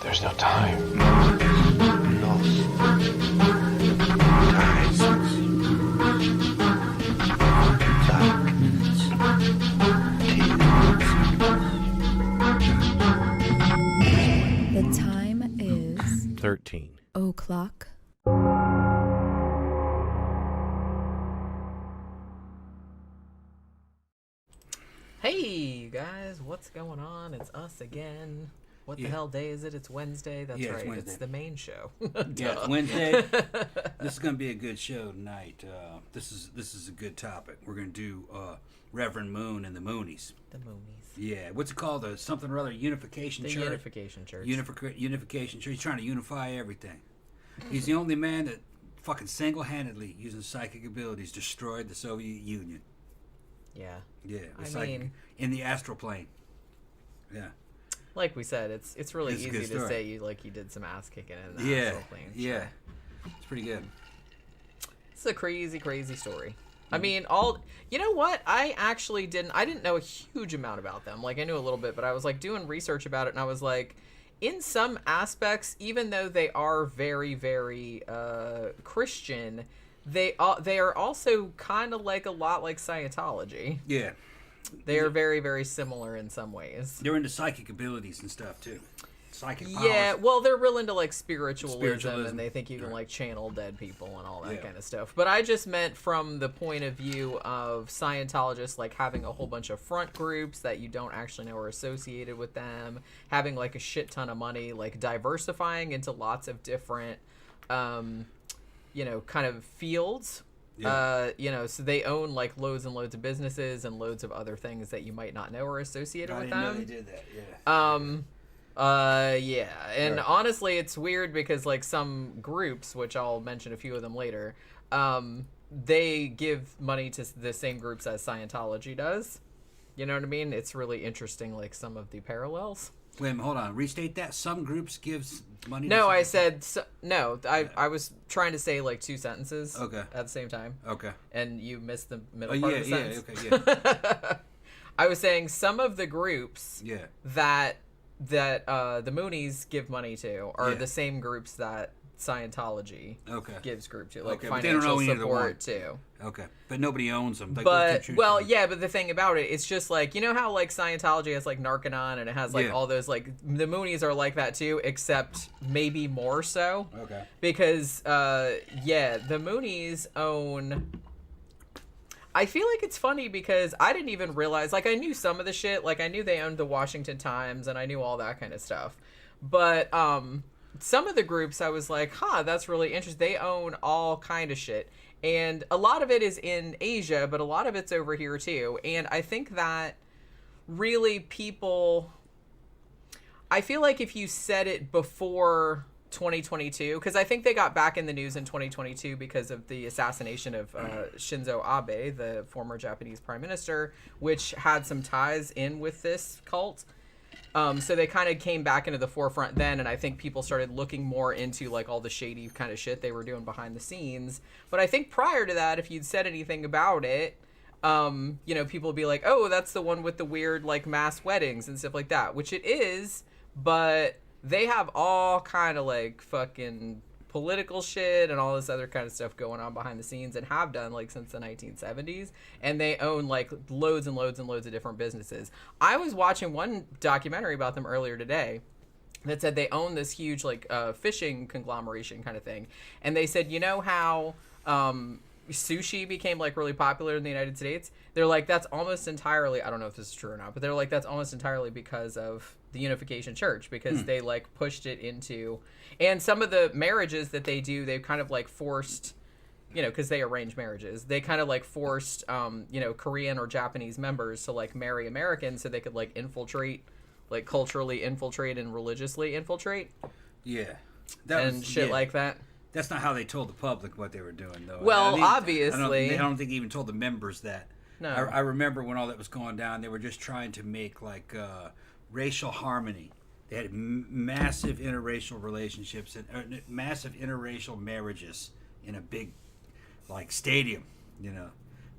There's no time. The time is 13 o'clock. Hey, you guys, what's going on? It's us again. What the hell day is it? It's Wednesday. That's right. It's the main show. Yeah, it's Wednesday. This is going to be a good show tonight. This is a good topic. We're going to do Reverend Moon and the Moonies. The Moonies. Yeah, what's it called? Something or other? Unification Church. Unification Church. Unification Church. He's trying to unify everything. He's the only man that fucking single-handedly, using psychic abilities, destroyed the Soviet Union. Yeah. Yeah, I mean, in the astral plane. Yeah. Like we said, it's really easy to story. say you did some ass kicking in the Yeah, astral plane. yeah. It's pretty good. It's a crazy, crazy story. I mean, you know what? I didn't know a huge amount about them. Like, I knew a little bit, but I was like doing research about it, and I was like, in some aspects, even though they are very, very Christian, they are also kind of like a lot like Scientology. Yeah. They are very, very similar in some ways. They're into psychic abilities and stuff, too. Psychic powers. Yeah, well, they're real into, like, spiritualism, and they think you can, right. like, channel dead people and all that kind of stuff. But I just meant from the point of view of Scientologists, like, having a whole bunch of front groups that you don't actually know are associated with them, having, like, a shit ton of money, like, diversifying into lots of different, kind of fields. Yeah. So they own like loads and loads of businesses and loads of other things that you might not know are associated with them. I didn't know they did that. Yeah. And honestly, it's weird because like some groups, which I'll mention a few of them later, they give money to the same groups as Scientology does. You know what I mean? It's really interesting, like some of the parallels. Wait a minute, hold on. Restate that. Some groups gives money. No, to I said no. I was trying to say like two sentences. At the same time. Okay. And you missed the middle part of the sentence. Okay. I was saying some of the groups. Yeah. That the Moonies give money to are the same groups that Scientology gives group to, like financial support to. Okay, but nobody owns them. Like, but but the thing about it, it's just like, you know how like Scientology has like Narconon and it has like all those, like the Moonies are like that too, except maybe more so. Okay. Because the Moonies own. I feel like it's funny because I didn't even realize, like I knew some of the shit, like I knew they owned the Washington Times and I knew all that kind of stuff, but some of the groups I was like, that's really interesting. They own all kind of shit. And a lot of it is in Asia, but a lot of it's over here too. And I think that really I feel like if you said it before 2022, because I think they got back in the news in 2022 because of the assassination of Shinzo Abe, the former Japanese prime minister, which had some ties in with this cult. So they kind of came back into the forefront then, and I think people started looking more into like all the shady kind of shit they were doing behind the scenes. But I think prior to that, if you'd said anything about it, people would be like, oh, that's the one with the weird like mass weddings and stuff like that, which it is, but they have all kind of like fucking political shit and all this other kind of stuff going on behind the scenes, and have done like since the 1970s, and they own like loads and loads and loads of different businesses. I was watching one documentary about them earlier today that said they own this huge like fishing conglomeration kind of thing, and they said, you know how sushi became like really popular in the United States? They're like, that's almost entirely, I don't know if this is true or not, but they're like, that's almost entirely because of the Unification Church, because they like pushed it into, and some of the marriages that they do, they've kind of like forced, because they arrange marriages, they kind of like forced Korean or Japanese members to like marry Americans so they could like infiltrate, like culturally infiltrate and religiously infiltrate. Yeah. Like that. That's not how they told the public what they were doing, though. Well, obviously. I don't think they even told the members that. No. I remember when all that was going down, they were just trying to make like racial harmony. They had massive interracial relationships and massive interracial marriages in a big like stadium,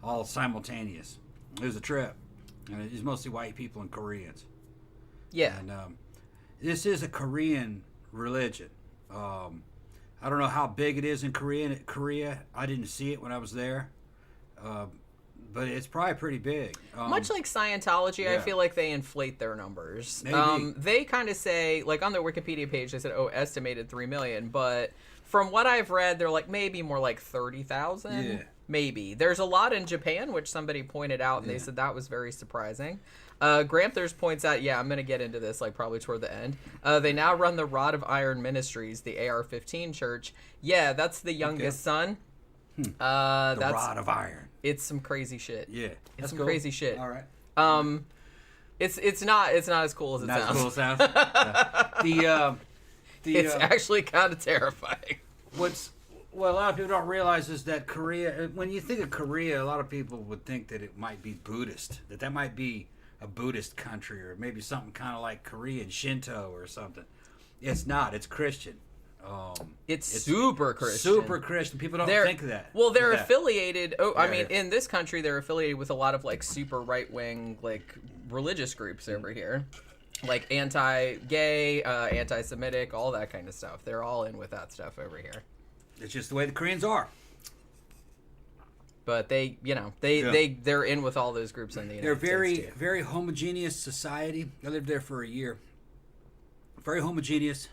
all simultaneous. It was a trip. And it was mostly white people and Koreans. Yeah. And this is a Korean religion. I don't know how big it is in Korea. I didn't see it when I was there, but it's probably pretty big. Much like Scientology, I yeah. feel like they inflate their numbers. Maybe. They kind of say, like on their Wikipedia page, they said, estimated 3 million. But from what I've read, they're like maybe more like 30,000. Yeah. Maybe. There's a lot in Japan, which somebody pointed out, and they said that was very surprising. Gramthers points out, I'm going to get into this like probably toward the end. They now run the Rod of Iron Ministries, the AR-15 church. Yeah, that's the youngest son. The that's Rod of Iron. It's some crazy shit. Yeah, It's some cool. crazy shit. All right. It's not as cool as it Not sounds. as cool as it sounds. It's actually kind of terrifying. What a lot of people don't realize is that Korea, when you think of Korea, a lot of people would think that it might be Buddhist, that might be a Buddhist country, or maybe something kind of like Korean Shinto or something. It's not. It's Christian. It's super Christian. Super Christian. People don't think of that. Well, they're that. affiliated. I mean, yeah. in this country, they're affiliated with a lot of like super right wing like religious groups over here, like anti-gay, anti-Semitic, all that kind of stuff. They're all in with that stuff over here. It's just the way the Koreans are. But they're in with all those groups in the United States too. Very homogeneous society. I lived there for a year. Very homogeneous,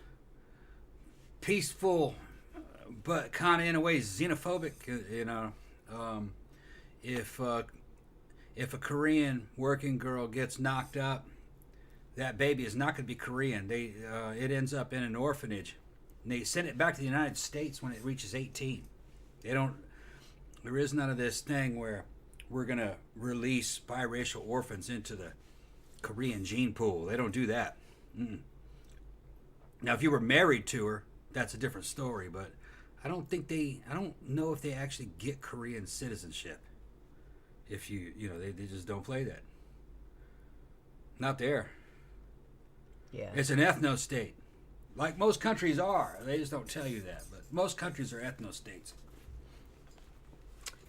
peaceful, but kind of in a way xenophobic. You know, if a Korean working girl gets knocked up, that baby is not going to be Korean. It ends up in an orphanage, and they send it back to the United States when it reaches 18. There is none of this thing where we're going to release biracial orphans into the Korean gene pool. They don't do that. Mm-mm. Now, if you were married to her, that's a different story, but I don't know if they actually get Korean citizenship. If they just don't play that. Not there. Yeah. It's an ethno state. Like most countries are. They just don't tell you that, but most countries are ethno states.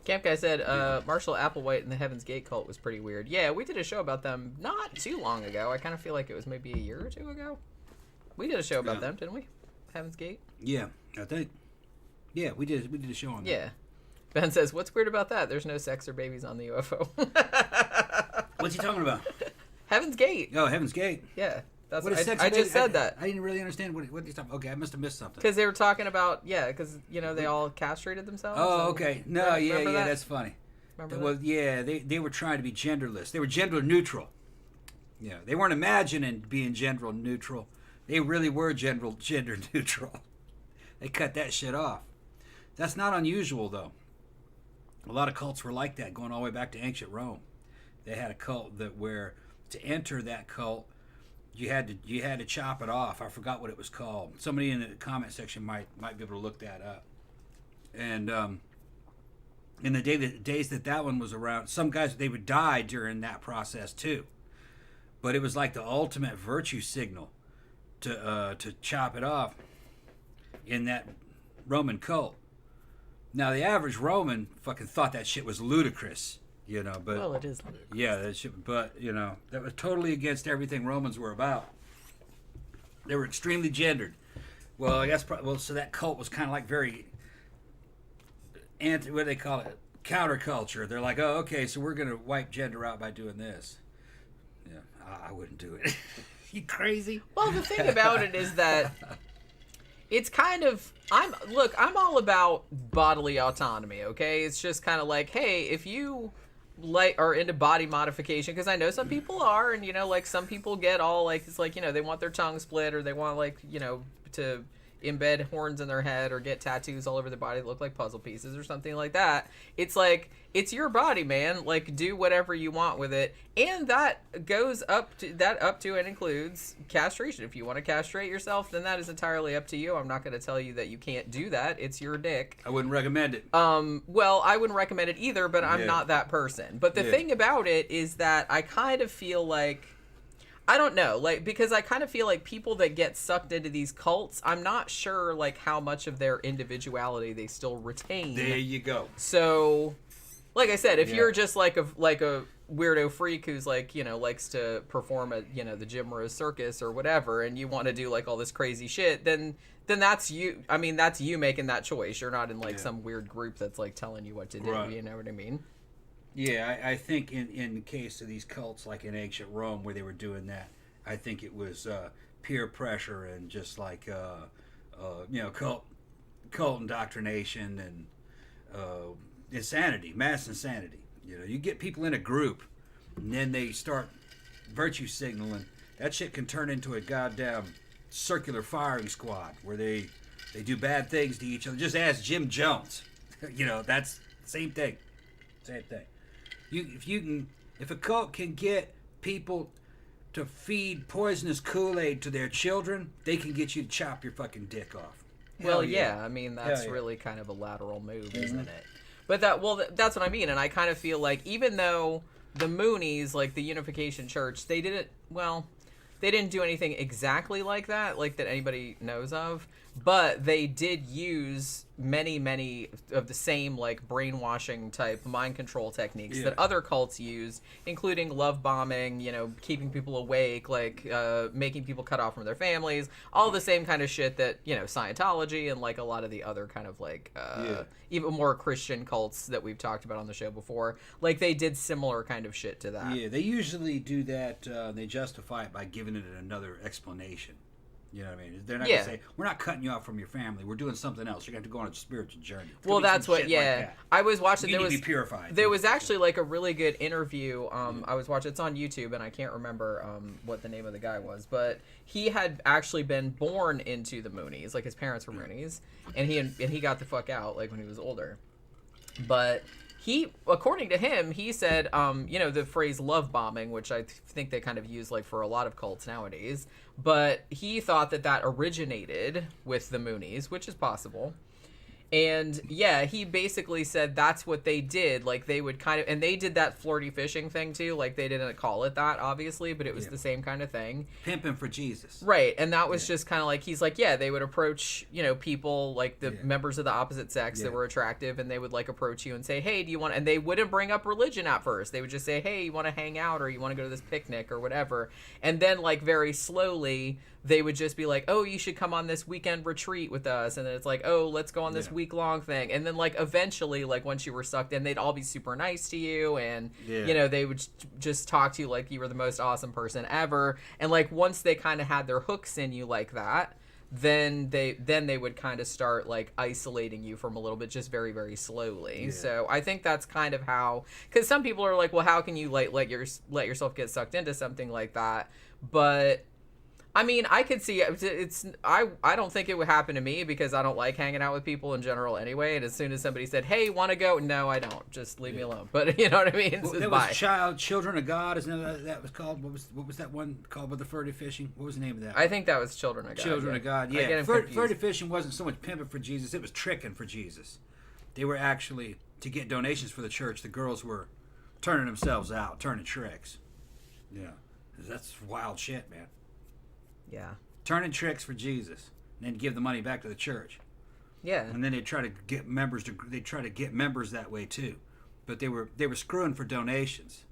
Camp Guy said Marshall Applewhite and the Heaven's Gate cult was pretty weird. Yeah, we did a show about them not too long ago. I kind of feel like it was maybe a year or two ago. We did a show about them, didn't we? Heaven's Gate? Yeah, I think. Yeah, we did a show on that. Yeah. Ben says, what's weird about that? There's no sex or babies on the UFO. What's he talking about? Heaven's Gate. Oh, Heaven's Gate. Yeah. That's What is sex I and just baby? said that. I didn't really understand what he's talking about. Okay, I must have missed something. Because they were talking about, because, they all castrated themselves. Oh, okay. No, Remember that? that's funny. Remember Well, that? yeah, they were trying to be genderless. They were gender neutral. Yeah, they weren't imagining being gender neutral. They really were gender neutral. They cut that shit off. That's not unusual, though. A lot of cults were like that, going all the way back to ancient Rome. They had a cult where to enter that cult, you had to chop it off. I forgot what it was called. Somebody in the comment section might be able to look that up. And in the days that one was around, some guys, they would die during that process too. But it was like the ultimate virtue signal to chop it off in that Roman cult. Now the average Roman fucking thought that shit was ludicrous, but Well, it is ludicrous. yeah, that shit, but that was totally against everything Romans were about. They were extremely gendered. Well, I guess so that cult was kind of like very what do they call it? Counterculture. They're like, oh, okay, so we're gonna wipe gender out by doing this. Yeah, I wouldn't do it. You crazy? Well, the thing about it is that it's kind of I'm all about bodily autonomy, okay? It's just kind of like, hey, if you are into body modification, because I know some people are, and like some people get all like, it's like, they want their tongue split, or they want like, to embed horns in their head or get tattoos all over their body that look like puzzle pieces or something like that. It's like, it's your body, man. Like, do whatever you want with it. And that goes up to and includes castration. If you want to castrate yourself, then that is entirely up to you. I'm not going to tell you that you can't do that. It's your dick. I wouldn't recommend it. Well, I wouldn't recommend it either, but I'm not that person. But the thing about it is that I kind of feel like, I don't know, like, because I kind of feel like people that get sucked into these cults, I'm not sure, like, how much of their individuality they still retain. There you go. So, like I said, if you're just like a weirdo freak who's like, likes to perform at, the Jim Rose Circus or whatever, and you want to do like all this crazy shit, then that's you. I mean, that's you making that choice. You're not in like some weird group that's like telling you what to do. Right. You know what I mean? Yeah, I think in the case of these cults, like in ancient Rome, where they were doing that, I think it was peer pressure and just like cult indoctrination and insanity, mass insanity. You get people in a group, and then they start virtue signaling. That shit can turn into a goddamn circular firing squad where they do bad things to each other. Just ask Jim Jones. That's the same thing. Same thing. If a cult can get people to feed poisonous Kool-Aid to their children, they can get you to chop your fucking dick off. Well, yeah. I mean, that's really kind of a lateral move, isn't it? But that's what I mean. And I kind of feel like even though the Moonies, like the Unification Church, they didn't do anything exactly like that anybody knows of. But they did use many of the same like brainwashing type mind control techniques that other cults use, including love bombing, keeping people awake, like making people cut off from their families, all the same kind of shit that Scientology and like a lot of the other kind of like even more Christian cults that we've talked about on the show before, like they did similar kind of shit to that. Yeah, they usually do that. They justify it by giving it another explanation. You know what I mean? They're not going to say, we're not cutting you off from your family. We're doing something else. You're going to have to go on a spiritual journey. Well, that's what, like that. I was watching, you need to be purified. There was actually like a really good interview. I was watching, it's on YouTube, and I can't remember what the name of the guy was, but he had actually been born into the Moonies. Like his parents were Moonies, and he got the fuck out like when he was older. But according to him, he said, the phrase love bombing, which I think they kind of use like for a lot of cults nowadays, but he thought that originated with the Moonies, which is possible. And yeah, he basically said that's what they did. Like they would kind of, and they did that flirty fishing thing too. Like they didn't call it that, obviously, but it was the same kind of thing. Pimping for Jesus. Right. And that was just kind of like, he's like, they would approach, people like the members of the opposite sex that were attractive, and they would like approach you and say, hey, do you want, and they wouldn't bring up religion at first. They would just say, hey, you want to hang out, or you want to go to this picnic or whatever. And then like very slowly, they would just be like, oh, you should come on this weekend retreat with us. And then it's like, oh, let's go on this week-long thing. And then, like, eventually, like, once you were sucked in, they'd all be super nice to you. And, they would just talk to you like you were the most awesome person ever. And, like, once they kind of had their hooks in you like that, then they would kind of start, like, isolating you from a little bit, just very, very slowly. So I think that's kind of how... Because some people are like, well, how can you, like, let yourself get sucked into something like that? But... I mean, I could see I don't think it would happen to me because I don't like hanging out with people in general anyway. And as soon as somebody said, "Hey, want to go?" No, I don't. Just leave me alone. But you know what I mean? Well, that was Children of God, isn't that was called? What was that one called with the flirty fishing? What was the name of that? I think that was Children of God. Children of God. Yeah, flirty fishing wasn't so much pimping for Jesus; it was tricking for Jesus. They were actually to get donations for the church. The girls were turning themselves out, turning tricks. Yeah, that's wild shit, man. Yeah. Turning tricks for Jesus, and then give the money back to the church. Yeah. And then they try to get members that way too, but they were screwing for donations,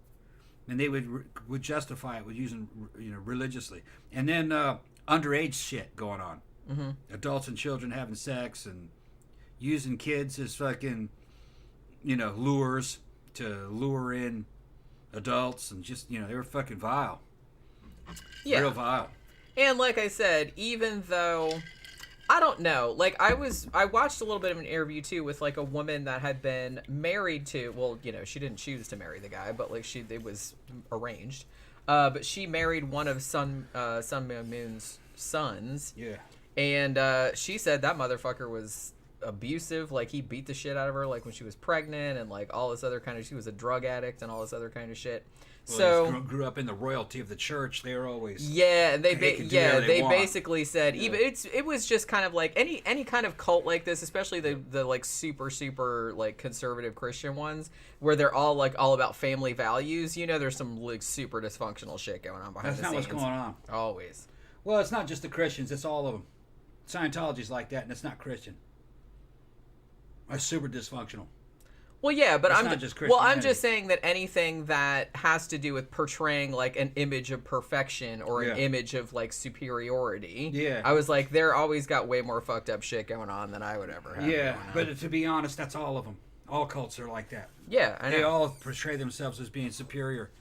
and they would justify it with using religiously, and then underage shit going on, adults and children having sex and using kids as fucking lures to lure in adults, and just they were fucking vile. Yeah. Real vile. And like I said, even though I don't know, like I watched a little bit of an interview too with like a woman that had been married to, well, she didn't choose to marry the guy, but like it was arranged. But she married one of Myung Moon's sons. Yeah. And she said that motherfucker was abusive. Like he beat the shit out of her, like when she was pregnant, and like all this other kind of, she was a drug addict and all this other kind of shit. Well, so grew up in the royalty of the church. They were always they basically said even it was just kind of like any kind of cult like this, especially the like super like conservative Christian ones where they're all about family values. There's some like super dysfunctional shit going on behind the scenes. That's not what's going on. Always. Well, it's not just the Christians; it's all of them. Scientology's like that, and it's not Christian. It's super dysfunctional. Well, yeah, but It's I'm not just well, I'm Christianity. just saying that anything that has to do with portraying like an image of perfection or an Yeah. image of like superiority. Yeah. I was like, they're always got way more fucked up shit going on than I would ever have. Yeah, going on. but to be honest, that's all of them. All cults are like that. Yeah, I know. They all portray themselves as being superior.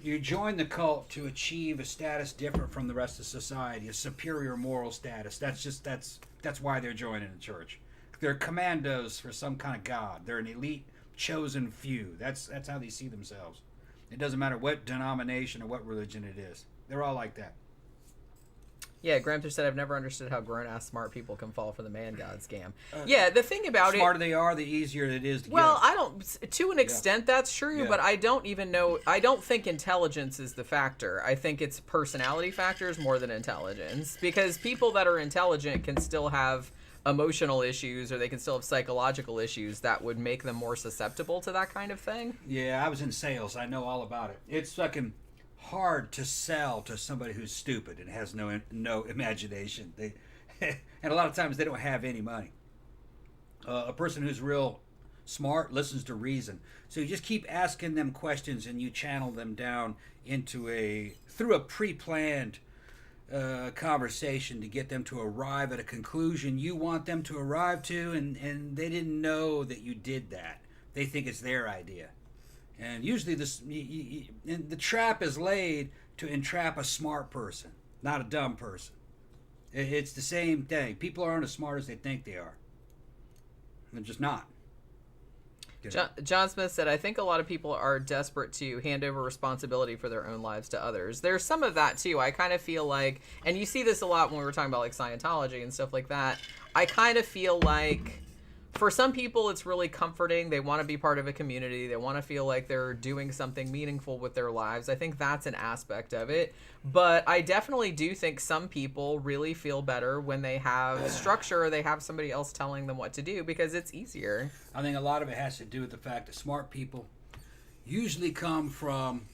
You join the cult to achieve a status different from the rest of society, a superior moral status. That's why they're joining the church. They're commandos for some kind of god. They're an elite chosen few. That's how they see themselves. It doesn't matter what denomination or what religion it is. They're all like that. Yeah, Gramter said, I've never understood how grown-ass smart people can fall for the man god scam. Yeah, the thing about The smarter they are, the easier it is to Well, get. I don't. To an extent, that's true, Yeah. but I don't even know. I don't think intelligence is the factor. I think it's personality factors more than intelligence, because people that are intelligent can still have emotional issues, or they can still have psychological issues that would make them more susceptible to that kind of thing. Yeah, I was in sales. I know all about it. It's fucking hard to sell to somebody who's stupid and has no imagination. They and a lot of times they don't have any money. A person who's real smart listens to reason. So you just keep asking them questions and you channel them down into through a pre-planned conversation to get them to arrive at a conclusion you want them to arrive to, and they didn't know that you did that. They think it's their idea. And usually the trap is laid to entrap a smart person, not a dumb person. It's the same thing. People aren't as smart as they think they are. They're just not. John Smith said, I think a lot of people are desperate to hand over responsibility for their own lives to others. There's some of that, too. I kind of feel like, and you see this a lot when we were talking about, like, Scientology and stuff like that. I kind of feel like for some people, it's really comforting. They want to be part of a community. They want to feel like they're doing something meaningful with their lives. I think that's an aspect of it. But I definitely do think some people really feel better when they have structure, or they have somebody else telling them what to do, because it's easier. I think a lot of it has to do with the fact that smart people usually come from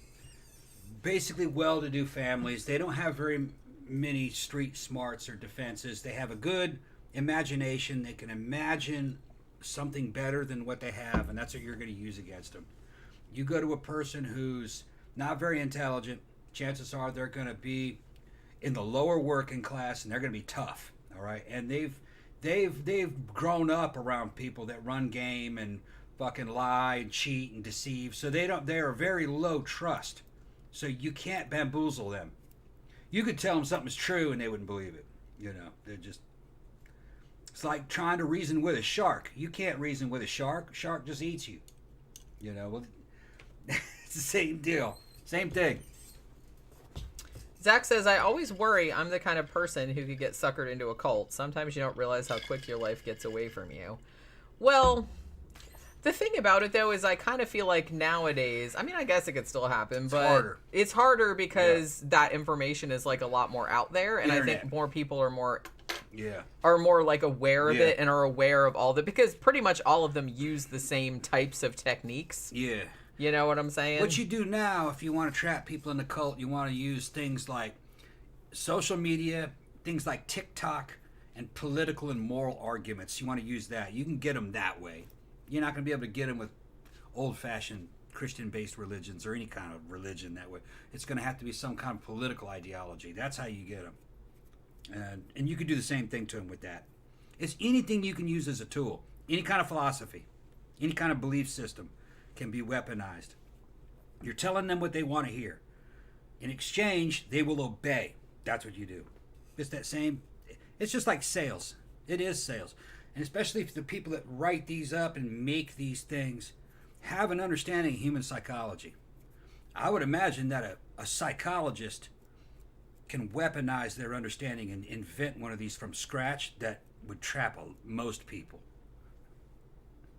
basically well-to-do families. They don't have very many street smarts or defenses. They have a good imagination. They can imagine something better than what they have, and that's what you're going to use against them. You go to a person who's not very intelligent, chances are they're going to be in the lower working class, and they're going to be tough, all right? And they've grown up around people that run game and fucking lie and cheat and deceive, so they are very low trust. So you can't bamboozle them. You could tell them something's true and they wouldn't believe it. You know, they're just. It's like trying to reason with a shark. You can't reason with a shark. Shark just eats you. You know, well, it's the same deal. Same thing. Zach says, I always worry I'm the kind of person who could get suckered into a cult. Sometimes you don't realize how quick your life gets away from you. Well, the thing about it, though, is I kind of feel like nowadays, I mean, I guess it could still happen, but it's harder because that information is like a lot more out there. And Internet. I think more people are more Yeah. like aware of it and are aware of all the, because pretty much all of them use the same types of techniques. Yeah. You know what I'm saying? What you do now, if you want to trap people in the cult, you want to use things like social media, things like TikTok, and political and moral arguments. You want to use that. You can get them that way. You're not going to be able to get them with old-fashioned Christian-based religions or any kind of religion that way. It's going to have to be some kind of political ideology. That's how you get them. And you can do the same thing to them with that. It's anything you can use as a tool. Any kind of philosophy, any kind of belief system can be weaponized. You're telling them what they want to hear. In exchange, they will obey. That's what you do. It's that same. It's just like sales. It is sales. And especially if the people that write these up and make these things have an understanding of human psychology. I would imagine that a psychologist can weaponize their understanding and invent one of these from scratch that would trap most people.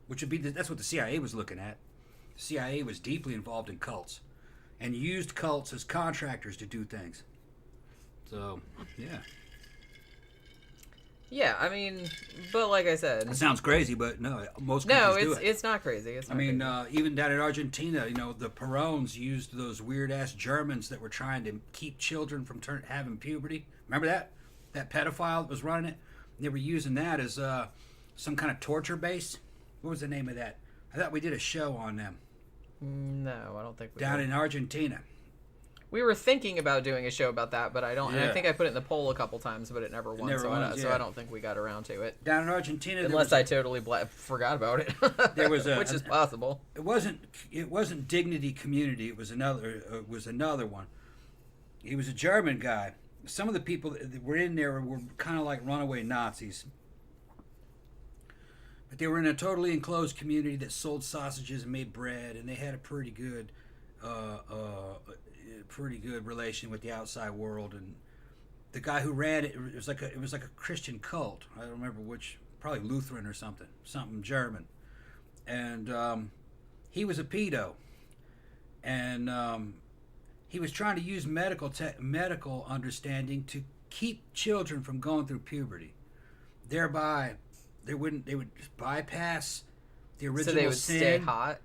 Which would be, that's what the CIA was looking at. The CIA was deeply involved in cults and used cults as contractors to do things. So, yeah. Yeah, I mean, but like I said, It sounds crazy, but no, most countries do it. it's not crazy. It's not crazy. Even down in Argentina, the Perones used those weird-ass Germans that were trying to keep children from having puberty. Remember that? That pedophile that was running it? They were using that as some kind of torture base. What was the name of that? I thought we did a show on them. No, I don't think we Down did. in Argentina. We were thinking about doing a show about that, but I don't. And I Yeah. think I put it in the poll a couple times, but it never won. never so, won, so yeah. I don't think we got around to it. Down in Argentina, Unless I totally forgot about it. There was which is possible. It wasn't Dignity Community. It was another one. He was a German guy. Some of the people that were in there were kind of like runaway Nazis. But they were in a totally enclosed community that sold sausages and made bread, and they had a pretty good relation with the outside world. And the guy who ran it, it was like a Christian cult. I don't remember which, probably Lutheran or something German. And he was a pedo, and he was trying to use medical understanding to keep children from going through puberty. Thereby, they would bypass the original So they would sin. stay hot.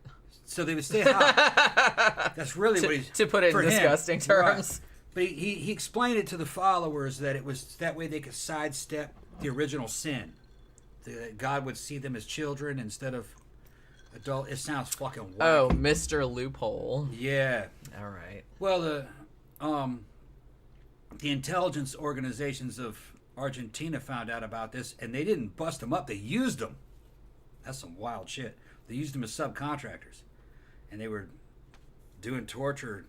So they would stay hot. That's really what he's... To put it in disgusting terms. Right. But he explained it to the followers that it was that way they could sidestep the original sin. That God would see them as children instead of adult. It sounds fucking wacky. Oh, Mr. Loophole. Yeah. All right. Well, the intelligence organizations of Argentina found out about this, and they didn't bust them up. They used them. That's some wild shit. They used them as subcontractors, and they were doing torture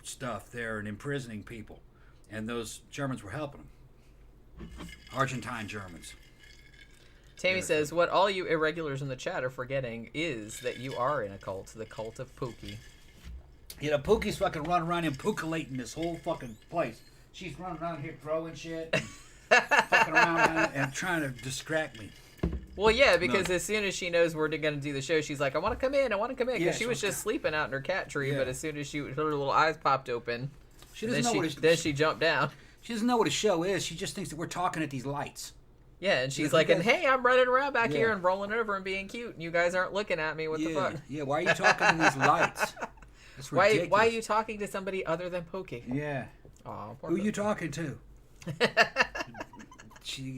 stuff there and imprisoning people, and those Germans were helping them. Argentine Germans. Tammy says, what all you irregulars in the chat are forgetting is that you are in a cult, the cult of Pookie. You know, Pookie's fucking running around and pookalating this whole fucking place. She's running around here throwing shit and fucking around and trying to distract me. Well, yeah, because as soon as she knows we're going to do the show, she's like, I want to come in. Because Yeah, she was just sleeping out in her cat tree, Yeah. but as soon as her little eyes popped open, She doesn't know then she jumped down. She doesn't know what a show is. She just thinks that we're talking at these lights. Yeah, and she's Yeah, like, and hey, I'm running around back Yeah. here and rolling over and being cute, and you guys aren't looking at me. What the fuck? Yeah, why are you talking to these lights? That's ridiculous. Why are you talking to somebody other than Pookie? Yeah. Aw, poor Who are you Pookie. talking to?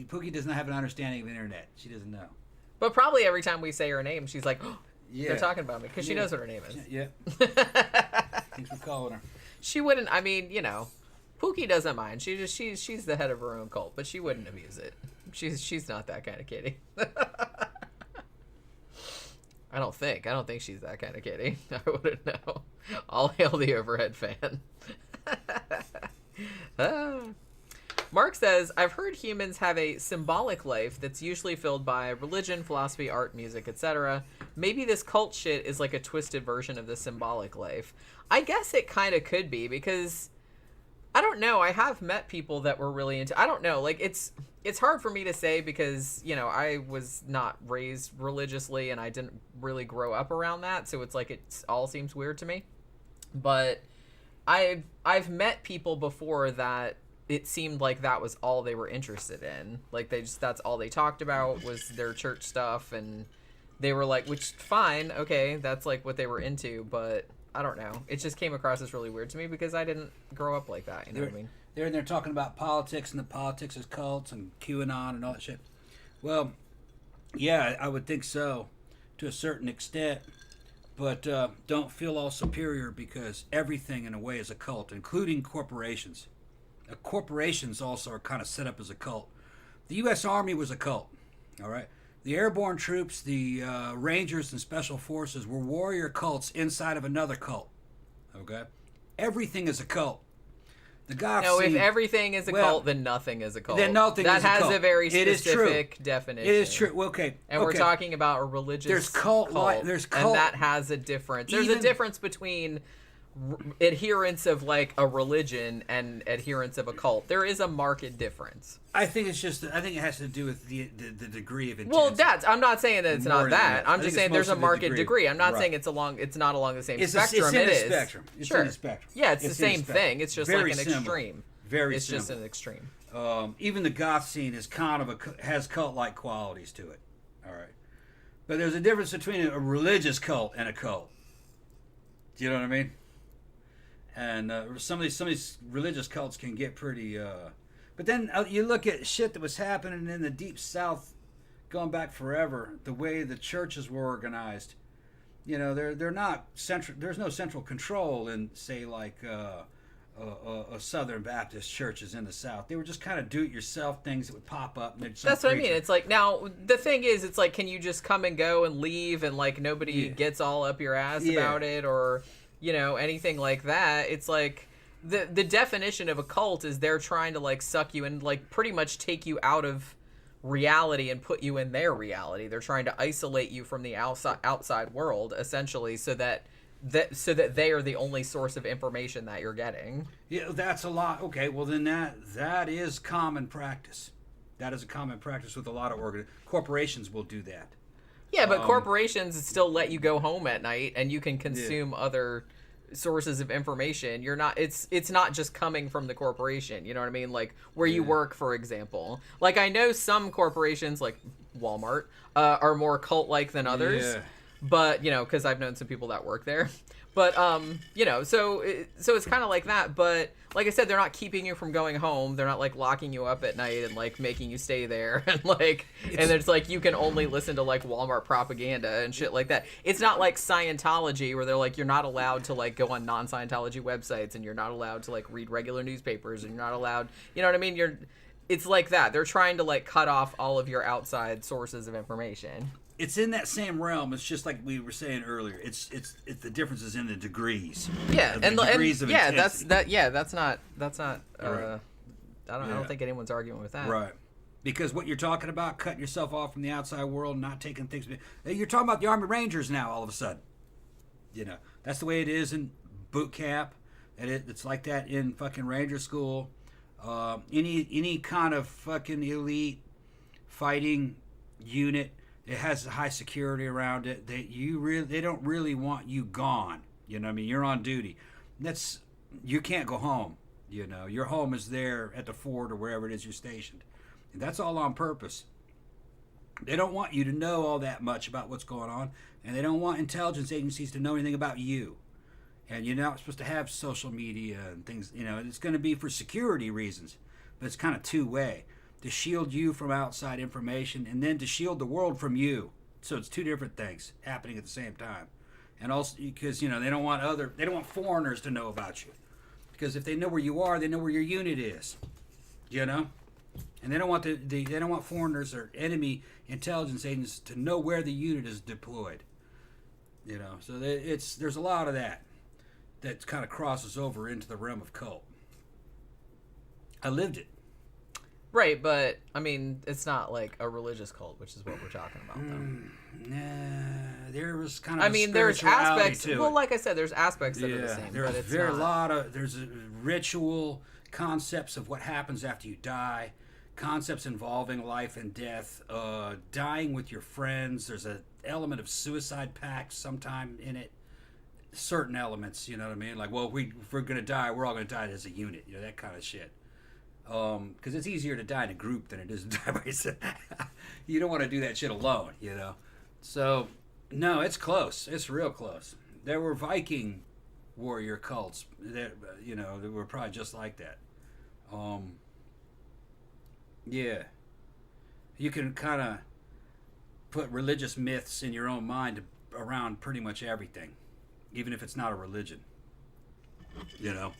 Pookie does not have an understanding of the internet. She doesn't know. But probably every time we say her name, she's like, oh, Yeah. they're talking about me, because she Yeah. knows what her name is. Yeah. Thanks for calling her. She wouldn't, I mean, you know, Pookie doesn't mind. She's the head of her own cult, but she wouldn't abuse it. She's not that kind of kitty. I don't think she's that kind of kitty. I wouldn't know. All hail the overhead fan. Mark says, I've heard humans have a symbolic life that's usually filled by religion, philosophy, art, music, etc. Maybe this cult shit is like a twisted version of the symbolic life. I guess it kind of could be, because I don't know. I have met people that were really into, I don't know, like it's hard for me to say, because, you know, I was not raised religiously and I didn't really grow up around that, so it's like it all seems weird to me. But I've met people before that it seemed like that was all they were interested in. Like that's all they talked about was their church stuff, and they were like, which fine, okay, that's like what they were into, but I don't know. It just came across as really weird to me because I didn't grow up like that, you know what I mean? They're in there talking about politics and the politics is cults and QAnon and all that shit. Well, yeah, I would think so to a certain extent, but don't feel all superior because everything in a way is a cult, including corporations. Corporations also are kind of set up as a cult. The U.S. Army was a cult, all right? The airborne troops, the Rangers and Special Forces were warrior cults inside of another cult, okay? Everything is a cult. The Goth No, scene, if everything is a cult, then nothing is a cult. Then nothing that is a has cult. a very It is true. specific definition. It is true. Well, okay. And we're okay. talking about a religious There's cult. and that has a difference. There's a Even- difference between adherence of like a religion and adherence of a cult. There is a marked difference. I think it's just. I think it has to do with the degree of intensity. Well, I'm not saying that it's More not than that. that. I'm I just think saying it's there's a mostly the marked degree. degree. I'm not Right. saying it's not along the same It's spectrum. in It a is. spectrum. It's sure. in a spectrum. Yeah, it's the It's in a same spectrum. thing. It's just Very like an similar. extreme. Very It's just similar. an extreme. Even the goth scene is kind of has cult-like qualities to it. All right, but there's a difference between a religious cult and a cult. Do you know what I mean? And some of these religious cults can get pretty. But then you look at shit that was happening in the Deep South, going back forever. The way the churches were organized, You know, they're not central. There's no central control in, say, like a Southern Baptist churches in the South. They were just kind of do-it-yourself things that would pop up. And that's what I mean. It's like, now the thing is, it's like, can you just come and go and leave, and like nobody gets all up your ass about it, or you know, anything like that? It's like the definition of a cult is they're trying to like suck you and like pretty much take you out of reality and put you in their reality. They're trying to isolate you from the outside world, essentially, so that they are the only source of information that you're getting. Yeah, that's a lot. Okay, well then that is common practice. That is a common practice with a lot of corporations will do that. Yeah, but corporations still let you go home at night and you can consume other sources of information. You're not, it's not just coming from the corporation, you know what I mean? Like where you work, for example. Like I know some corporations like Walmart are more cult-like than others. Yeah. But, you know, because I've known some people that work there. But, you know, so it's kind of like that. But, like I said, they're not keeping you from going home. They're not, like, locking you up at night and, like, making you stay there. And, like, and it's like you can only listen to, like, Walmart propaganda and shit like that. It's not like Scientology where they're like, you're not allowed to, like, go on non-Scientology websites and you're not allowed to, like, read regular newspapers and you're not allowed, you know what I mean? It's like that. They're trying to, like, cut off all of your outside sources of information. It's in that same realm. It's just like we were saying earlier. It's the difference is in the degrees. Yeah, the degrees of intensity. That's not. Right. I don't think anyone's arguing with that. Right. Because what you're talking about, cutting yourself off from the outside world, not taking things. You're talking about the Army Rangers now. All of a sudden, you know that's the way it is in boot camp, and it's like that in fucking Ranger school. Any kind of fucking elite fighting unit. It has high security around it. They don't really want you gone. You know what I mean? You're on duty. You can't go home. You know, your home is there at the fort or wherever it is you're stationed. And that's all on purpose. They don't want you to know all that much about what's going on, and they don't want intelligence agencies to know anything about you. And you're not supposed to have social media and things. You know, it's going to be for security reasons, but it's kind of two-way. To shield you from outside information and then to shield the world from you. So it's two different things happening at the same time. And also because, you know, they don't want foreigners to know about you. Because if they know where you are, they know where your unit is. You know? And they don't want they don't want foreigners or enemy intelligence agents to know where the unit is deployed. You know, so there's a lot of that kind of crosses over into the realm of cult. I lived it. Right, but I mean, it's not like a religious cult, which is what we're talking about, though. Nah, there was kind of. I mean, there's aspects. Well, like I said, there's aspects that are the same. There's a ritual concepts of what happens after you die, concepts involving life and death, dying with your friends. There's an element of suicide pact sometime in it. Certain elements, you know what I mean? Like, well, if we're gonna die, we're all gonna die as a unit. You know, that kind of shit. Because it's easier to die in a group than it is to die by yourself. You don't want to do that shit alone, you know. So, no, it's close. It's real close. There were Viking warrior cults that, you know, that were probably just like that. Yeah. You can kind of put religious myths in your own mind around pretty much everything, even if it's not a religion, you know.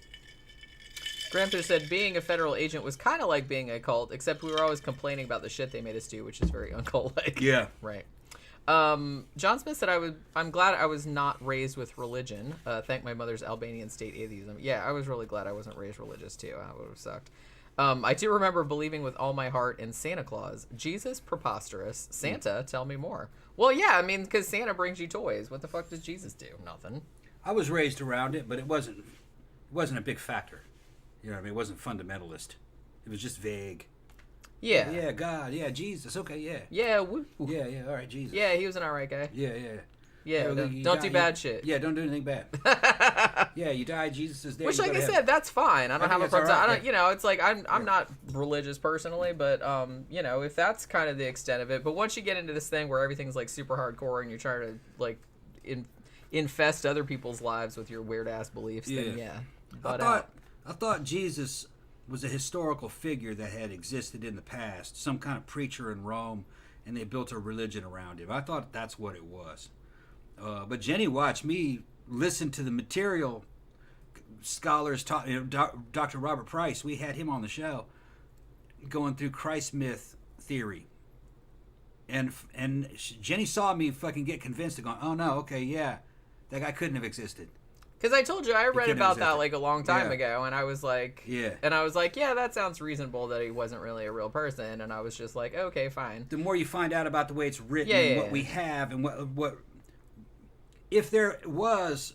Granther said being a federal agent was kind of like being a cult, except we were always complaining about the shit they made us do, which is very uncult-like. Yeah. Right. John Smith said, I'm glad I was not raised with religion. Thank my mother's Albanian state atheism. Yeah, I was really glad I wasn't raised religious, too. That would have sucked. I do remember believing with all my heart in Santa Claus. Jesus, preposterous. Santa, tell me more. Well, yeah, I mean, because Santa brings you toys. What the fuck does Jesus do? Nothing. I was raised around it, but it wasn't a big factor. You know what I mean? It wasn't fundamentalist. It was just vague. Yeah. Yeah, God. Yeah, Jesus. Okay, yeah. Yeah. Woo. Yeah. All right, Jesus. Yeah, he was an alright guy. Yeah. Yeah, don't do bad shit. Yeah, don't do anything bad. Yeah, you die, Jesus is there. Which, like I said, that's fine. I don't have a problem. Right. I don't, you know, it's like I'm not religious personally, but you know, if that's kind of the extent of it. But once you get into this thing where everything's like super hardcore and you're trying to like infest other people's lives with your weird ass beliefs, then yeah. I thought Jesus was a historical figure that had existed in the past, some kind of preacher in Rome, and they built a religion around him. I thought that's what it was. But Jenny watched me listen to the material scholars taught. Dr. Robert Price, we had him on the show, going through Christ myth theory. And Jenny saw me fucking get convinced and going, oh no, okay, yeah, that guy couldn't have existed. Because I told you, I read about that like a long time Yeah. ago, and I was like, Yeah. yeah, that sounds reasonable that he wasn't really a real person, and I was just like, okay, fine. The more you find out about the way it's written Yeah, and yeah, what yeah. we have and what if there was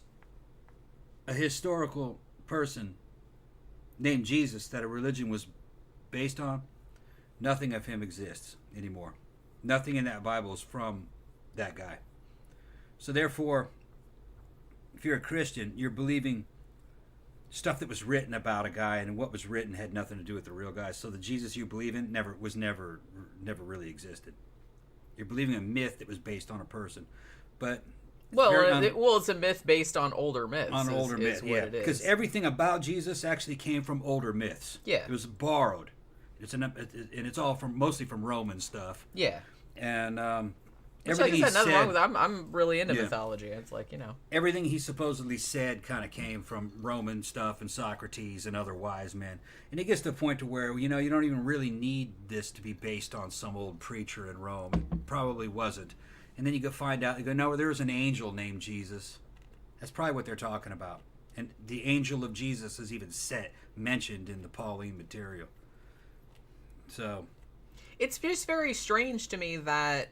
a historical person named Jesus that a religion was based on, nothing of him exists anymore. Nothing in that Bible is from that guy. So therefore, if you're a Christian, you're believing stuff that was written about a guy, and what was written had nothing to do with the real guy. So the Jesus you believe in never really existed. You're believing a myth that was based on a person, but It's a myth based on older myths. on older myths, is what yeah. it is. Because everything about Jesus actually came from older myths. Yeah. It was borrowed. And it's all mostly from Roman stuff. Yeah. And Which, everything like I said, nothing he wrong said, with that. I'm really into Yeah. mythology. It's like, everything he supposedly said kind of came from Roman stuff and Socrates and other wise men. And it gets to the point to where, you don't even really need this to be based on some old preacher in Rome. It probably wasn't. And then you go find out, no, there was an angel named Jesus. That's probably what they're talking about. And the angel of Jesus is even mentioned in the Pauline material. So it's just very strange to me that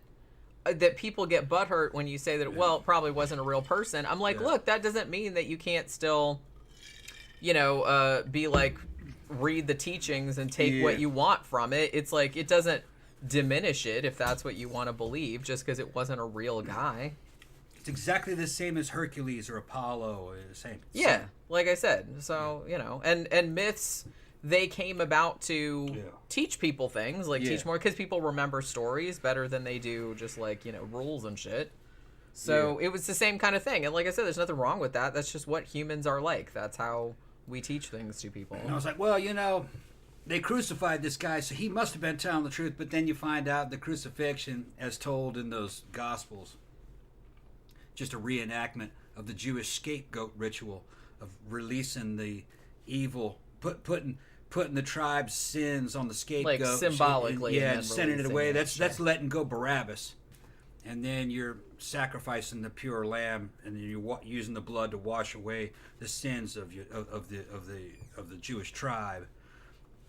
people get butthurt when you say that, it probably wasn't a real person. I'm like, look, that doesn't mean that you can't still, be like, read the teachings and take what you want from it. It's like, it doesn't diminish it if that's what you want to believe just because it wasn't a real guy. it's exactly the same as Hercules or Apollo. Same. Yeah, like I said. So, and myths, they came about to teach people things, like teach more, because people remember stories better than they do just like, rules and shit. So it was the same kind of thing. And like I said, there's nothing wrong with that. That's just what humans are like. That's how we teach things to people. And I was like, well, they crucified this guy, so he must have been telling the truth. But then you find out the crucifixion, as told in those Gospels, just a reenactment of the Jewish scapegoat ritual of releasing the evil, putting the tribe's sins on the scapegoat, Like symbolically, and sending it away. It, That's letting go Barabbas, and then you're sacrificing the pure lamb, and then you're using the blood to wash away the sins of the Jewish tribe.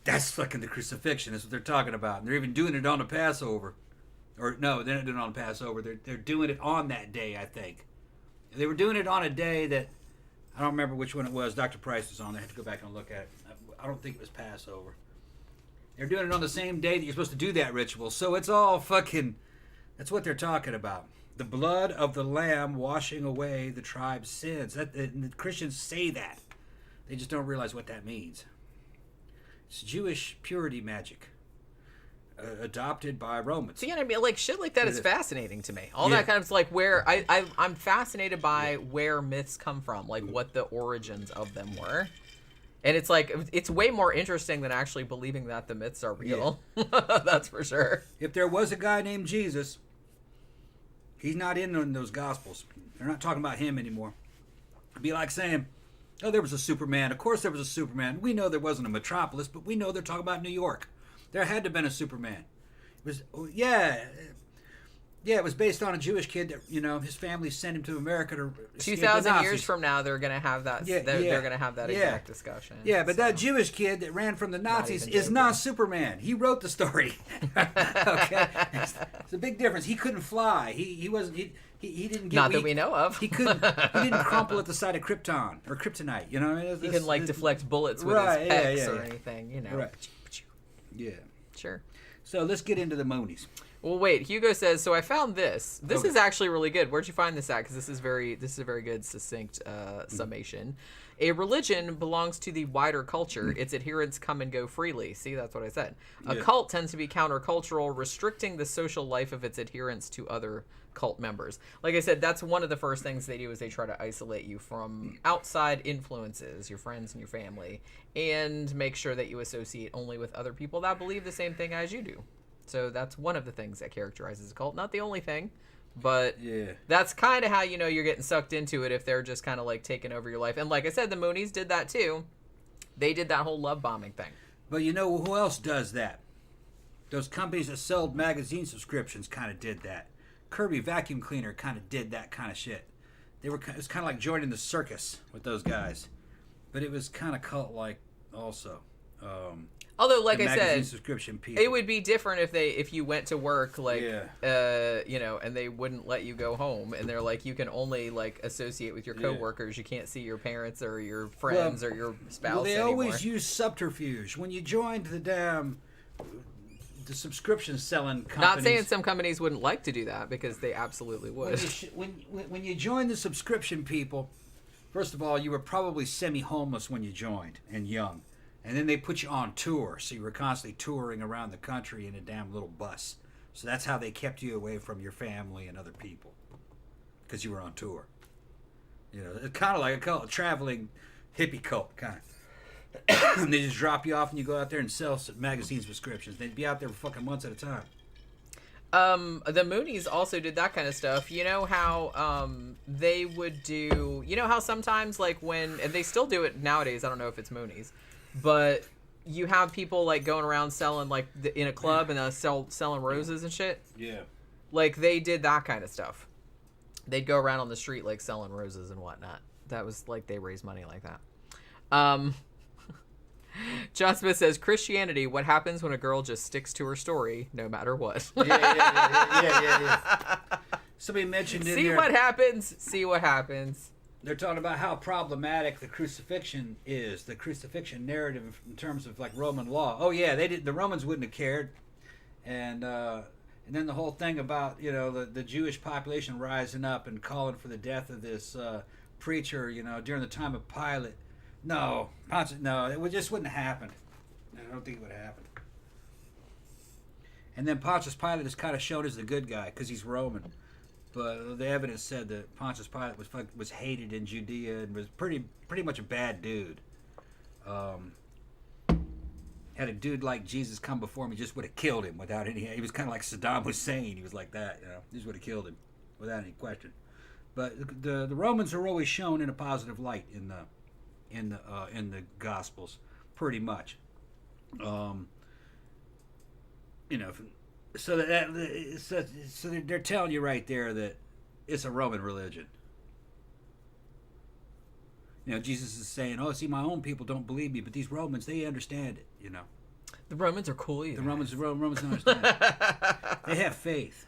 That's fucking the crucifixion. That's what they're talking about. And they're even doing it on the Passover. Or no, they're not doing it on the Passover. They're doing it on that day, I think. They were doing it on a day that I don't remember which one it was. Dr. Price was on there. I have to go back and look at it. I don't think it was Passover. They're doing it on the same day that you're supposed to do that ritual. So it's all fucking... That's what they're talking about. The blood of the lamb washing away the tribe's sins. The Christians say that. They just don't realize what that means. It's Jewish purity magic. Adopted by Romans. So, like shit like that is fascinating to me. All that kind of like where I'm fascinated by where myths come from, like what the origins of them were. And it's like, it's way more interesting than actually believing that the myths are real. Yeah. That's for sure. If there was a guy named Jesus, he's not in those Gospels. They're not talking about him anymore. It'd be like saying, oh, there was a Superman. Of course there was a Superman. We know there wasn't a Metropolis, but we know they're talking about New York. There had to have been a Superman. It was, it was based on a Jewish kid that, his family sent him to America to 2,000 years from now, they're going to have that. They're going to have that exact discussion. Yeah, but that Jewish kid that ran from the Nazis is not Superman. He wrote the story. Okay, it's a big difference. He couldn't fly. He wasn't. He didn't get not weak. that we know of. He couldn't. He didn't crumple at the side of Krypton or kryptonite. He couldn't deflect bullets with his pecs or anything. Right. Yeah. Sure. So let's get into the Moonies. Well, wait. Hugo says, so I found this. This is actually really good. Where'd you find this at? Because this is a very good, succinct summation. A religion belongs to the wider culture. Its adherents come and go freely. See, that's what I said. A cult tends to be countercultural, restricting the social life of its adherents to other cult members. Like I said, that's one of the first things they do is they try to isolate you from outside influences, your friends and your family, and make sure that you associate only with other people that believe the same thing as you do. So that's one of the things that characterizes a cult. Not the only thing, But Yeah. that's kind of how you know you're getting sucked into it if they're just kind of like taking over your life. And like I said, the Moonies did that too. They did that whole love bombing thing. But you know who else does that? Those companies that sold magazine subscriptions kind of did that. Kirby Vacuum Cleaner kind of did that kind of shit. It was kind of like joining the circus with those guys. But it was kind of cult-like also. Although, like the I magazine said, subscription people. it would be different if you went to work like Yeah. you know, and they wouldn't let you go home, and they're like, you can only like associate with your coworkers. You can't see your parents or your friends or your spouse. Well, they anymore. always use subterfuge. When you joined the subscription selling companies. Not saying some companies wouldn't like to do that, because they absolutely would. When you joined the subscription people, first of all, you were probably semi-homeless when you joined and young. And then they put you on tour, so you were constantly touring around the country in a damn little bus. So that's how they kept you away from your family and other people, because you were on tour. You know, it's kind of like a traveling hippie cult, kind of. And they just drop you off, and you go out there and sell magazine subscriptions. They'd be out there for fucking months at a time. The Moonies also did that kind of stuff. You know how they would do. You know how sometimes like when, and they still do it nowadays. I don't know if it's Moonies. But you have people like going around selling like in a club and selling roses and shit. Yeah. Like they did that kind of stuff. They'd go around on the street like selling roses and whatnot. That was like they raised money like that. John Smith says, Christianity, what happens when a girl just sticks to her story no matter what? Yeah. Somebody mentioned in See there, what happens. See what happens. they're talking about how problematic the crucifixion is, the crucifixion narrative in terms of like Roman law. Oh yeah, the Romans wouldn't have cared, and then the whole thing about the Jewish population rising up and calling for the death of this preacher, during the time of Pilate. No, it just wouldn't have happened. I don't think it would have happened. And then Pontius Pilate is kind of shown as the good guy because he's Roman. But the evidence said that Pontius Pilate was hated in Judea and was pretty much a bad dude. Had a dude like Jesus come before him, he just would have killed him without any. He was kind of like Saddam Hussein. He was like that, He just would have killed him without any question. But the Romans are always shown in a positive light in the Gospels, pretty much. So they're telling you right there that it's a Roman religion. Jesus is saying, "Oh, see, my own people don't believe me, but these Romans, they understand it." The Romans are cool either. The Romans don't understand it. They have faith.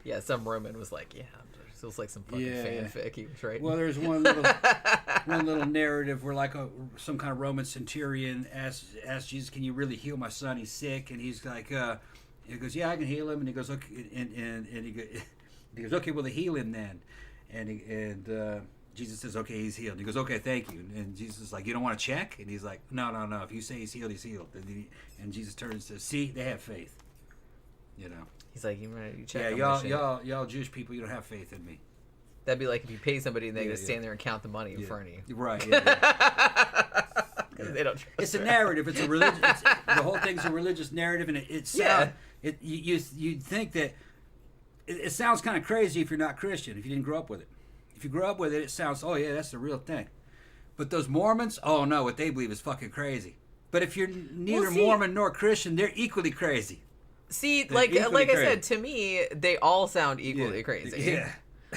Yeah, some Roman was like, "Yeah, it feels like some fucking fanfic." He was right. Well, there's one little narrative where like some kind of Roman centurion asks Jesus, "Can you really heal my son? He's sick." And he's like, he goes, "Yeah, I can heal him." And he goes, "Okay," and he goes, "Okay, well, heal him then." And Jesus says, "Okay, he's healed." He goes, "Okay, thank you." And Jesus is like, "You don't want to check?" And he's like, No. If you say he's healed, he's healed." And Jesus turns and says, "See, they have faith." He's like, you check. Yeah, y'all Jewish people, you don't have faith in me. That'd be like if you pay somebody and they just stand there and count the money in front of you. Right. They don't trust It's a her. narrative. It's a religious. The whole thing's a religious narrative, and you'd think that it sounds kind of crazy if you're not Christian, if you didn't grow up with it. If you grew up with it, it sounds, oh yeah, that's the real thing. But those Mormons, oh no, what they believe is fucking crazy. But if you're neither Mormon nor Christian, they're equally crazy. See, They're like equally I crazy. said, to me, they all sound equally crazy. Yeah.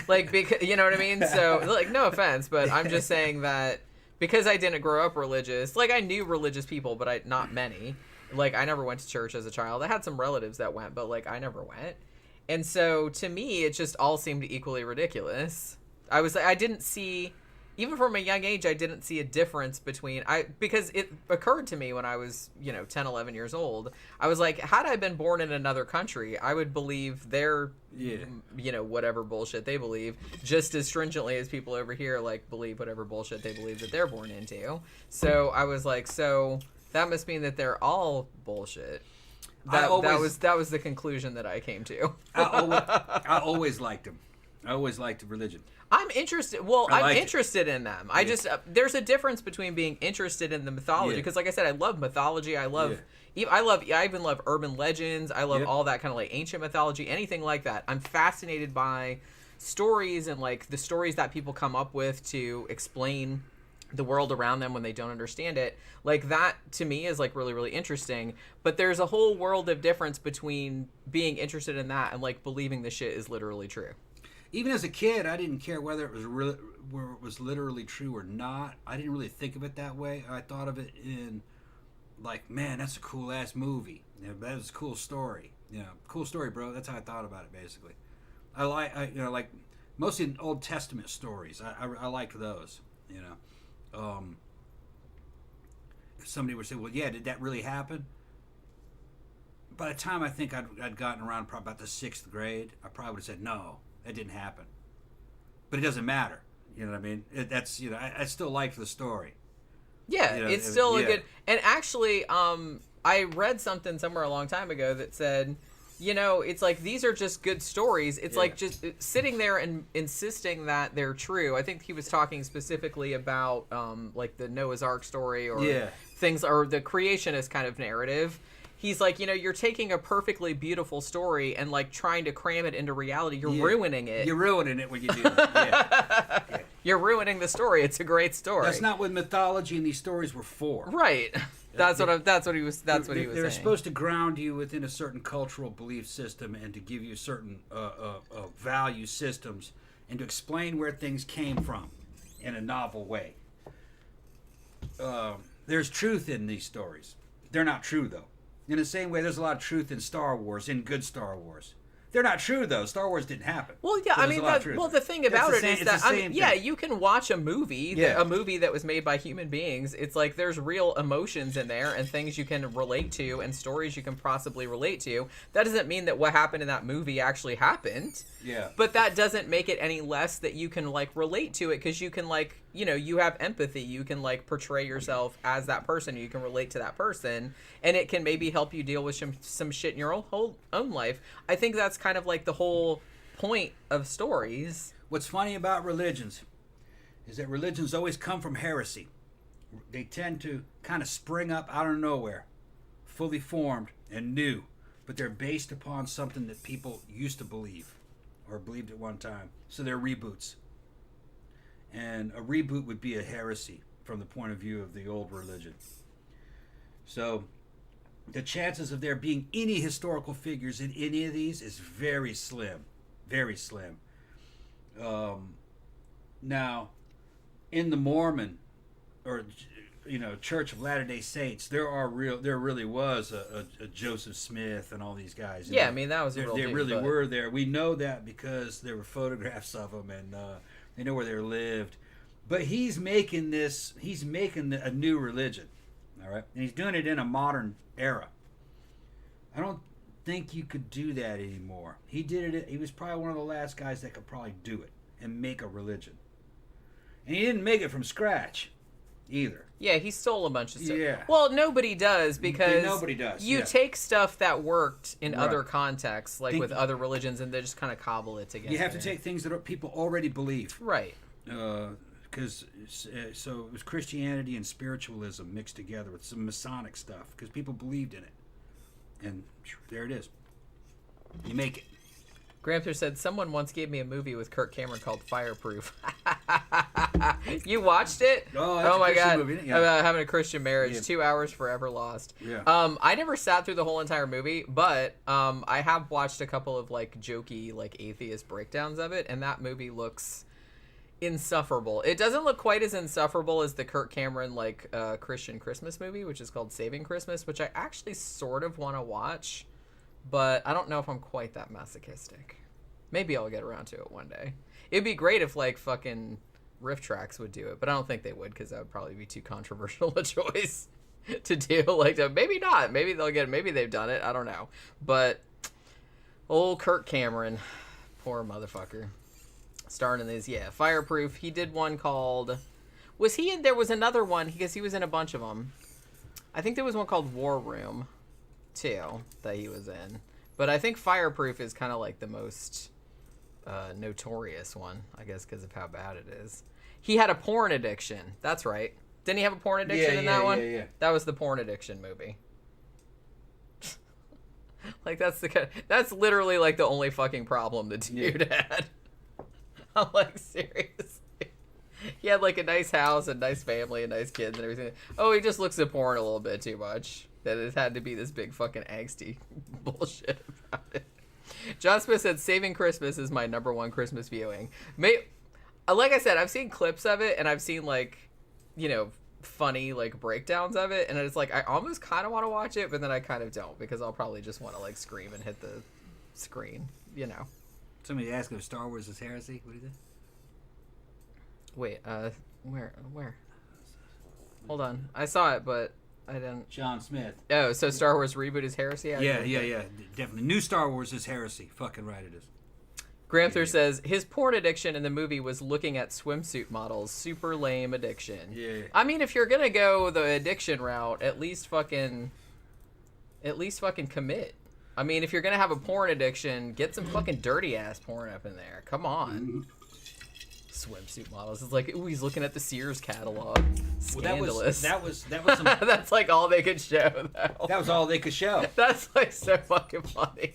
Like, because, you know what I mean? So, like, no offense, but I'm just saying that because I didn't grow up religious, like, I knew religious people, but not many. Like, I never went to church as a child. I had some relatives that went, but, like, I never went. And so, to me, it just all seemed equally ridiculous. I didn't see, even from a young age, I didn't see a difference because it occurred to me when I was, 10, 11 years old. I was like, had I been born in another country, I would believe their, whatever bullshit they believe, just as stringently as people over here, like, believe whatever bullshit they believe that they're born into. So I was like, so that must mean that they're all bullshit. That was the conclusion that I came to. I always liked them. I always liked religion. I'm interested. Well, I'm interested in them. I Yeah. just there's a difference between being interested in the mythology, Yeah. because, like I said, I love mythology. I love, I even love urban legends. I love all that kind of like ancient mythology, anything like that. I'm fascinated by stories and like the stories that people come up with to explain the world around them when they don't understand it. Like that to me is like really, really interesting. But there's a whole world of difference between being interested in that and like believing the shit is literally true. Even as a kid, I didn't care whether it was literally true or not. I didn't really think of it that way. I thought of it in like, man, that's a cool ass movie. You know, that was a cool story. You know, cool story, bro. That's how I thought about it, basically. I like mostly Old Testament stories. I liked those. You know, if somebody would say, well, yeah, did that really happen? By the time I think I'd gotten around probably about the 6th grade, I probably would have said, no, that didn't happen. But it doesn't matter. You know what I mean? That's, you know, I still liked the story. Yeah, You know, it's still a yeah. good. And actually, I read something somewhere a long time ago that said, you know, it's like these are just good stories. It's like just sitting there and insisting that they're true. I think he was talking specifically about like the Noah's Ark story or things, or the creationist kind of narrative. He's like, you know, you're taking a perfectly beautiful story and like trying to cram it into reality. You're ruining it. You're ruining it when you do that. Yeah. You're ruining the story. It's a great story. That's not what mythology and these stories were for. Right. That's what he was They're saying. supposed to ground you within a certain cultural belief system and to give you certain value systems and to explain where things came from in a novel way. There's truth in these stories. They're not true, though. In the same way, there's a lot of truth in Star Wars, in good Star Wars. They're not true, though. Star Wars didn't happen. Well, yeah, So I there's mean, a lot of truth. the thing about it is that, I mean, yeah, thing. you can watch a movie, a movie that was made by human beings. It's like there's real emotions in there and things you can relate to and stories you can possibly relate to. That doesn't mean that what happened in that movie actually happened. Yeah. But that doesn't make it any less that you can, like, relate to it, because you can, like, you know, you have empathy. You can, like, portray yourself as that person. You can relate to that person, and it can maybe help you deal with some shit in your own life. I think that's kind of, like, the whole point of stories. What's funny about religions is that religions always come from heresy. They tend to kind of spring up out of nowhere, fully formed and new, but they're based upon something that people used to believe or believed at one time. So they're reboots. And a reboot would be a heresy from the point of view of the old religion. So the chances of there being any historical figures in any of these is very slim. Very slim. Now, in the Mormon or, you know, Church of Latter-day Saints, there really was a Joseph Smith and all these guys. Yeah, I mean, that was a real They dude, really but... were there. We know that because there were photographs of them and they know where they lived. But he's making a new religion, all right? And he's doing it in a modern era. I don't think you could do that anymore. He did it. He was probably one of the last guys that could probably do it and make a religion. And he didn't make it from scratch either. Yeah, he stole a bunch of stuff. Yeah. Well, nobody does, because nobody does. You take stuff that worked in Right. other contexts, like with other religions, and they just kind of cobble it together. You have to take things that people already believe. Right. Because so it was Christianity and spiritualism mixed together with some Masonic stuff because people believed in it. And there it is. You make it. Gramper said, someone once gave me a movie with Kirk Cameron called Fireproof. You watched it? Oh, that's my a Christian God. movie, isn't it? Yeah. About having a Christian marriage. Yeah. 2 hours forever lost. Yeah. I never sat through the whole entire movie, but I have watched a couple of like jokey, like atheist breakdowns of it, and that movie looks insufferable. It doesn't look quite as insufferable as the Kirk Cameron like Christian Christmas movie, which is called Saving Christmas, which I actually sort of want to watch, but I don't know if I'm quite that masochistic. Maybe I'll get around to it one day. It'd be great if like fucking Riff Tracks would do it, but I don't think they would, because that would probably be too controversial a choice to do. Like, maybe not. Maybe they'll get it. Maybe they've done it. I don't know. But old Kirk Cameron, poor motherfucker. Starring in these, Fireproof. He did one called... Was he in... There was another one, because he was in a bunch of them. I think there was one called War Room, too, that he was in. But I think Fireproof is kind of like the most notorious one, I guess, because of how bad it is. He had a porn addiction. That's right. Didn't he have a porn addiction in that one? Yeah. That was the porn addiction movie. Like, that's literally, like, the only fucking problem the dude had. I'm like, seriously. He had, like, a nice house, a nice family, and nice kids and everything. Oh, he just looks at porn a little bit too much. That it had to be this big fucking angsty bullshit about it. John Smith said, Saving Christmas is my #1 Christmas viewing. Like I said, I've seen clips of it, and I've seen, like, you know, funny, like, breakdowns of it, and it's like, I almost kind of want to watch it, but then I kind of don't, because I'll probably just want to, like, scream and hit the screen, you know. Somebody asked if Star Wars is heresy. What do you think? Wait, where? Hold on. I saw it, but I didn't. John Smith. Oh, so Star Wars reboot is heresy? Yeah. Definitely. New Star Wars is heresy. Fucking right it is. Gramther says, his porn addiction in the movie was looking at swimsuit models. Super lame addiction. Yeah. I mean, if you're gonna go the addiction route, at least fucking commit. I mean, if you're gonna have a porn addiction, get some fucking dirty ass porn up in there. Come on. Swimsuit models. It's like, ooh, he's looking at the Sears catalog. Scandalous. That was some, That's like all they could show, though. that was all they could show. That's like so fucking funny.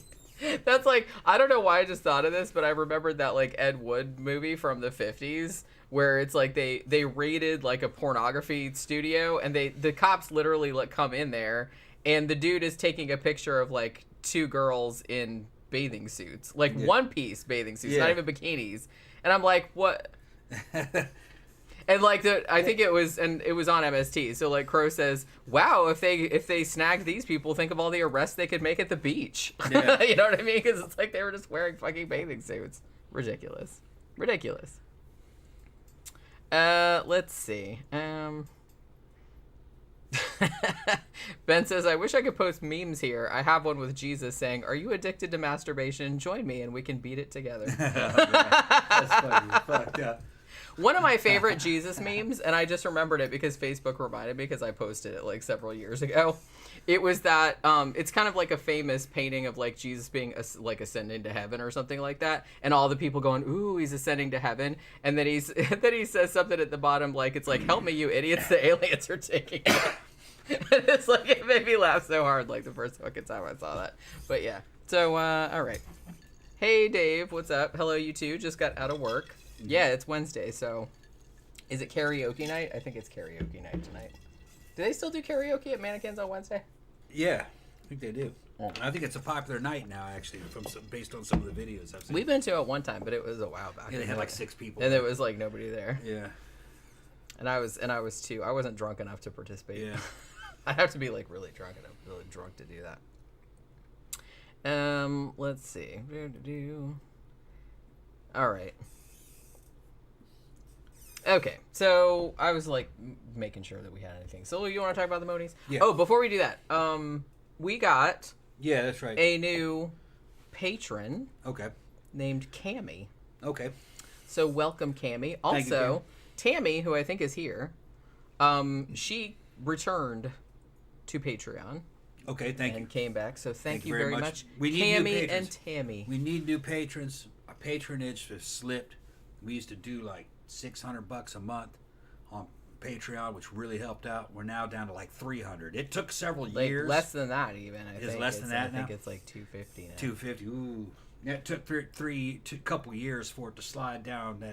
That's like, I don't know why I just thought of this, but I remembered that like Ed Wood movie from the 50s where it's like they raided like a pornography studio, and the cops literally like come in there, and the dude is taking a picture of like 2 girls in bathing suits, like one-piece bathing suits, not even bikinis. And I'm like, what? And like I think it was on MST. So like Crow says, "Wow, if they snagged these people, think of all the arrests they could make at the beach." Yeah. You know what I mean? Because it's like they were just wearing fucking bathing suits. Ridiculous. Let's see. Ben says, I wish I could post memes here. I have one with Jesus saying, "Are you addicted to masturbation? Join me and we can beat it together." That's funny. Fucked up. One of my favorite Jesus memes, and I just remembered it because Facebook reminded me because I posted it like several years ago. It was that it's kind of like a famous painting of like Jesus being like ascending to heaven or something like that, and all the people going, "Ooh, he's ascending to heaven," and then he says something at the bottom like, "It's like, help me, you idiots, the aliens are taking it." And it's like, it made me laugh so hard like the first fucking time I saw that. But yeah, so all right. Hey Dave, what's up? Hello, you two. Just got out of work. Yeah, it's Wednesday, so is it karaoke night? I think it's karaoke night tonight. Do they still do karaoke at Mannequins on Wednesday? Yeah, I think they do. I think it's a popular night now, actually, based on some of the videos I've seen. We've been to it one time, but it was a while back. Yeah, they had like 6 people. And there was like nobody there. Yeah. And I was too. I wasn't drunk enough to participate. Yeah. I'd have to be like really drunk to do that. Let's see. All right. Okay, so I was like making sure that we had anything. So you want to talk about the Moonies? Yeah. Oh, before we do that, we got that's right. a new patron Okay. named Cammy. Okay. So welcome, Cammy. Thank you, Also, Tammy, who I think is here, she returned to Patreon. Okay, thank you. And came back. So thank you very much. We need new Cammy patrons. and Tammy. We need new patrons. Our patronage has slipped. We used to do like $600 a month on Patreon, which really helped out. We're now down to like 300. It took several years. Less than that, even. I think less than that now? I think it's like 250 now. 250. Ooh, yeah, it took a couple years for it to slide down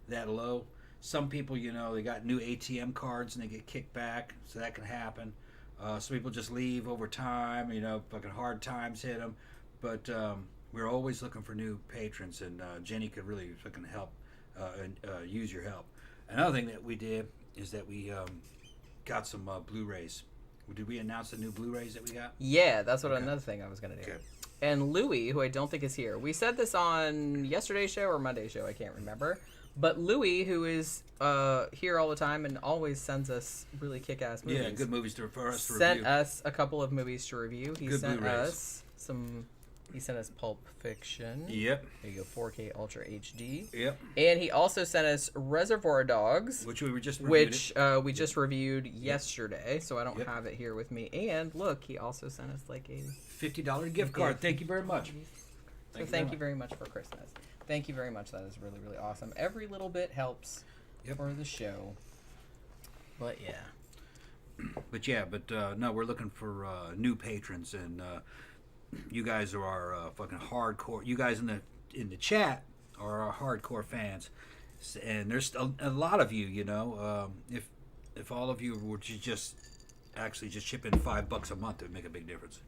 that low. Some people, they got new ATM cards and they get kicked back, so that can happen. Some people just leave over time. Fucking hard times hit them. But we're always looking for new patrons, and Jenny could really fucking help. Use your help. Another thing that we did is that we got some Blu-rays. Did we announce the new Blu-rays that we got? Yeah, that's another thing I was going to do. Okay. And Louie, who I don't think is here. We said this on yesterday's show or Monday's show, I can't remember. But Louie, who is here all the time and always sends us really kick-ass movies. Yeah, good movies for us to sent review. us a couple of movies to review. He Good sent Blu-rays. us He sent us Pulp Fiction. Yep. There you go, 4K Ultra HD. Yep. And he also sent us Reservoir Dogs, Which we were just reviewed. which we just reviewed yesterday, so I don't have it here with me. And look, he also sent us like a $50 gift card. Thank you very much. So thank you very much for Christmas. Thank you very much. That is really, really awesome. Every little bit helps for the show. But yeah. No, we're looking for new patrons, and you guys are our fucking hardcore. You guys in the chat are our hardcore fans, and there's a lot of you. You know, if all of you were to just chip in $5 a month, it would make a big difference.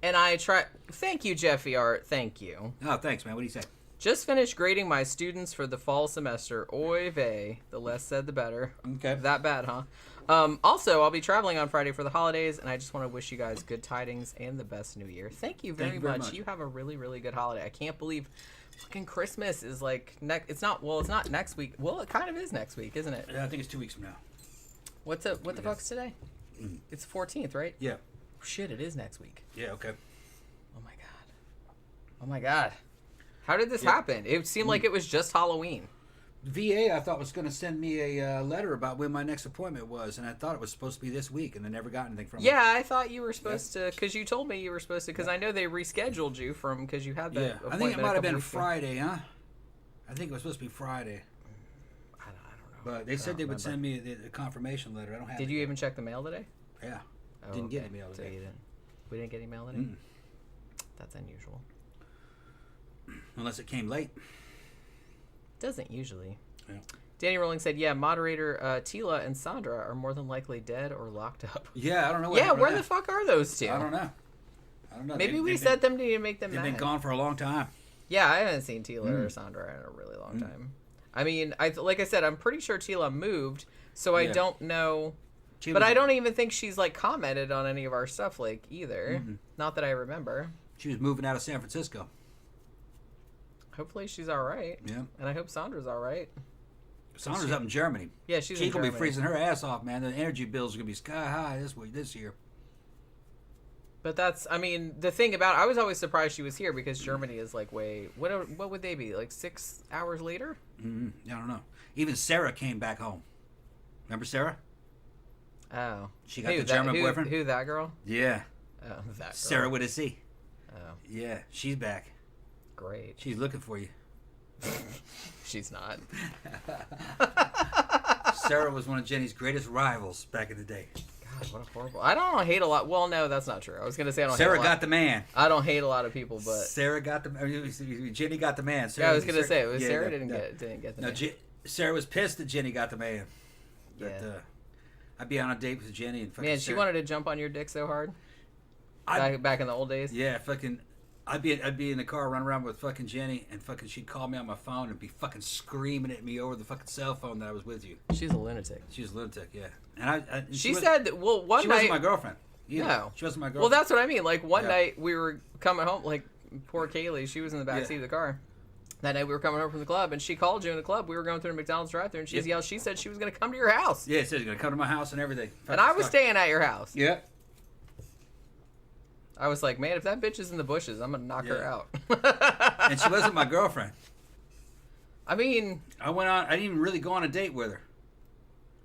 And I try. Thank you, Jeffy Art. Thank you. Oh, thanks, man. What do you say? Just finished grading my students for the fall semester. Oy vey. The less said, the better. Okay. That bad, huh? Also, I'll be traveling on Friday for the holidays, and I just want to wish you guys good tidings and the best New Year. Thank you very much. You have a really, really good holiday. I can't believe fucking Christmas is like it's not next week. Well, it kind of is next week, isn't it? Yeah, I think it's 2 weeks from now. What the fuck's today? It's 14th, right? Yeah. Shit, it is next week. Yeah. Okay. Oh my god. How did this happen? It seemed like it was just Halloween. VA, I thought, was going to send me a letter about when my next appointment was, and I thought it was supposed to be this week, and I never got anything from them. Yeah, I thought you were supposed to, because you told me you were supposed to, because I know they rescheduled you because you had that appointment. I think it might have been Friday, huh? I think it was supposed to be Friday. I don't know. But they said they would send me the confirmation letter. I don't have it. Did you even check the mail today? Yeah. Oh, Didn't get any mail So today. you didn't. We didn't get any mail today? Mm. That's unusual. Unless it came late. Doesn't usually. Yeah. Danny Rowling said, yeah, moderator Tila and Sandra are more than likely dead or locked up. Yeah, I don't know. Yeah, where the fuck are those two? I don't know. Maybe we set them to make them They've mad. been gone for a long time. Yeah, I haven't seen Tila or Sandra in a really long time. I mean, like I said, I'm pretty sure Tila moved, so I don't know. But I don't even think she's like commented on any of our stuff like either. Mm-hmm. Not that I remember. She was moving out of San Francisco. Hopefully she's all right. Yeah. And I hope Sandra's all right. Sandra's up in Germany. Yeah, she's in She's gonna Germany. be freezing her ass off, man. The energy bills are gonna be sky high this year. But that's, I mean, the thing about, I was always surprised she was here because Germany is like what would they be, like 6 hours later? I don't know. Even Sarah came back home. Remember Sarah? Oh. She got the German boyfriend? Who, that girl? Yeah. Oh, that girl. Sarah with a C. Oh, Yeah, she's back. great. She's looking for you. She's not. Sarah was one of Jenny's greatest rivals back in the day. God, what a horrible. I don't hate a lot. Well, no, that's not true. I was going to say I don't Sarah hate a lot. got the man. I don't hate a lot of people, but. Sarah got the Jenny got the man. Sarah, Yeah, I was going to say, it was yeah, Sarah no, didn't no. get the No, name. Sarah was pissed that Jenny got the man. Yeah. But, I'd be on a date with Jenny and fucking Man, she Sarah. wanted to jump on your dick so hard. I'd- Back in the old days. Yeah, fucking. I'd be in the car running around with fucking Jenny, and fucking she'd call me on my phone and be fucking screaming at me over the fucking cell phone that I was with you. She's a lunatic. She was a lunatic, yeah. And She said that, well, one she night. wasn't my girlfriend. Either. No. She wasn't my girlfriend. Well, that's what I mean. Like, one Yeah. night we were coming home, like, poor Kaylee, she was in the back Yeah. seat of the car. That night we were coming home from the club, and she called you in the club. We were going through the McDonald's drive-thru, and she yelled. She said she was going to come to your house. Yeah, it says you're gonna come to my house and everything. And I was staying at your house. Yeah. I was like, man, if that bitch is in the bushes, I'm going to knock her Yeah. out. And she wasn't my girlfriend. I mean, I didn't even really go on a date with her.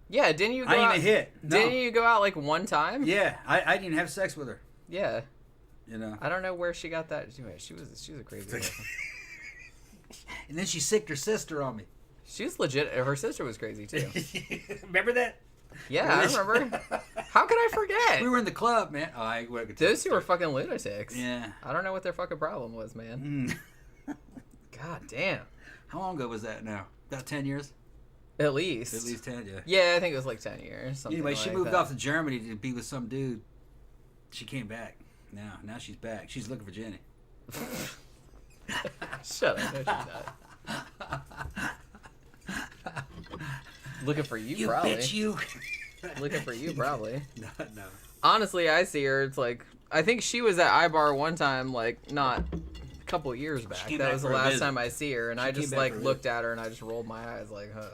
yeah, didn't you go I didn't out? even hit. No. Didn't you go out, like, one time? Yeah, I didn't even have sex with her. Yeah. You know. I don't know where she got that. She was a crazy person. And then she sicked her sister on me. She was legit. Her sister was crazy, too. Remember that? Yeah, I remember. How could I forget? We were in the club, man. Oh, I could tell Those you. two were fucking lunatics. Yeah. I don't know what their fucking problem was, man. God damn. How long ago was that now? About 10 years? At least. At least 10, yeah. Yeah, I think it was like 10 years. Something Anyway, she like moved that. off to Germany to be with some dude. She came back. Now she's back. She's looking for Jenny. Shut up. No, she's not. Looking for you, probably. Bitch, you. Looking for you, probably. No. Honestly, I see her. It's like, I think she was at iBar one time, like, not a couple years back. came That back was the for a last visit. time I see her, and She I came just, back like, for a looked at her, and I just rolled my eyes, like, huh.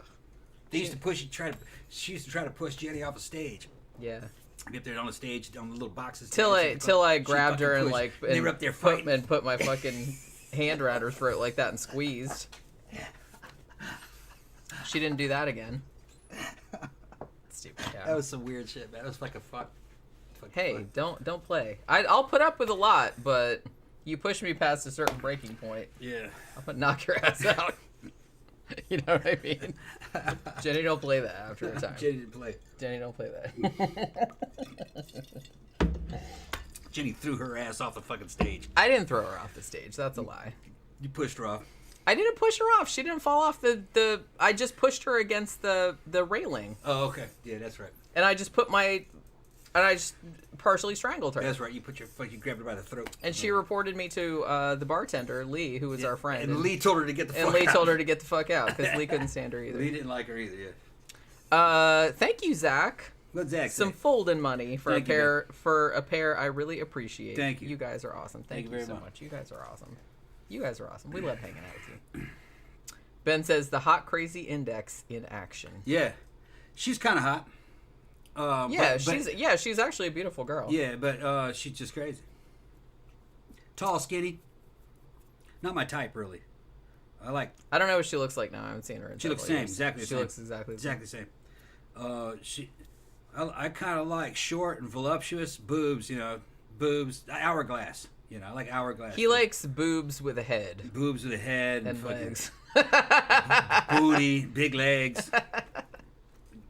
They used to push. She used to try to push Jenny off a stage. Yeah. Be up there on the stage, on the little boxes. Till I grabbed her and, like, they were up there fighting. put my fucking hand around her throat like that and squeezed. She didn't do that again. Stupid cow. That was some weird shit, man. That was like a fuck. Hey, don't play. I'll put up with a lot, but You push me past a certain breaking point. Yeah. I'm gonna knock your ass out. You know what I mean? Jenny, don't play that after a time. Jenny didn't play. Jenny, don't play that. Jenny threw her ass off the fucking stage. I didn't throw her off the stage. That's a lie. You pushed her off. I didn't push her off. She didn't fall off the. I just pushed her against the railing. Oh, okay. Yeah, that's right. And I just partially strangled her. That's right. You grabbed her by the throat. And she reported me to the bartender, Lee, who was our friend. And Lee told her to get the fuck out. And Lee told her to get the fuck out because Lee couldn't stand her either. Lee didn't like her either, yeah. Thank you, Zach. What's Zach Some say? folding money for Thank a you, pair I really appreciate. Thank you. You guys are awesome. Thank you very so much. much. You guys are awesome. You guys are awesome. We love hanging out with you. Ben says the hot crazy index in action. Yeah. She's kind of hot. She's actually a beautiful girl. Yeah, but she's just crazy. Tall, skinny. Not my type, really. I don't know what she looks like now. I haven't seen her in She looks the several same, years. exactly the She same. looks exactly the same. I kind of like short and voluptuous boobs, boobs, hourglass. I like hourglass. He likes boobs with a head. Boobs with a head And fucking legs. booty, big legs,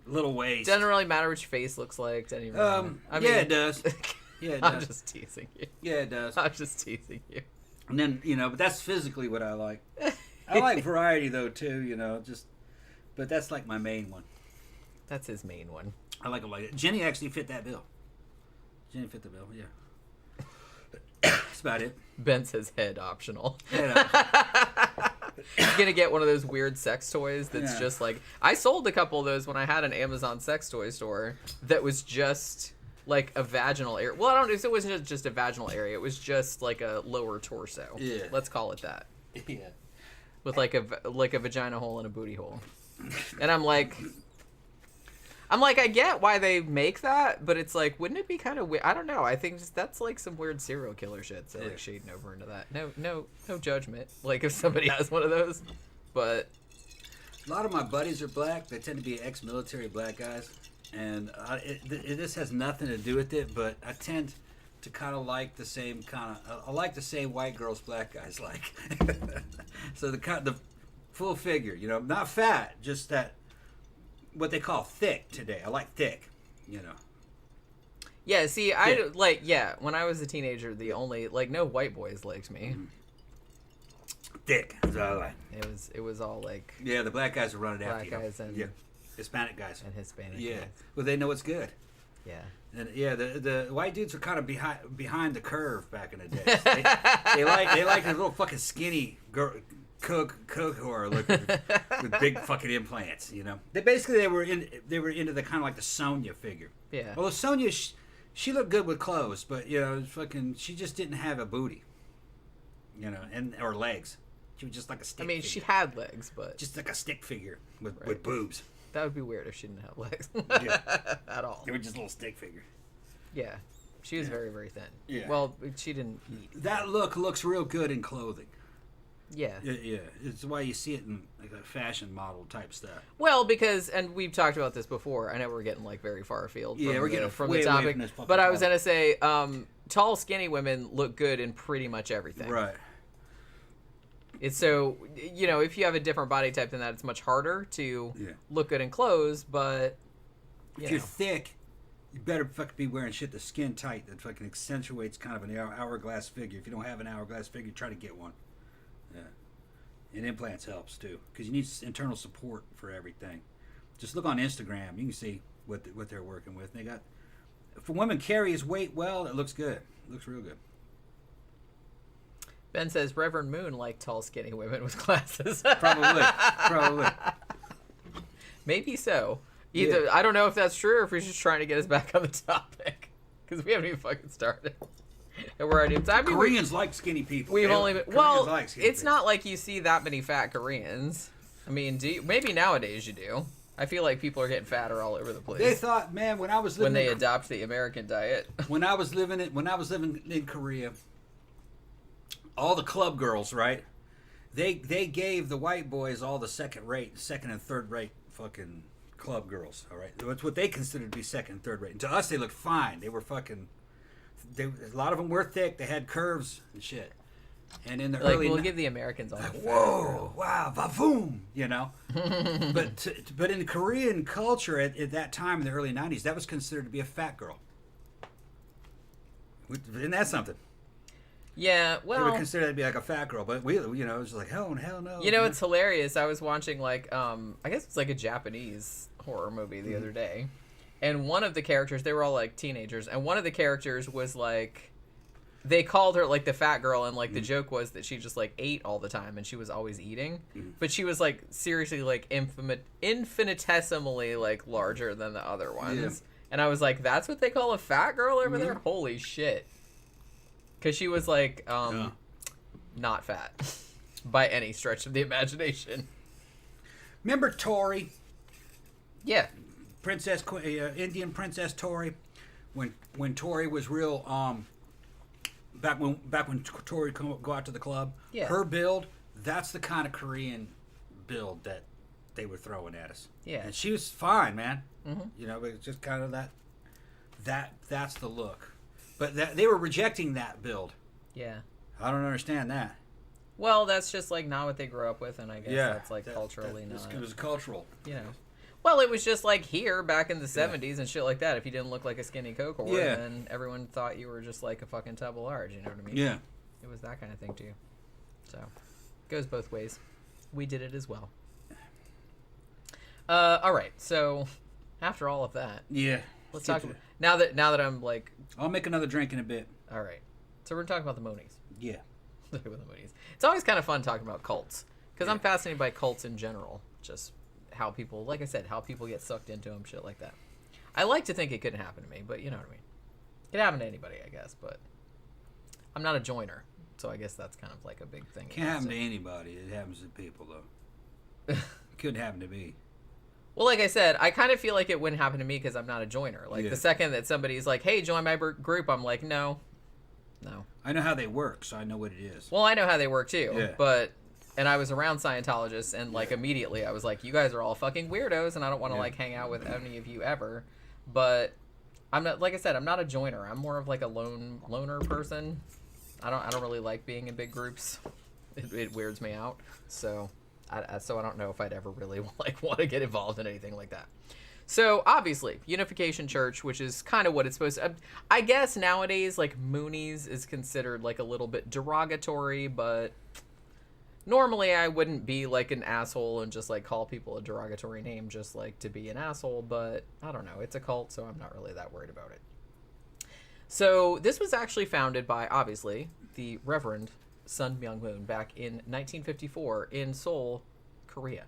little waist. Doesn't really matter what your face looks like to anyone. It does. Yeah, it I'm does. just teasing you. Yeah, it does. I'm just teasing you. And then, but that's physically what I like. I like variety though too, but that's like my main one. That's his main one. I like it like that. Jenny actually fit that bill. Jenny fit the bill, yeah. That's about it. Ben says head optional. Yeah, He's gonna get one of those weird sex toys that's Yeah. just like, I sold a couple of those when I had an Amazon sex toy store that was just like a vaginal area. Well, it wasn't just a vaginal area. It was just like a lower torso. Yeah. Let's call it that. yeah. With like a vagina hole and a booty hole. And I'm like, I get why they make that, but it's like, wouldn't it be kind of weird? I don't know. I think just that's like some weird serial killer shit. So like shading over into that. No judgment. Like if somebody has one of those, but A lot of my buddies are black. They tend to be ex-military black guys, and this has nothing to do with it. But I tend to kind of like the same kind of. I like the same white girls black guys like. So the full figure, not fat, just that. What they call thick today. I like thick, yeah. See, when I was a teenager, the only no white boys liked me. Thick is what I like. It was all like Yeah, the black guys are running after black you. guys and Hispanic guys. and Hispanic. Yeah, guys. well, they know what's good. Yeah. And the white dudes were kind of behind the curve back in the day. They like the little fucking skinny girl, cook who are looking with big fucking implants. They were into the kind of like the Sonya figure. Yeah. Well, Sonya, she looked good with clothes, but she just didn't have a booty. Or legs. She was just like a stick. I mean, figure. she had legs, but Just like a stick figure with Right. boobs. that would be weird if she didn't have legs Yeah. at all. They were just a little stick figure. Yeah. She was very, very thin. Yeah. Well, she didn't eat. That look looks real good in clothing. Yeah. Yeah, it's why you see it in like a fashion model type stuff. Well, and we've talked about this before. I know we're getting very far afield. Yeah, we're getting from way the away topic. from this fucking But I was topic. gonna say, tall, skinny women look good in pretty much everything. Right. It's so if you have a different body type than that, it's much harder to look good in clothes. But If you're thick, you better fucking be wearing shit that's skin tight that fucking accentuates kind of an hourglass figure. If you don't have an hourglass figure, try to get one. Yeah. And implants helps too, because you need internal support for everything. Just look on Instagram, you can see what they're working with. They got, if a woman carries weight well, it looks good. It looks real good. Ben says Reverend Moon liked tall, skinny women with glasses. Probably. Maybe so. Either I don't know if that's true or if he's just trying to get us back on the topic because we haven't even fucking started. And we're already. Koreans like skinny people. We've only been, well. Like skinny It's people. not like you see that many fat Koreans. I mean, maybe nowadays you do. I feel like people are getting fatter all over the place. They thought, man, when I was living when they adopt the American diet. when I was living in Korea, all the club girls, right? They gave the white boys all the second and third rate fucking club girls. All right, that's what they considered to be second and third rate. And to us, they looked fine. They were fucking. A lot of them were thick. They had curves and shit. And in the Like, early we'll give the Americans all the fat whoa, girl. wow, vavoom, you know. but in Korean culture at that time in the early 90s, that was considered to be a fat girl. Isn't that something? Yeah, They would well, consider that to be like a fat girl, but we, you know, it was like, hell no. you know, it's hilarious. I was watching, like, I guess it's like a Japanese horror movie the Mm-hmm. other day. And one of the characters, they were all, like, teenagers. And one of the characters was, like, they called her, like, the fat girl. And, like, the joke was that she just, like, ate all the time. And she was always eating. But she was, like, seriously, like, infinitesimally, like, larger than the other ones. Yeah. And I was like, that's what they call a fat girl over there? Holy shit. Because she was, like, not fat by any stretch of the imagination. Remember Tori, Yeah. Indian Princess Tori, when Tori was real, back when Tori go out to the club, Yeah. her build, that's the kind of Korean build that they were throwing at us. Yeah. And she was fine, man. Mm-hmm. You know, but it's just kind of that's the look. But they were rejecting that build. Yeah. I don't understand that. Well, that's just, like, not what they grew up with, and I guess that's, like, that- culturally it not, was cultural. you know. Well, it was just, like, here, back in the 70s and shit like that. If you didn't look like a skinny coke whore, Yeah. then everyone thought you were just, like, a fucking tub of lard, you know what I mean? Yeah. It was that kind of thing, too. So, goes both ways. We did it as well. All right, so, after all of that, Yeah. let's Get talk to about, now that I'm, like, I'll make another drink in a bit. all right. So, we're talking about the Moonies. Yeah. With the Moonies. It's always kind of fun talking about cults because I'm fascinated by cults in general. Just how people, like I said, how people get sucked into them, shit like that. I like to think it couldn't happen to me, but you know what I mean. It could happen to anybody, I guess, but I'm not a joiner, so I guess that's kind of like a big thing. Can't happen to anybody. It happens to people, though. It couldn't happen to me. Well, like I said, I kind of feel like it wouldn't happen to me because I'm not a joiner. Like Yeah. the second that somebody's like, "Hey, join my group," I'm like, "No." I know how they work, so I know what it is. Well, I know how they work too, Yeah. and I was around Scientologists, and like immediately I was like, "You guys are all fucking weirdos, and I don't want to like hang out with any of you ever." But I'm not, like I said, I'm not a joiner. I'm more of like a loner person. I don't really like being in big groups. It weirds me out. So I don't know if I'd ever really like want to get involved in anything like that. So obviously, Unification Church, which is kind of what it's supposed to. I guess nowadays, like Moonies is considered like a little bit derogatory, but normally I wouldn't be like an asshole and just like call people a derogatory name just like to be an asshole. But I don't know, it's a cult, so I'm not really that worried about it. So this was actually founded by obviously the Reverend Sun Myung Moon back in 1954 in Seoul, Korea.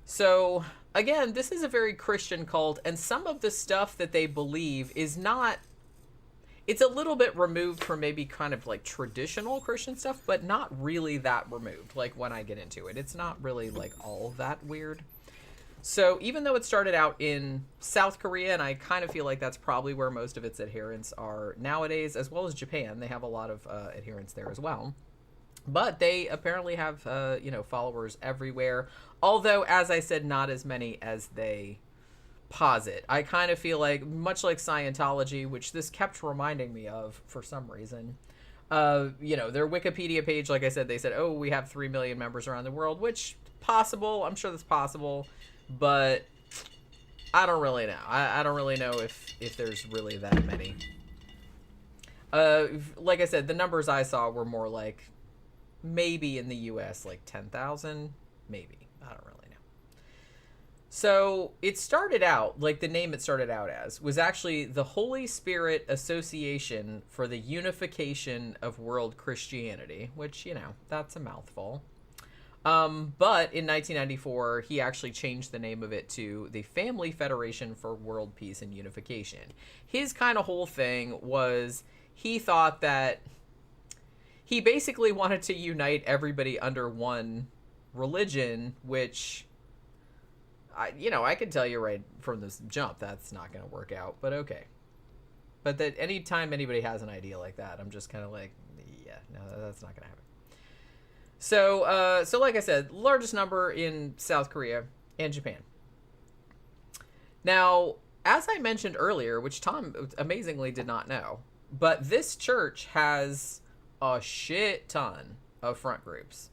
So, again, this is a very Christian cult, and some of the stuff that they believe is not... It's a little bit removed from maybe kind of like traditional Christian stuff, but not really that removed, like when I get into it. It's not really like all that weird. So, even though it started out in South Korea, and I kind of feel like that's probably where most of its adherents are nowadays, as well as Japan. They have a lot of adherents there as well. But they apparently have, followers everywhere. Although, as I said, not as many as they posit. I kind of feel like, much like Scientology, which this kept reminding me of for some reason, their Wikipedia page, like I said, they said, oh, we have 3 million members around the world, which possible. I'm sure that's possible. But I don't really know. I don't really know if there's really that many. Like I said, the numbers I saw were more like maybe in the US like 10,000, maybe. I don't really know. So it started out, like the name it started out as, was actually the Holy Spirit Association for the Unification of World Christianity, which, that's a mouthful. But in 1994, he actually changed the name of it to the Family Federation for World Peace and Unification. His kind of whole thing was he thought that he basically wanted to unite everybody under one religion, which, I can tell you right from this jump that's not going to work out, but okay. But that anytime anybody has an idea like that, I'm just kind of like, yeah, no, that's not going to happen. So like I said, largest number in South Korea and Japan. Now, as I mentioned earlier, which Tom amazingly did not know, but this church has a shit ton of front groups.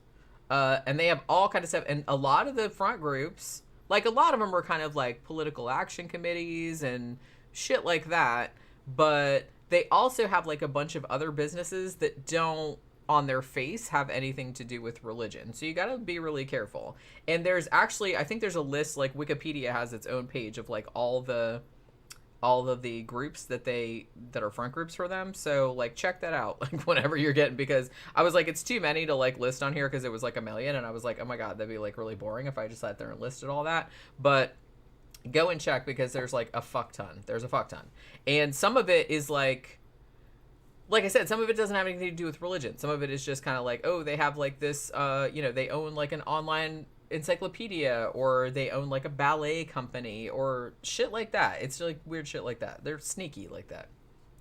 And they have all kind of stuff. And a lot of the front groups, like a lot of them are kind of like political action committees and shit like that. But they also have like a bunch of other businesses that don't on their face have anything to do with religion. So you got to be really careful. And there's actually, I think there's a list, like Wikipedia has its own page of like all of the groups that are front groups for them. So like check that out like whenever you're getting, because I was like, it's too many to like list on here because it was like 1 million, and I was like, oh my god, that'd be like really boring if I just sat there and listed all that. But go and check, because there's like a fuck ton. There's a fuck ton. And some of it is like I said, some of it doesn't have anything to do with religion. Some of it is just kind of like, oh, they have like this, they own like an online encyclopedia, or they own like a ballet company or shit like that. It's like weird shit like that. They're sneaky like that.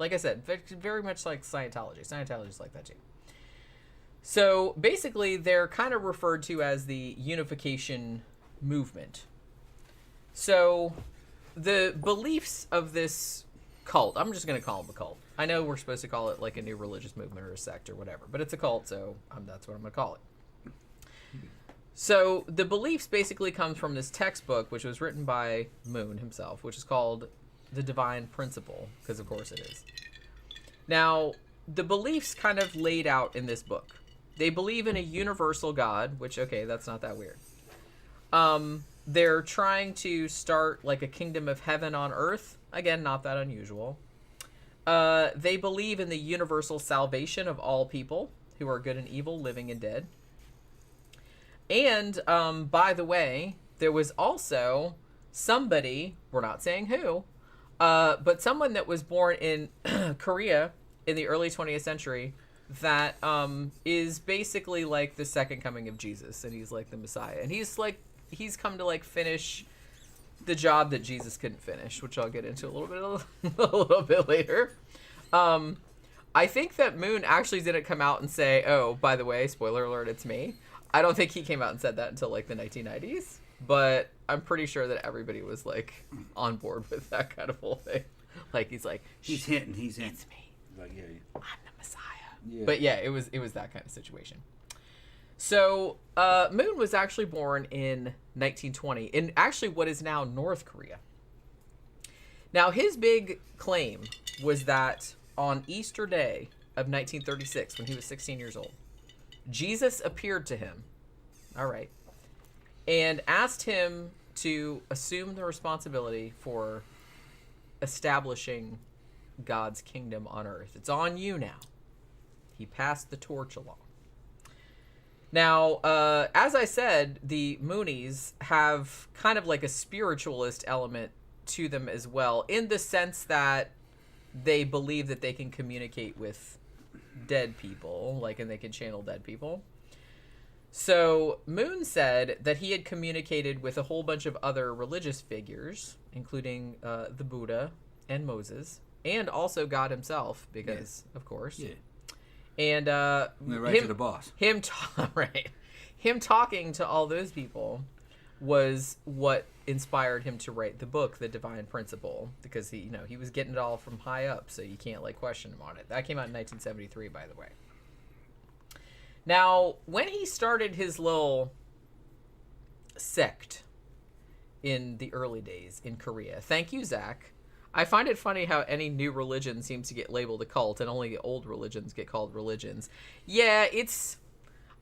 Like I said, very much like Scientology. Scientology's like that too. So basically, they're kind of referred to as the Unification movement. So the beliefs of this cult, I'm just going to call them a cult. I know we're supposed to call it like a new religious movement or a sect or whatever, but it's a cult, so that's what I'm going to call it. So the beliefs basically comes from this textbook, which was written by Moon himself, which is called The Divine Principle, because of course it is. Now, the beliefs kind of laid out in this book. They believe in a universal God, which, okay, that's not that weird. They're trying to start like a kingdom of heaven on earth. Again, not that unusual. They believe in the universal salvation of all people who are good and evil, living and dead. And, by the way, there was also somebody, we're not saying who, but someone that was born in Korea in the early 20th century that is basically like the second coming of Jesus, and he's like the Messiah. And he's come to like finish the job that Jesus couldn't finish, which I'll get into a little bit later. I think that Moon actually didn't come out and say, oh, by the way, spoiler alert, it's me. I don't think he came out and said that until like the 1990s, but I'm pretty sure that everybody was like on board with that kind of whole thing. Like he's hinting, it's me. Like, yeah. I'm the Messiah. Yeah. But yeah, it was that kind of situation. So Moon was actually born in 1920 in actually what is now North Korea. Now his big claim was that on Easter Day of 1936, when he was 16 years old, Jesus appeared to him, all right, and asked him to assume the responsibility for establishing God's kingdom on earth. It's on you now. He passed the torch along. Now, as I said, the Moonies have kind of like a spiritualist element to them as well, in the sense that they believe that they can communicate with dead people, and they can channel dead people. So Moon said that he had communicated with a whole bunch of other religious figures, including the Buddha and Moses, and also God himself, because of course. Yeah. And right to the boss. Him talking to all those people was what inspired him to write the book, The Divine Principle, because he was getting it all from high up, so you can't question him on it. That came out in 1973, by the way. Now, when he started his little sect in the early days in Korea, thank you, Zach. I find it funny how any new religion seems to get labeled a cult, and only the old religions get called religions. Yeah,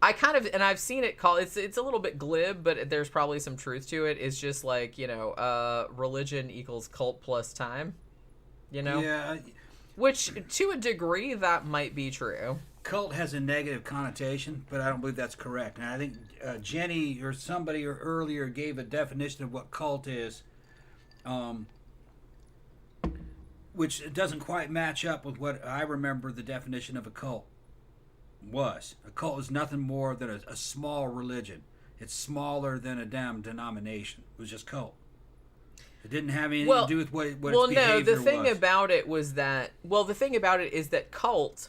I've seen it called, it's a little bit glib, but there's probably some truth to it. It's just like, religion equals cult plus time, Yeah. Which, to a degree, that might be true. Cult has a negative connotation, but I don't believe that's correct. And I think Jenny or somebody earlier gave a definition of what cult is, which doesn't quite match up with what I remember the definition of a cult was. A cult is nothing more than a small religion. It's smaller than a damn denomination. It was just cult. It didn't have anything to do with what its behavior was. Well, no, the thing about it was that... Well, the thing about it is that cult...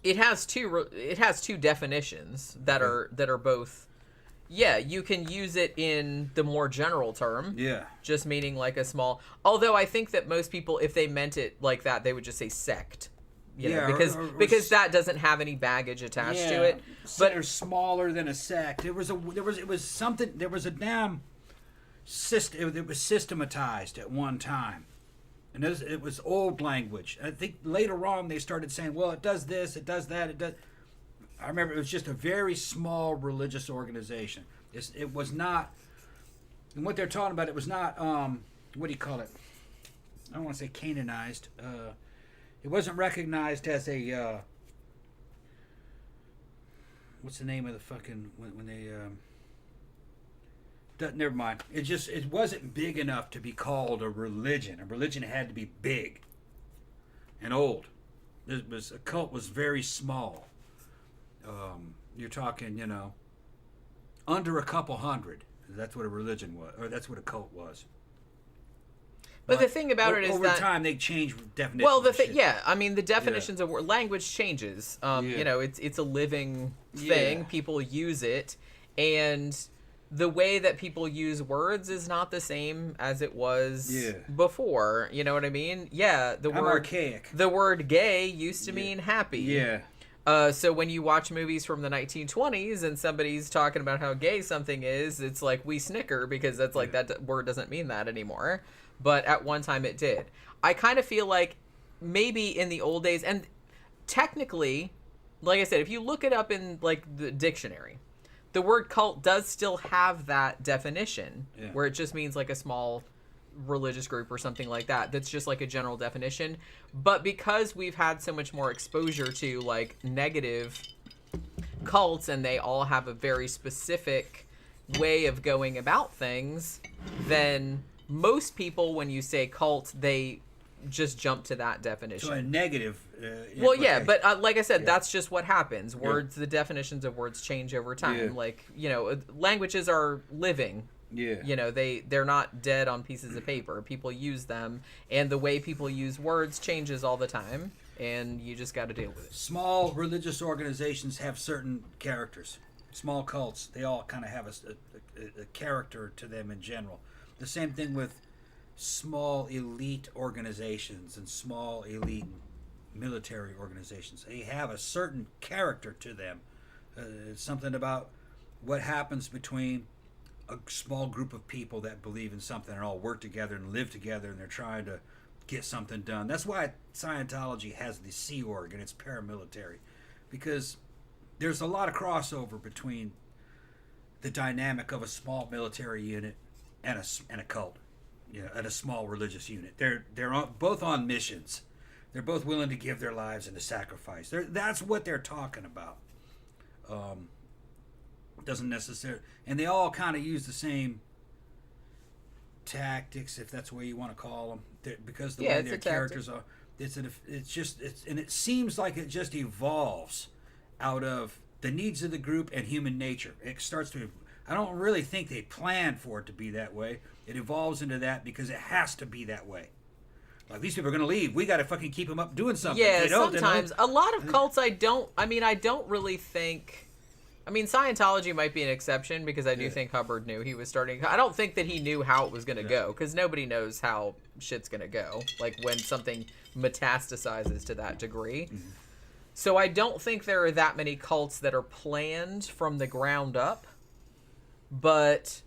It has two definitions that are both... Yeah, you can use it in the more general term. Yeah. Just meaning like a small... Although I think that most people, if they meant it like that, they would just say sect. you know, Yeah, because that doesn't have any baggage attached to it. But they're smaller than a sect. It was something. There was a damn system. It was systematized at one time, and it was old language. I think later on they started saying, well, it does this, it does that, it does. I remember it was just a very small religious organization. It was not, and what they're talking about, it was not, what do you call it? I don't want to say canonized. It wasn't recognized as a, what's the name of the fucking, when they, never mind. It wasn't big enough to be called a religion. A religion had to be big and old. A cult was very small. You're talking, you know, under a couple hundred. That's what a religion was, or that's what a cult was. But the thing about it is over that time they changed definitions. Well, I mean, the definitions of language changes. You know, it's a living thing. Yeah. People use it, and the way that people use words is not the same as it was before. You know what I mean? Yeah, I'm archaic. The word gay used to mean happy. Yeah. So when you watch movies from the 1920s and somebody's talking about how gay something is, it's like we snicker because that's like that word doesn't mean that anymore. But at one time it did. I kind of feel like maybe in the old days, and technically, like I said, if you look it up in like the dictionary, the word cult does still have that definition where it just means like a small religious group or something like that. That's just like a general definition. But because we've had so much more exposure to like negative cults and they all have a very specific way of going about things, then most people, when you say cult, they just jump to that definition. So a negative. Well, yeah, but like I said, that's just what happens. Words, the definitions of words change over time. Yeah. Like, you know, languages are living. Yeah. You know, they're not dead on pieces of paper. People use them, and the way people use words changes all the time, and you just got to deal with it. Small religious organizations have certain characters. Small cults, they all kind of have a character to them in general. The same thing with small elite organizations and small elite military organizations. They have a certain character to them. It's something about what happens between a small group of people that believe in something and all work together and live together and they're trying to get something done. That's why Scientology has the Sea Org and it's paramilitary, because there's a lot of crossover between the dynamic of a small military unit and a cult, you know, and a small religious unit. They're both on missions. They're both willing to give their lives and to sacrifice. That's what they're talking about. Doesn't necessarily, and they all kind of use the same tactics, if that's what you want to call them, because the way their characters are. And it seems like it just evolves out of the needs of the group and human nature. It starts to. I don't really think they planned for it to be that way. It evolves into that because it has to be that way. Like, these people are going to leave. We got to fucking keep them up doing something. Yeah, sometimes. A lot of cults, I don't really think... I mean, Scientology might be an exception because I do think Hubbard knew he was starting... I don't think that he knew how it was going to go, because nobody knows how shit's going to go, like when something metastasizes to that degree. Mm-hmm. So I don't think there are that many cults that are planned from the ground up. But,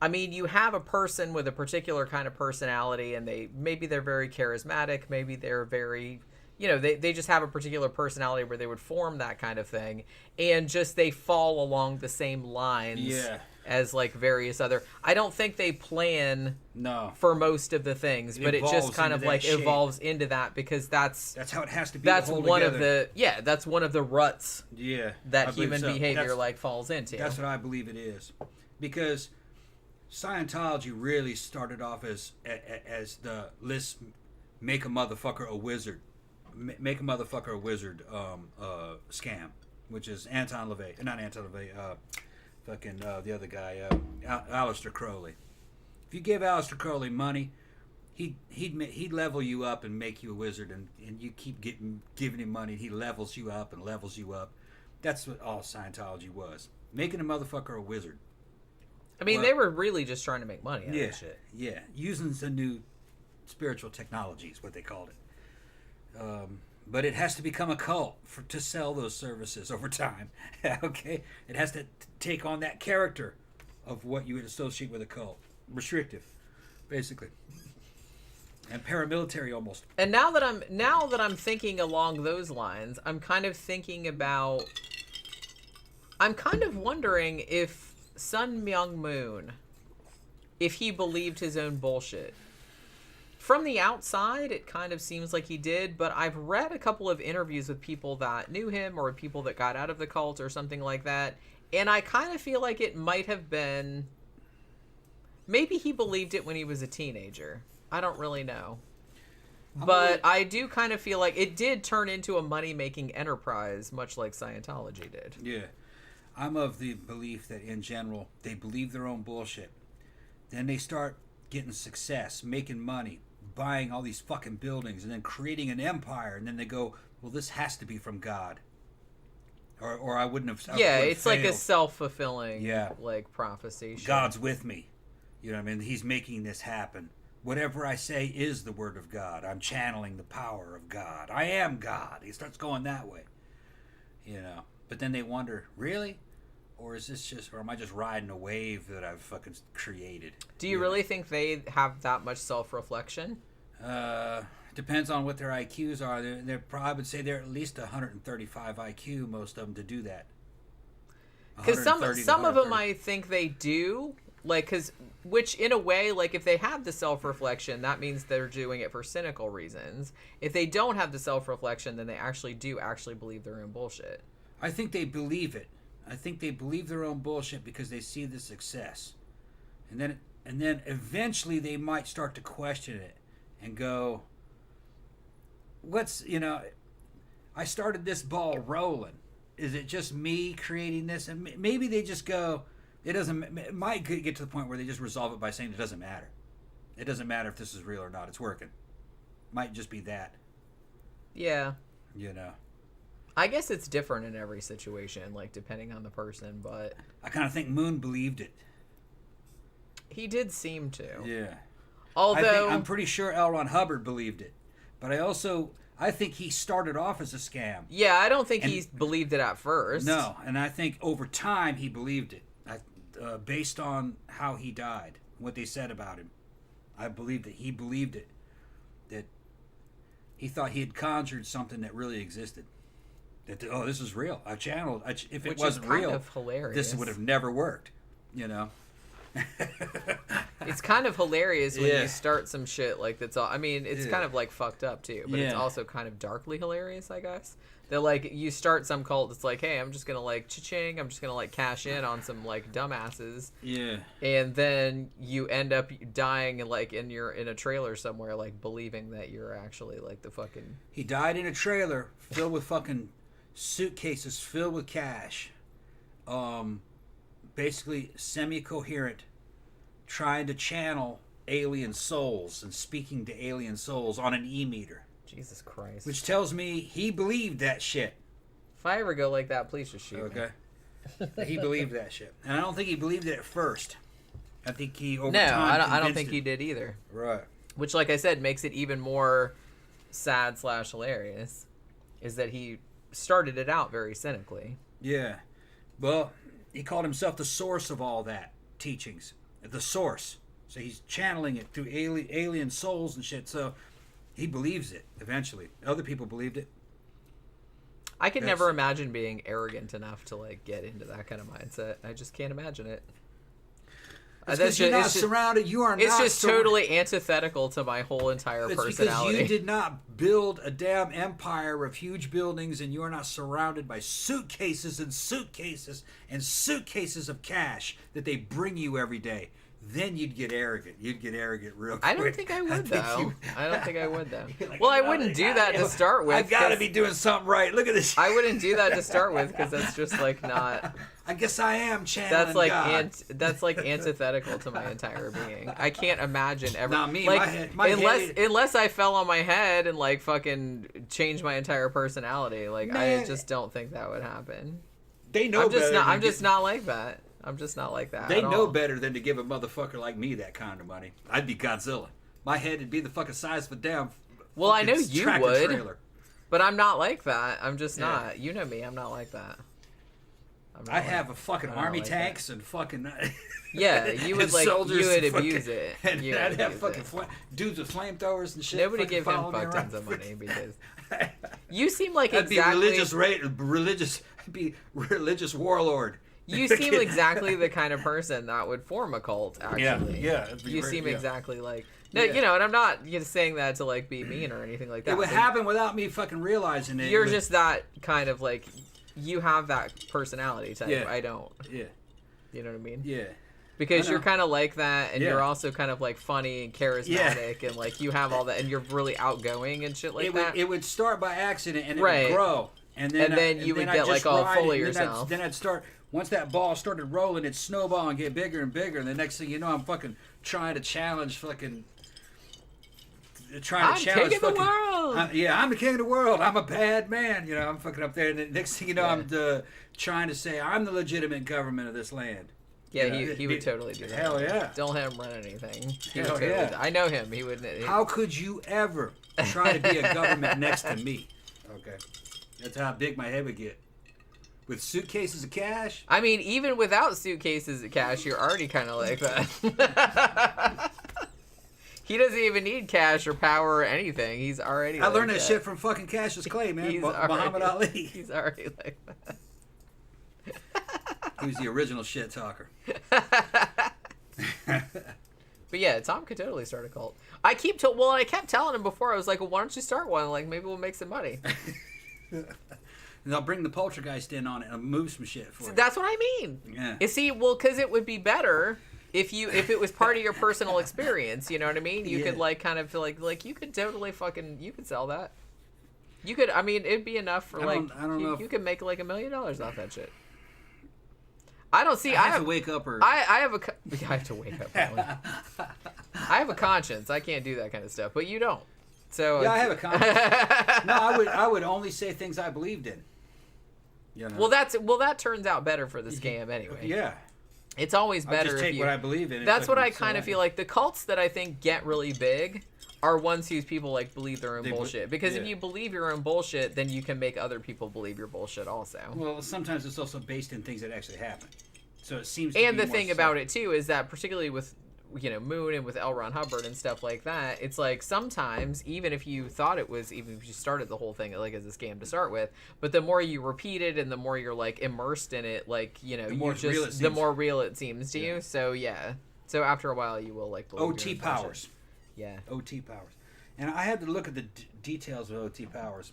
I mean, you have a person with a particular kind of personality, and maybe they're very charismatic, maybe they're very, you know, they just have a particular personality where they would form that kind of thing, and just they fall along the same lines as, like, various other... I don't think they plan for most of the things, but it just kind of, like, evolves into that, because that's how it has to be. That's one of the... Yeah, that's one of the ruts that human behavior, falls into. That's what I believe it is. Because Scientology really started off as the let's make a motherfucker a wizard. Make a motherfucker a wizard scam, which is not Anton LaVey, the other guy, Aleister Crowley. If you give Aleister Crowley money, he'd level you up and make you a wizard, and you keep giving him money, he levels you up and levels you up. That's what all Scientology was. Making a motherfucker a wizard. I mean, they were really just trying to make money out of that shit. Yeah, using the new spiritual technology is what they called it. But it has to become a cult to sell those services over time. Okay? It has to take on that character of what you would associate with a cult. Restrictive, basically. And paramilitary almost. And now that I'm thinking along those lines, I'm kind of wondering if Myung Moon, if he believed his own bullshit. From the outside, it kind of seems like he did, but I've read a couple of interviews with people that knew him or people that got out of the cult or something like that, and I kind of feel like it might have been... Maybe he believed it when he was a teenager. I don't really know. But I do kind of feel like it did turn into a money-making enterprise, much like Scientology did. Yeah. I'm of the belief that, in general, they believe their own bullshit. Then they start getting success, making money, buying all these fucking buildings, and then creating an empire, and then they go, well, this has to be from God. Or I wouldn't have... Yeah, it's failed. like a self-fulfilling like prophecy. God's with me. You know what I mean? He's making this happen. Whatever I say is the word of God. I'm channeling the power of God. I am God. He starts going that way. You know? But then they wonder, really? Or is this just, or am I just riding a wave that I've fucking created? Do you really think they have that much self-reflection? Depends on what their IQs are. I would say they're at least 135 IQ, most of them, to do that. Because some of them I think they do. Like, which in a way, like, if they have the self-reflection, that means they're doing it for cynical reasons. If they don't have the self-reflection, then they actually believe their own bullshit. I think they believe it. I think they believe their own bullshit because they see the success. And then eventually they might start to question it and go, I started this ball rolling. Is it just me creating this? And maybe they just go, it might get to the point where they just resolve it by saying it doesn't matter. It doesn't matter if this is real or not. It's working. Might just be that. Yeah. You know. I guess it's different in every situation, like, depending on the person, but... I kind of think Moon believed it. He did seem to. Yeah. Although... I'm pretty sure L. Ron Hubbard believed it. But I think he started off as a scam. Yeah, I don't think he believed it at first. No, and I think over time he believed it. Based on how he died, what they said about him. I believe that he believed it. That he thought he had conjured something that really existed. That, this is real. I channeled. If it wasn't real, of hilarious. This would have never worked. You know. It's kind of hilarious when you start some shit like that's all. I mean, it's kind of like fucked up too, but it's also kind of darkly hilarious, I guess. That like you start some cult that's like, hey, I'm just gonna like cha-ching, I'm just gonna like cash in on some like dumbasses. Yeah. And then you end up dying like in a trailer somewhere, like believing that you're actually like the fucking. He died in a trailer filled with fucking suitcases filled with cash. Basically semi-coherent, trying to channel alien souls and speaking to alien souls on an e-meter. Jesus Christ. Which tells me he believed that shit. If I ever go like that, please just shoot me. Okay. He believed that shit. And I don't think he believed it at first. I think he over time I don't think he did either. Right. Which, like I said, makes it even more sad / hilarious. Is that he started it out very cynically. Yeah. Well, he called himself the source of all that teachings. The source. So he's channeling it through alien souls and shit. So he believes it eventually. Other people believed it. I could never imagine being arrogant enough to like get into that kind of mindset. I just can't imagine it. Because you're not surrounded. You are not. It's just totally antithetical to my whole entire personality. Because you did not build a damn empire of huge buildings, and you are not surrounded by suitcases and suitcases and suitcases of cash that they bring you every day. Then you'd get arrogant. You'd get arrogant real quick. I don't think I would, though. I don't think I would, though. Like, well, I wouldn't do that to start with. I've got to be doing something right. Look at this. I wouldn't do that to start with because that's just like not. I guess I am channeling God. That's like antithetical to my entire being. I can't imagine ever. Not me. Like, my head. Unless I fell on my head and like fucking changed my entire personality. Like I just don't think that would happen. They know. I'm just not like that. I'm just not like that. They know better than to give a motherfucker like me that kind of money. I'd be Godzilla. My head would be the fucking size of a damn. Well, I know you would. Trailer. But I'm not like that. I'm just Yeah. not. You know me. I'm not like that. I have a fucking I'm not army like tanks and fucking Yeah, you would and like soldiers you would and fucking- abuse it. And You would I'd have abuse fucking it. dudes with flamethrowers and shit. Nobody fucking give him following me fuck around. tons of money because you seem like I'd be exactly religious. I'd be religious warlord. you seem exactly the kind of person that would form a cult. Actually, it'd be you great, seem yeah. exactly like no, Yeah. you know, and I'm not just saying that to like be mean or anything like that. It would but happen without me fucking realizing it. You're It would- just that kind of like you have that personality type. Yeah. I don't. yeah, You know what I mean? yeah. Because I you're know. kind of like that, and Yeah. you're also kind of like funny and charismatic, and like you have all that, and you're really outgoing and shit like that. It would start by accident and it Right. would grow, and then You would I'd get, just like, all ride full it, of and then yourself. Then I'd start. Once that ball started rolling, it'd snowball and get bigger and bigger, and the next thing you know, I'm fucking trying to challenge fucking. I'm king of the world. I'm the king of the world. I'm a bad man. You know, I'm fucking up there, and the next thing you know, Yeah. I'm trying to say I'm the legitimate government of this land. Yeah, You know, he would totally do that. Hell yeah. Don't let him run anything. He Hell would totally yeah. do- I know him. He wouldn't. How could you ever try to be a government next to me? Okay. That's how big my head would get. With suitcases of cash? I mean, even without suitcases of cash, you're already kind of like that. He doesn't even need cash or power or anything. He's already. I like learned that shit from fucking Cassius Clay, man. He's Muhammad Ali. He's already like that. He was the original shit talker. But yeah, Tom could totally start a cult. I kept telling him before. I was like, well, why don't you start one? Like, maybe we'll make some money. And I'll bring the poltergeist in on it and move some shit for you. That's what I mean. Yeah. You see, well, because it would be better if it was part of your personal experience. You know what I mean? You Yeah. could like kind of feel like you could totally you could sell that. You could. I mean, it'd be enough for I don't know if- you could make like $1 million off that shit. I don't see. I have to wake up or... I have a. I have to wake up. Alan. I have a conscience. I can't do that kind of stuff, but you don't. So Yeah, I have a conscience. No, I would only say things I believed in. You know? Well, that turns out better for the scam anyway. Yeah. It's always I'll better just if take you. what I believe in. and That's what I fucking kind sell of it. feel like. The cults that I think get really big are ones whose people like believe their own They bullshit. Because if yeah. you believe your own bullshit, then you can make other people believe your bullshit also. Well, sometimes it's also based in things that actually happen. So it seems to And be the more thing so. about it too is that particularly with Moon and with L. Ron Hubbard and stuff like that, it's like sometimes even if you started the whole thing like as a scam to start with, but the more you repeat it and the more you're like immersed in it, like the more real it seems to you. So yeah. So after a while you will like believe OT your own bullshit. powers. Yeah. OT powers. And I had to look at the details of OT powers.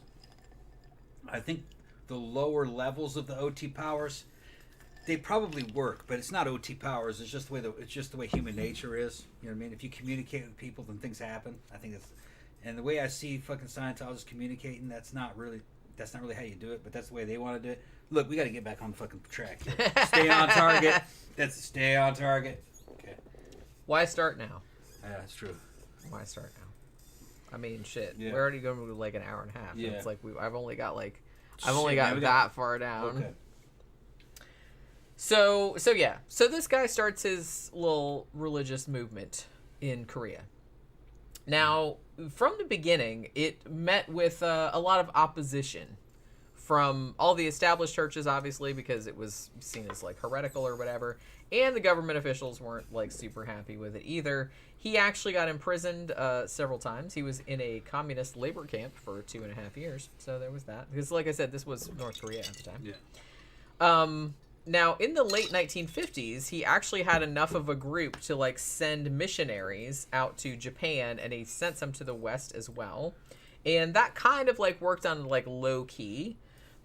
I think the lower levels of the OT powers, they probably work, but it's not OT powers. It's just the way human nature is. You know what I mean? If you communicate with people, then things happen. I think and the way I see fucking Scientologists communicating, that's not really how you do it, but that's the way they want to do it. Look, we got to get back on the fucking track here. Stay on target. Stay on target. Okay. Why start now? Yeah, that's true. Why start now? I mean, shit. Yeah. We're already going to like an hour and a half. Yeah. And it's like I've only got Shit, man, we that far down. Okay. So yeah. So this guy starts his little religious movement in Korea. Now, from the beginning, it met with a lot of opposition from all the established churches, obviously, because it was seen as like heretical or whatever, and the government officials weren't like super happy with it either. He actually got imprisoned several times. He was in a communist labor camp for 2.5 years, so there was that. Because, like I said, this was North Korea at the time. Yeah. Now, in the late 1950s, he actually had enough of a group to like send missionaries out to Japan, and he sent some to the West as well. And that kind of like worked on like low key.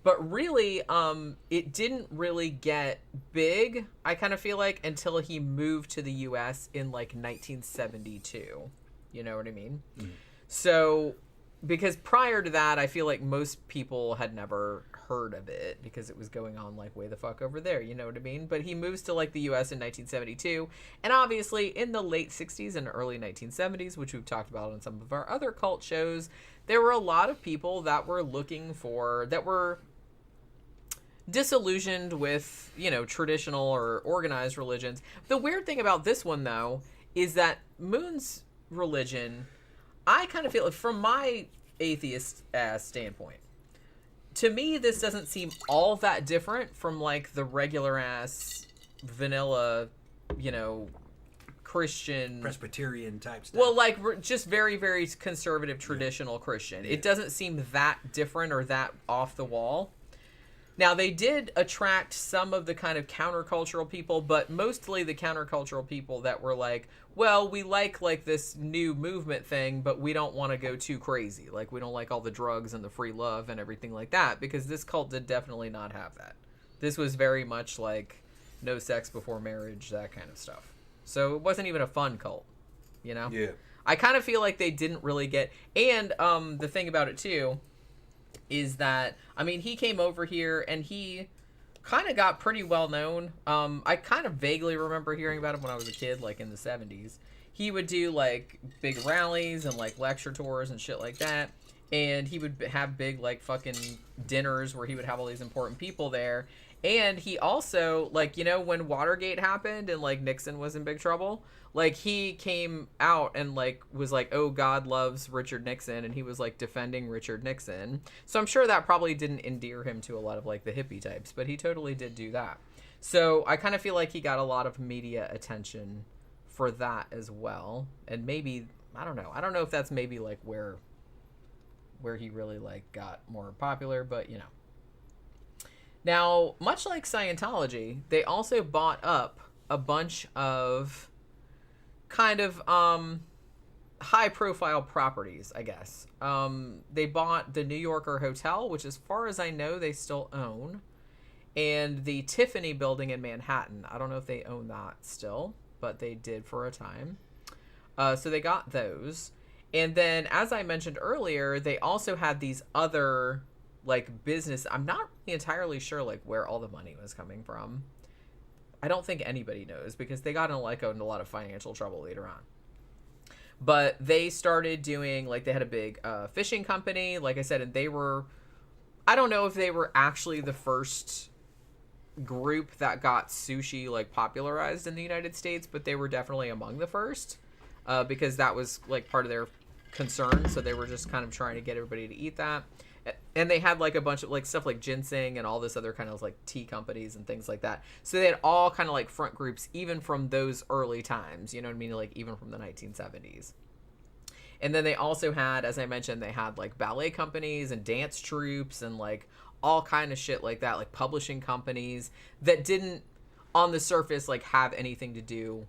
But really, it didn't really get big, I kind of feel like, until he moved to the U.S. in, like, 1972. You know what I mean? Mm-hmm. So, because prior to that, I feel like most people had never heard of it because it was going on, like, way the fuck over there. You know what I mean? But he moves to, like, the U.S. in 1972. And obviously, in the late 60s and early 1970s, which we've talked about on some of our other cult shows, there were a lot of people that were disillusioned with, traditional or organized religions. The weird thing about this one, though, is that Moon's religion, I kind of feel, from my atheist ass standpoint. To me, this doesn't seem all that different from like the regular ass vanilla, you know, Christian Presbyterian type stuff. well, like just very, very conservative, traditional Christian. It doesn't seem that different or that off the wall. Now, they did attract some of the kind of countercultural people, but mostly the countercultural people that were like, well, we like this new movement thing, but we don't want to go too crazy. Like, we don't like all the drugs and the free love and everything like that, because this cult did definitely not have that. This was very much like no sex before marriage, that kind of stuff. So it wasn't even a fun cult, you know? Yeah. I kind of feel like they didn't really get... And the thing about it, too, is that, I mean, he came over here and he kind of got pretty well known. I kind of vaguely remember hearing about him when I was a kid, like in the 70s. He would do, like, big rallies and, like, lecture tours and shit like that. And he would have big, like, fucking dinners where he would have all these important people there. And he also, like, you know, when Watergate happened and, like, Nixon was in big trouble, like, he came out and, like, was like, oh, God loves Richard Nixon, and he was, like, defending Richard Nixon. So I'm sure that probably didn't endear him to a lot of, like, the hippie types, but he totally did do that. So I kind of feel like he got a lot of media attention for that as well. And maybe, I don't know if that's maybe, like, where he really, like, got more popular, but, you know. Now, much like Scientology, they also bought up a bunch of kind of high-profile properties, I guess. They bought the New Yorker Hotel, which as far as I know, they still own, and the Tiffany building in Manhattan. I don't know if they own that still, but they did for a time. So they got those. And then, as I mentioned earlier, they also had these other... like business. I'm not entirely sure like where all the money was coming from. I don't think anybody knows because they got in like in a lot of financial trouble later on. But they started doing like they had a big fishing company, like I said, and they were, I don't know if they were actually the first group that got sushi like popularized in the United States, but they were definitely among the first because that was like part of their concern. So they were just kind of trying to get everybody to eat that. And they had like a bunch of like stuff like ginseng and all this other kind of like tea companies and things like that. So they had all kind of like front groups, even from those early times, you know what I mean? Like even from the 1970s. And then they also had, as I mentioned, they had like ballet companies and dance troupes and like all kind of shit like that, like publishing companies that didn't on the surface like have anything to do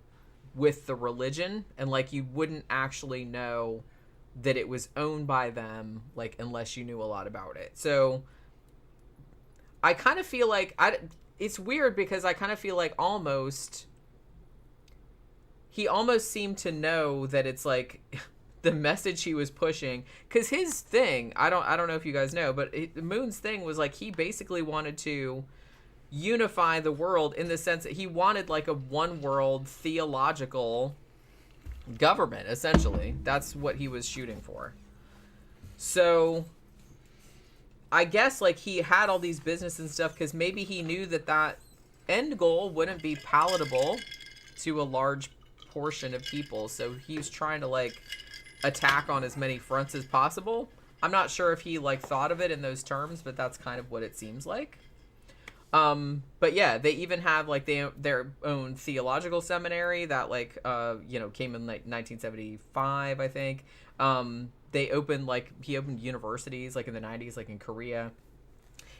with the religion. And like you wouldn't actually know that it was owned by them, like, unless you knew a lot about it. So I kind of feel like it's weird because I kind of feel like he almost seemed to know that it's like the message he was pushing, because his thing, I don't know if you guys know, but Moon's thing was like he basically wanted to unify the world in the sense that he wanted like a one world theological government. Essentially, that's what he was shooting for. So I guess like he had all these business and stuff because maybe he knew that end goal wouldn't be palatable to a large portion of people, so he was trying to like attack on as many fronts as possible. I'm not sure if he like thought of it in those terms, but that's kind of what it seems like. But yeah, they even have like their own theological seminary that like came in like 1975, I think. He opened universities like in the 90s, like in Korea.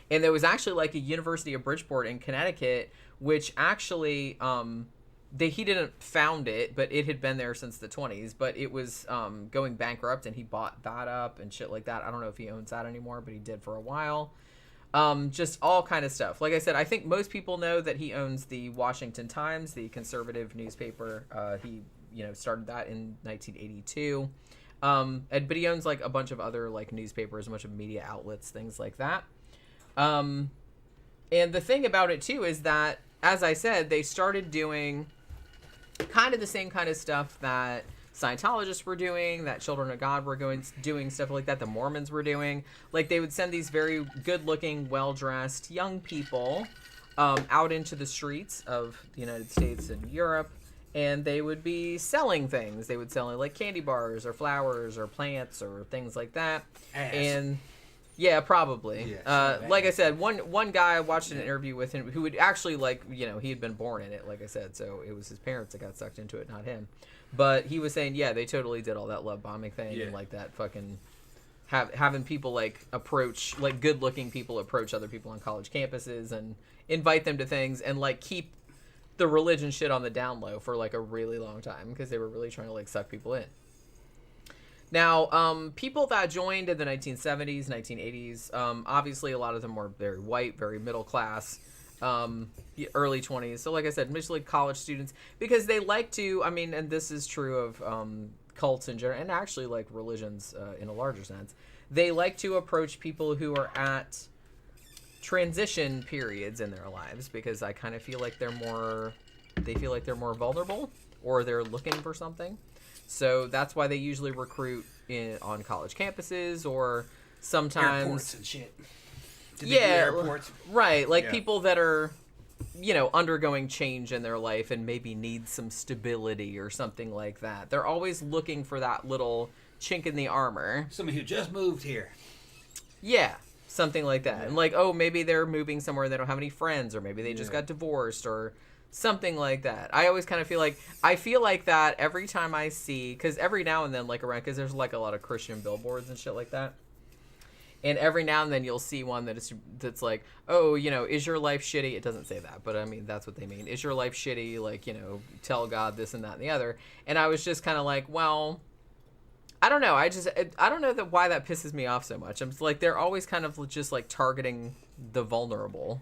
And there was actually like a University of Bridgeport in Connecticut, which actually he didn't found it, but it had been there since the 20s, but it was going bankrupt and he bought that up and shit like that. I don't know if he owns that anymore, but he did for a while. Just all kind of stuff. Like I said, I think most people know that he owns the Washington Times, the conservative newspaper. He, started that in 1982. But he owns like a bunch of other like newspapers, a bunch of media outlets, things like that. And the thing about it too is that, as I said, they started doing kind of the same kind of stuff that Scientologists were doing, that Children of God were doing stuff like that, the Mormons were doing. Like they would send these very good-looking, well-dressed young people out into the streets of the United States and Europe, and they would be selling things. They would sell like candy bars or flowers or plants or things like that. Ass. And yeah, probably. Yeah, like I said, one guy, I watched an interview with him who would actually, like, you know, he had been born in it, like I said, so it was his parents that got sucked into it, not him. But he was saying, yeah, they totally did all that love bombing thing and like that fucking having people like approach, like good looking people approach other people on college campuses and invite them to things and like keep the religion shit on the down low for like a really long time because they were really trying to like suck people in. Now, people that joined in the 1970s, 1980s, obviously a lot of them were very white, very middle class, early 20s. So like I said, mostly college students, because they like to, I mean, and this is true of cults in general, and actually like religions in a larger sense, they like to approach people who are at transition periods in their lives, because I kind of feel like they feel like they're more vulnerable, or they're looking for something. So that's why they usually recruit on college campuses, or sometimes airports and shit. Airports. Right, like people that are, you know, undergoing change in their life and maybe need some stability or something like that. They're always looking for that little chink in the armor. Somebody who just moved here. Yeah, something like that. And like, oh, maybe they're moving somewhere and they don't have any friends, or maybe they just got divorced, or something like that. I always kind of feel like that every time I see, because every now and then, like around, because there's like a lot of Christian billboards and shit like that. And every now and then you'll see one that's like, oh, you know, is your life shitty? It doesn't say that, but I mean, that's what they mean. Is your life shitty? Like, you know, tell God this and that and the other. And I was just kind of like, well, I don't know. I don't know why that pisses me off so much. I'm just like, they're always kind of just like targeting the vulnerable.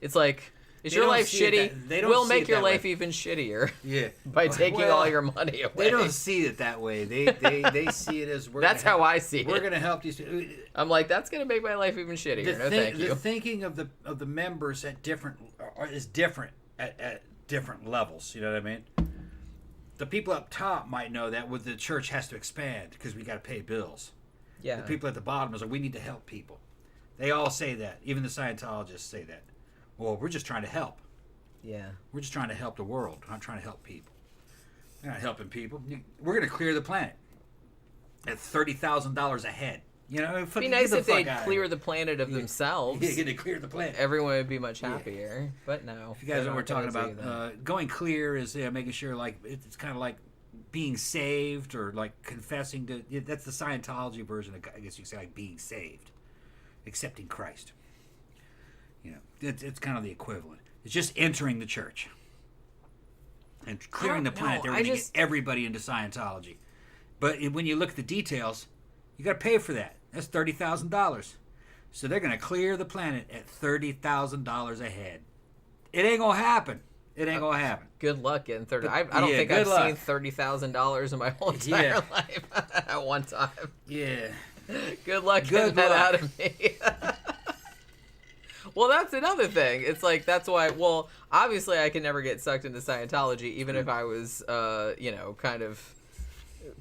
It's like, is your life shitty? We'll make your life even shittier. Yeah. By taking all your money away. They don't see it that way. They see it as that's how I see it. We're going to help these. I'm like, that's going to make my life even shittier. Thank you. The thinking of the members is different at different levels. You know what I mean? The people up top might know that the church has to expand because we got to pay bills. Yeah. The people at the bottom is like, we need to help people. They all say that. Even the Scientologists say that. Well, we're just trying to help. Yeah. We're just trying to help the world. We're not trying to help people. We're not helping people. We're going to clear the planet at $30,000 a head. You know, it'd be nice if they'd clear the planet of themselves. Yeah, to clear the planet. Everyone would be much happier. But no. If you guys know what we're talking about, going clear is making sure, like, it's kind of like being saved, or like confessing to. That's the Scientology version of, I guess you could say, like being saved, accepting Christ. You know, it's kind of the equivalent. It's just entering the church and clearing the planet. They're going to get everybody into Scientology. But when you look at the details, you got to pay for that. That's $30,000. So they're going to clear the planet at $30,000 a head. It ain't going to happen. It ain't going to happen. Good luck getting 30. I don't think I've seen $30,000 in my whole entire life at one time. Yeah. Good luck getting that out of me. Well, that's another thing. It's like, that's why, well, obviously I can never get sucked into Scientology, even if I was, you know, kind of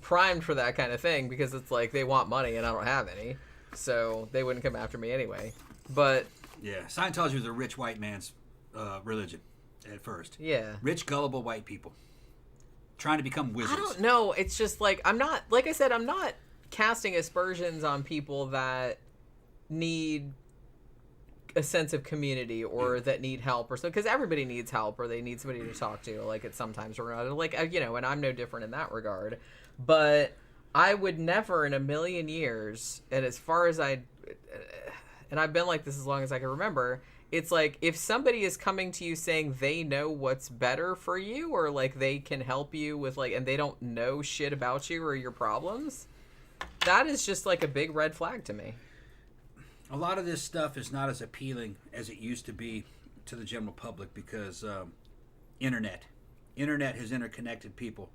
primed for that kind of thing, because it's like they want money and I don't have any. So they wouldn't come after me anyway. But yeah, Scientology was a rich white man's religion at first. Yeah. Rich, gullible white people trying to become wizards. I don't know. It's just like, I'm not casting aspersions on people that need a sense of community, or that need help, or so, because everybody needs help, or they need somebody to talk to, like at sometimes or not, like, you know, and I'm no different in that regard. But I would never in a million years, and as far as and I've been like this as long as I can remember, it's like, if somebody is coming to you saying they know what's better for you, or like they can help you with, like, and they don't know shit about you or your problems, that is just like a big red flag to me. A lot of this stuff is not as appealing as it used to be to the general public, because internet has interconnected people.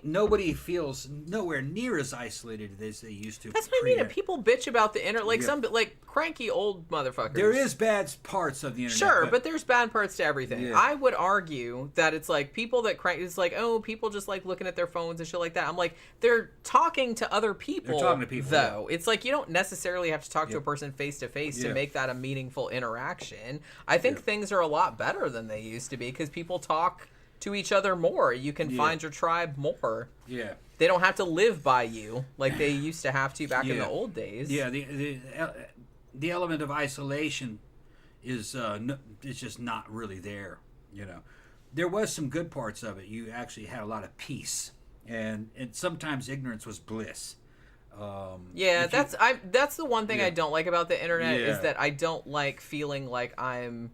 Nobody feels nowhere near as isolated as they used to. That's what I mean. People bitch about the internet, like some like cranky old motherfuckers. There is bad parts of the internet. Sure, but there's bad parts to everything. Yeah. I would argue that it's like people that crank. It's like, oh, people just like looking at their phones and shit like that. I'm like, they're talking to other people. They're talking to people, though. Yeah. It's like, you don't necessarily have to talk to a person face to face to make that a meaningful interaction. I think things are a lot better than they used to be, because people talk to each other more. You can find your tribe more. Yeah. They don't have to live by you like they used to have to back in the old days. Yeah, the element of isolation is it's just not really there. You know, there was some good parts of it. You actually had a lot of peace, and sometimes ignorance was bliss. That's the one thing I don't like about the internet is Yeah. that I don't like feeling like I'm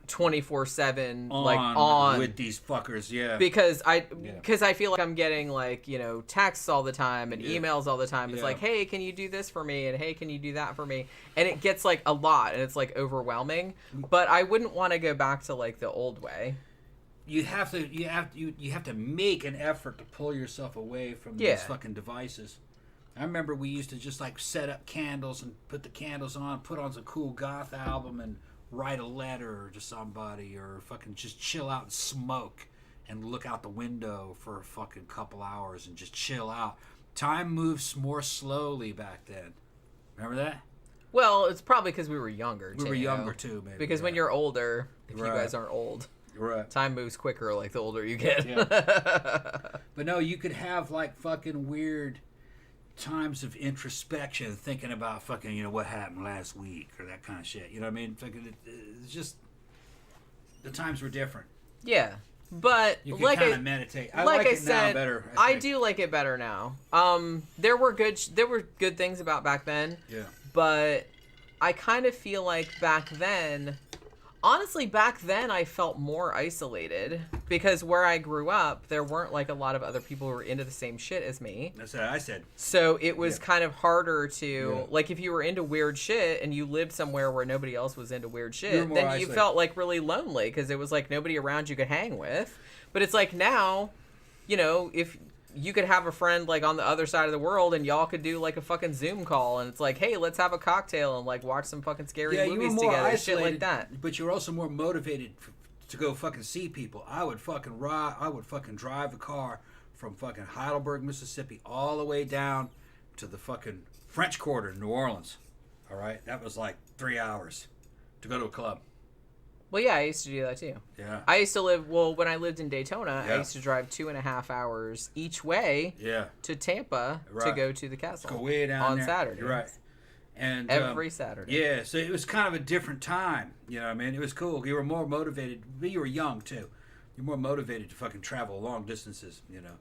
24/7 like on with these fuckers. Yeah, because I feel like I'm getting like, you know, texts all the time and emails all the time. It's Yeah. like, hey, can you do this for me, and hey, can you do that for me, and it gets like a lot and it's like overwhelming. But I wouldn't want to go back to like the old way. you have to make an effort to pull yourself away from these fucking devices. I remember we used to just like set up candles and put the candles on, put on some cool goth album and write a letter to somebody, or fucking just chill out and smoke and look out the window for a fucking couple hours and just chill out. Time moves more slowly back then. Remember that? Well, it's probably because we were younger too. We were younger too, maybe. Because when you're older, if you Right. guys aren't old, Right. time moves quicker like the older you get. Yeah. But no, you could have like fucking weird times of introspection, thinking about fucking, you know, what happened last week or that kind of shit. You know what I mean? Fucking, it's just the times were different. Yeah, but You could like kind I of meditate. like I it said, now better. I think. do like it better now. There were good things about back then. Yeah. But I kind of feel like back then, honestly, back then I felt more isolated because where I grew up, there weren't like a lot of other people who were into the same shit as me. That's what I said. So it was Yeah. kind of harder to, Yeah. like, if you were into weird shit and you lived somewhere where nobody else was into weird You were shit, more then you isolated. felt like really lonely because it was like nobody around you could hang with. But it's like now, you know, if you could have a friend like on the other side of the world and y'all could do like a fucking Zoom call and it's like, hey, let's have a cocktail and like watch some fucking scary Yeah, you were movies more together, isolated, shit like that. but you were also more motivated to go fucking see people. I would fucking drive the car from fucking Heidelberg, Mississippi, all the way down to the fucking French Quarter in New Orleans. All right, that was like 3 hours to go to a club. Well, yeah, I used to do that too. Yeah. I used to when I lived in Daytona, Yeah. I used to drive 2.5 hours each way Yeah. to Tampa to Right. go to the castle. Go way down on there. Saturday. You're right. And Every Saturday. Yeah, so it was kind of a different time. You know what I mean? It was cool. You were more motivated. But you were young, too. You're more motivated to fucking travel long distances, you know.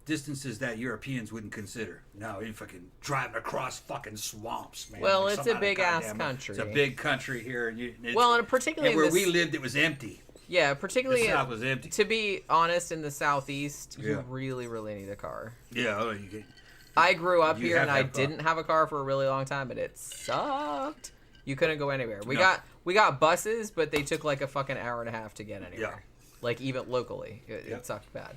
Distances that Europeans wouldn't consider. No, you fucking driving across fucking swamps, man. Well, Like it's some a kind of big-ass goddamn- country. It's a big country here. And particularly where in we this- lived, it was empty. Yeah, The particularly South was empty. to be honest, in the Southeast, Yeah. you really, really need a car. Yeah, oh, you get, I grew up You here have and to I have a car. didn't have a car for a really long time, and it sucked. You couldn't go anywhere. We No. got buses, but they took like a fucking hour and a half to get anywhere. Yeah. Like even locally, it Yeah. sucked bad.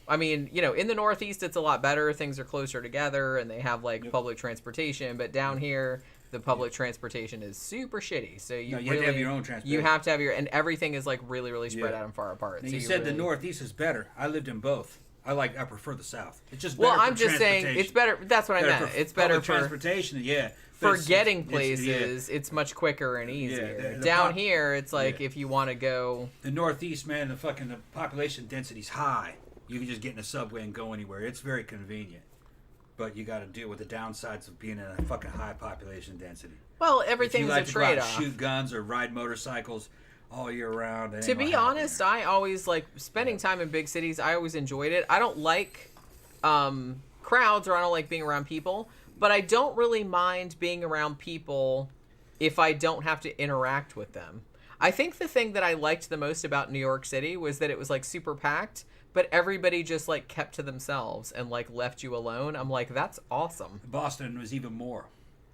I mean, you know, in the Northeast, it's a lot better. Things are closer together, and they have like public transportation. But down here, the public transportation is super shitty. So you No, you really have to have your own transportation. You have to have and everything is like really, really spread Yeah. out and far apart. Now, So you said the really- Northeast is better. I lived in both. I prefer the South. It's just Well, better I'm for just saying transportation. it's better. That's what I meant. It's better public for transportation. Yeah, for But getting it's- places. It's much quicker and easier. the Down pop- here, it's like yeah. if you want to go. The Northeast, man, the population density's high. You can just get in a subway and go anywhere. It's very convenient. But you got to deal with the downsides of being in a fucking high population density. Well, If everything's you like a to go out and trade-off. shoot guns or ride motorcycles all year round. it To ain't be gonna happen honest, there. I always like spending time in big cities. I always enjoyed it. I don't like crowds, or I don't like being around people, but I don't really mind being around people if I don't have to interact with them. I think the thing that I liked the most about New York City was that it was like super packed, but everybody just like kept to themselves and like left you alone. I'm like, that's awesome. Boston was even more.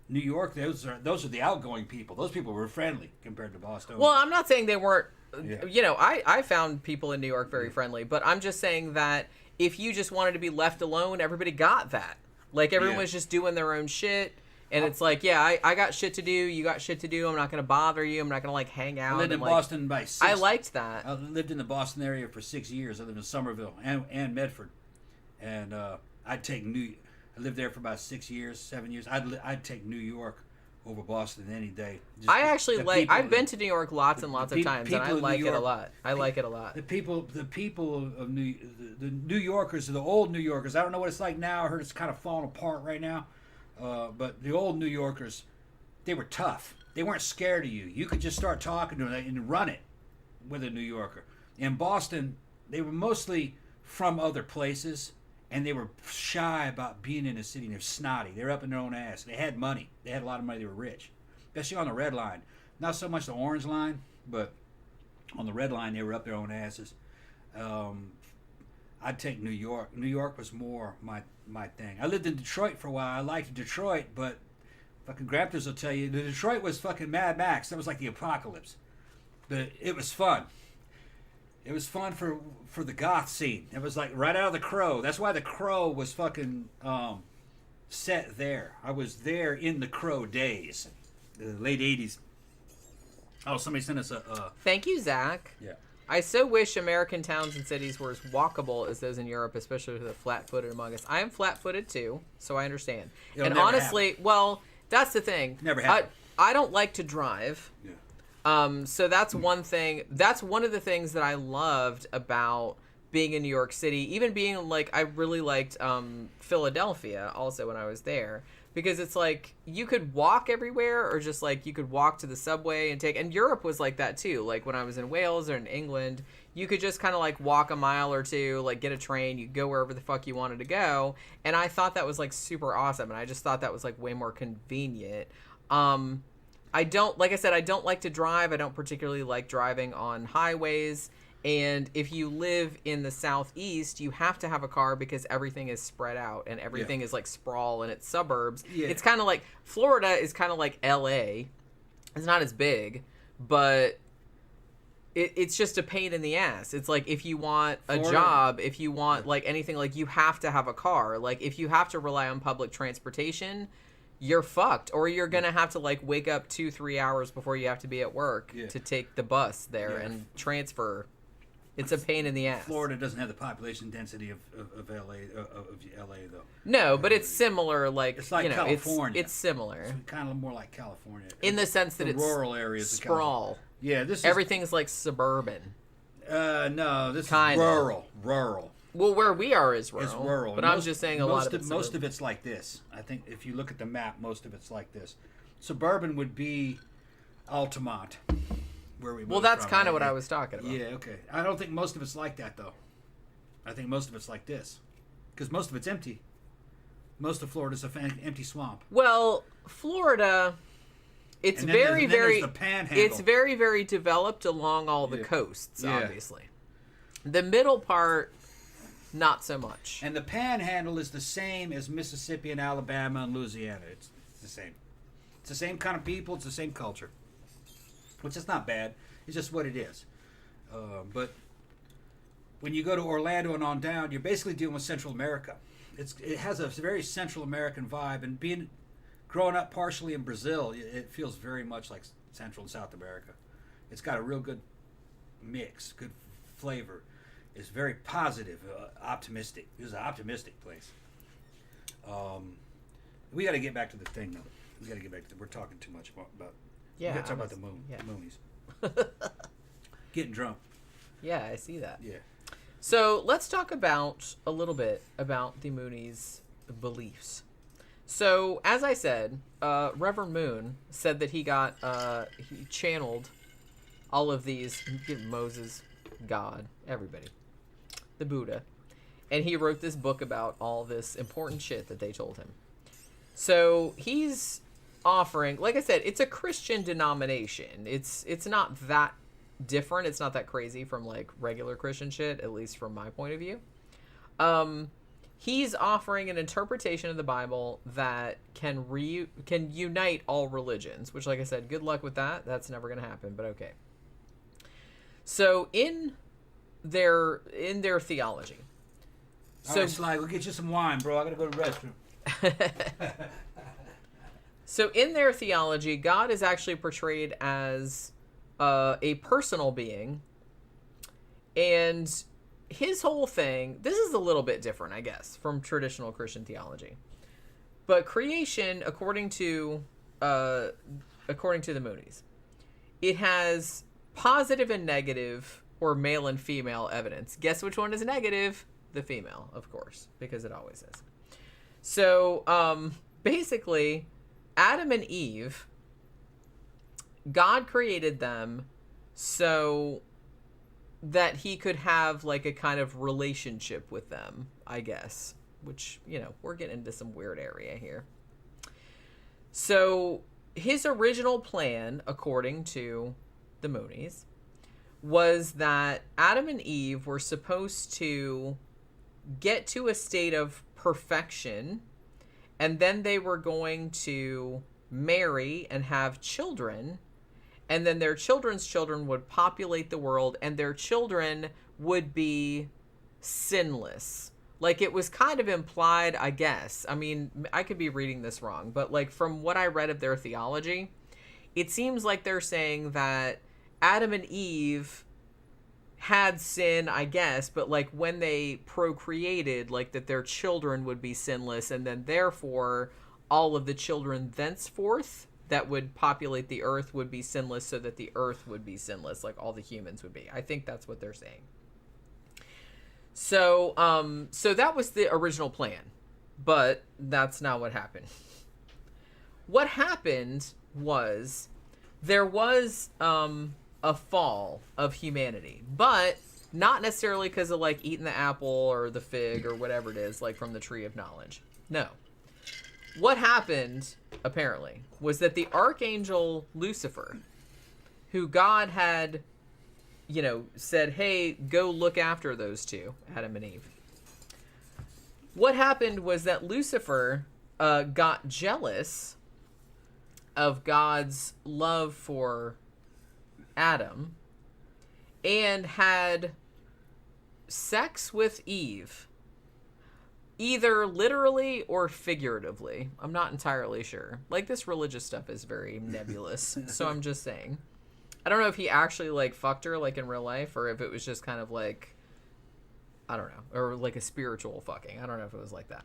New York, those are the outgoing people. Those people were friendly compared to Boston. Well, I'm not saying they weren't. Yeah. You know, I found people in New York very friendly, but I'm just saying that if you just wanted to be left alone, everybody got that. Like everyone Yeah. was just doing their own shit, and it's like, yeah, I got shit to do. You got shit to do. I'm not gonna bother you. I'm not gonna like hang out. I lived in and, like, Boston by 6. I liked that. I lived in the Boston area for 6 years. I lived in Somerville and Medford, and I lived there for about 6 years, 7 years. I'd take New York over Boston any day. Just I actually the like. people- I've been to New York lots and lots of times, and I people in like New it a York- lot. I like it a lot. The people of the New Yorkers, the old New Yorkers. I don't know what it's like now. I heard it's kind of falling apart right now. But the old New Yorkers, they were tough. They weren't scared of you. You could just start talking to them and run it with a New Yorker. In Boston, they were mostly from other places, and they were shy about being in the city. They're snotty. They're up in their own ass. They had money. They had a lot of money. They were rich, especially on the red line. Not so much the orange line, but on the red line, they were up their own asses. I'd take New York. New York was more my thing. I lived in Detroit for a while. I liked Detroit, but fucking Graptors will tell you, Detroit was fucking Mad Max. That was like the apocalypse. But it was fun. It was fun for the goth scene. It was like right out of The Crow. That's why The Crow was fucking set there. I was there in The Crow days, the late 80s. Oh, somebody sent us a... Thank you, Zach. Yeah. I so wish American towns and cities were as walkable as those in Europe, especially for the flat-footed among us. I am flat-footed too, so I understand. It'll and never honestly, well, that's the thing. Never happened. I don't like to drive. Yeah. So that's one thing. That's one of the things that I loved about being in New York City. Even being like, I really liked Philadelphia also when I was there, because it's like you could walk everywhere, or just like you could walk to the subway and take. And Europe was like that too. Like when I was in Wales or in England, you could just kind of like walk a mile or two, like get a train, you go wherever the fuck you wanted to go. And I thought that was like super awesome, and I just thought that was like way more convenient. I don't, like I said, I don't like to drive. I don't particularly like driving on highways. And if you live in the Southeast, you have to have a car because everything is spread out and everything is like sprawl and it's suburbs. Yeah. It's kind of like, Florida is kind of like LA. It's not as big, but it's just a pain in the ass. It's like if you want a job, if you want like anything, like you have to have a car. Like if you have to rely on public transportation, you're fucked, or you're gonna have to like wake up 2-3 hours before you have to be at work to take the bus there and transfer. It's a pain in the ass. Florida doesn't have the population density of LA though. No, but it's similar. Like It's like you know, California. It's similar It's kind of more like California in the sense that the it's rural areas. sprawl. Yeah, this is Everything's like suburban. no, this Kinda. is rural. Well, where we are is rural. It's rural. But I'm just saying a lot of it's most suburban. of it's like this. I think if you look at the map, most of it's like this. Suburban would be Altamont, where we. Well, moved that's from, kind of right? what I was talking about. Yeah, okay. I don't think most of it's like that though. I think most of it's like this, because most of it's empty. Most of Florida's an empty swamp. Well, Florida, it's And then very, there's- then very, there's the panhandle. it's very, very developed along all the Yeah. coasts, Yeah. obviously. The middle part, not so much. And the panhandle is the same as Mississippi and Alabama and Louisiana. It's the same. It's the same kind of people. It's the same culture. Which is not bad. It's just what it is. But when you go to Orlando and on down, you're basically dealing with Central America. It has a very Central American vibe. And growing up partially in Brazil, it feels very much like Central and South America. It's got a real good mix, good flavor. It's very positive, optimistic. This is an optimistic place. We got to get back to the thing, though. We got to get back to. We're talking too much about. Yeah, We got to talk about the Moonies. Getting drunk. Yeah, I see that. Yeah. So let's talk about a little bit about the Moonies' beliefs. So, as I said, Reverend Moon said that he channeled all of these, Moses, God, everybody, the Buddha, and he wrote this book about all this important shit that they told him. So he's offering, like I said, it's a Christian denomination. It's not that different. It's not that crazy from like regular Christian shit, at least from my point of view. He's offering an interpretation of the Bible that can unite all religions, which, like I said, good luck with that. That's never going to happen, but okay. So in their theology. All right, Sly, go get you some wine, bro. I got to go to the restroom. So in their theology, God is actually portrayed as a personal being, and his whole thing, this is a little bit different, I guess, from traditional Christian theology. But creation, according to according to the Moonies, it has positive and negative, or male and female evidence. Guess which one is negative? The female, of course, because it always is. So, basically, Adam and Eve, God created them so that he could have like a kind of relationship with them, I guess, which, you know, we're getting into some weird area here. So his original plan, according to the Moonies, was that Adam and Eve were supposed to get to a state of perfection, and then they were going to marry and have children, and then their children's children would populate the world, and their children would be sinless. Like, it was kind of implied, I guess. I mean, I could be reading this wrong, but like from what I read of their theology, it seems like they're saying that Adam and Eve had sin, I guess, but like when they procreated, like that their children would be sinless, and then therefore all of the children thenceforth that would populate the earth would be sinless, so that the earth would be sinless, like all the humans would be. I think that's what they're saying. So, so that was the original plan, but that's not what happened. What happened was there was a fall of humanity, but not necessarily because of like eating the apple or the fig or whatever it is, like from the tree of knowledge. No. What happened, apparently, was that the archangel Lucifer, who God had, you know, said, hey, go look after those two, Adam and Eve. What happened was that Lucifer got jealous of God's love for Adam and had sex with Eve, either literally or figuratively. I'm not entirely sure. Like, this religious stuff is very nebulous, so I'm just saying. I don't know if he actually like fucked her like in real life, or if it was just kind of like, I don't know, or like a spiritual fucking. I don't know if it was like that.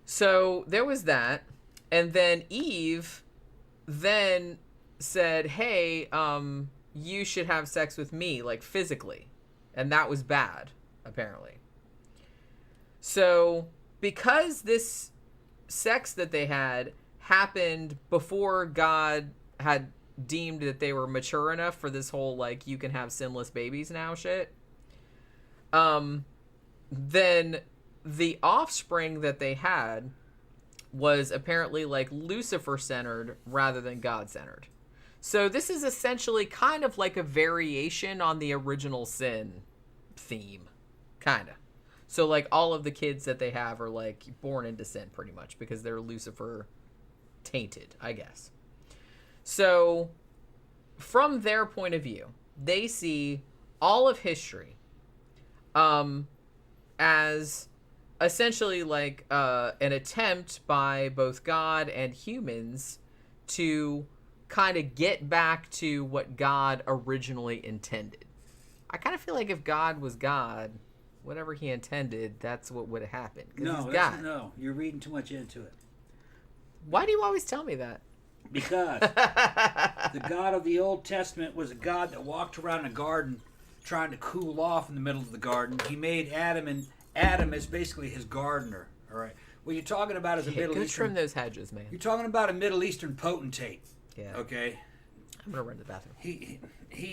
So there was that, and then Eve then said, hey, you should have sex with me, like physically, and that was bad, apparently. So because this sex that they had happened before God had deemed that they were mature enough for this whole like you can have sinless babies now shit, then the offspring that they had was apparently like Lucifer centered rather than God centered. So this is essentially kind of like a variation on the original sin theme, kind of. So like all of the kids that they have are like born into sin pretty much because they're Lucifer tainted, I guess. So from their point of view, they see all of history as essentially like an attempt by both God and humans to kind of get back to what God originally intended. I kind of feel like if God was God, whatever he intended, that's what would have happened. No, you're reading too much into it. Why do you always tell me that? Because the God of the Old Testament was a God that walked around a garden trying to cool off in the middle of the garden. He made Adam, and Adam is basically his gardener. All right. What you're talking about is a Middle Go Eastern. trim those hedges, man. You're talking about a Middle Eastern potentate. Yeah. Okay. I'm gonna run to the bathroom. He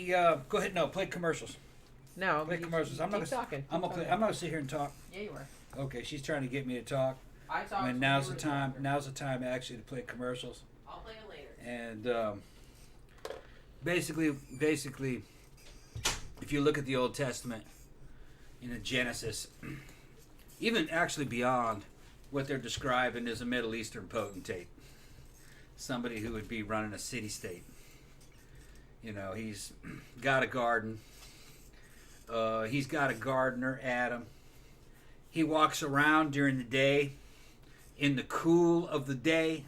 go ahead. No, play commercials. No, Play commercials. I'm not talking. I'm gonna sit here and talk. Yeah, you are. Okay, she's trying to get me to talk. I talk. I mean, now's the time. Now's the time actually to play commercials. I'll play it later. And basically, if you look at the Old Testament, Genesis, even actually beyond, what they're describing is a Middle Eastern potentate, somebody who would be running a city-state. He's got a garden. He's got a gardener, Adam. He walks around during the day, in the cool of the day,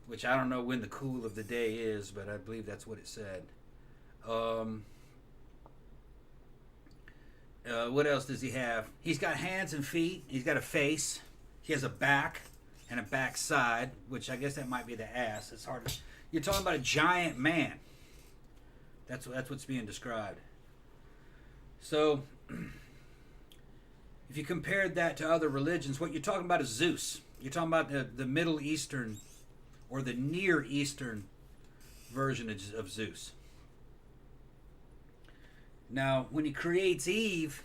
which I don't know when the cool of the day is, but I believe that's what it said. What else does he have? He's got hands and feet. He's got a face. He has a back and a backside, which I guess that might be the ass. It's hard to... You're talking about a giant man. That's what's being described. So, if you compared that to other religions, what you're talking about is Zeus. You're talking about the Middle Eastern or the Near Eastern version of Zeus. Now, when he creates Eve...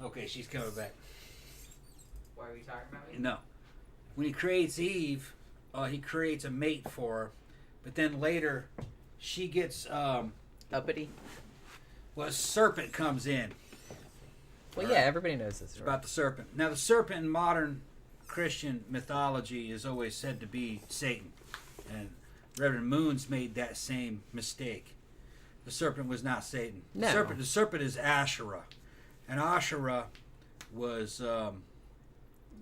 Okay, she's coming back. Why are we talking about me? No. When he creates Eve, he creates a mate for her, but then later she gets Uppity. well, a serpent comes in. Well, yeah, everybody knows this. It's about the serpent. Now, the serpent in modern Christian mythology is always said to be Satan, and Reverend Moon's made that same mistake. The serpent was not Satan. No. The serpent is Asherah, and Asherah was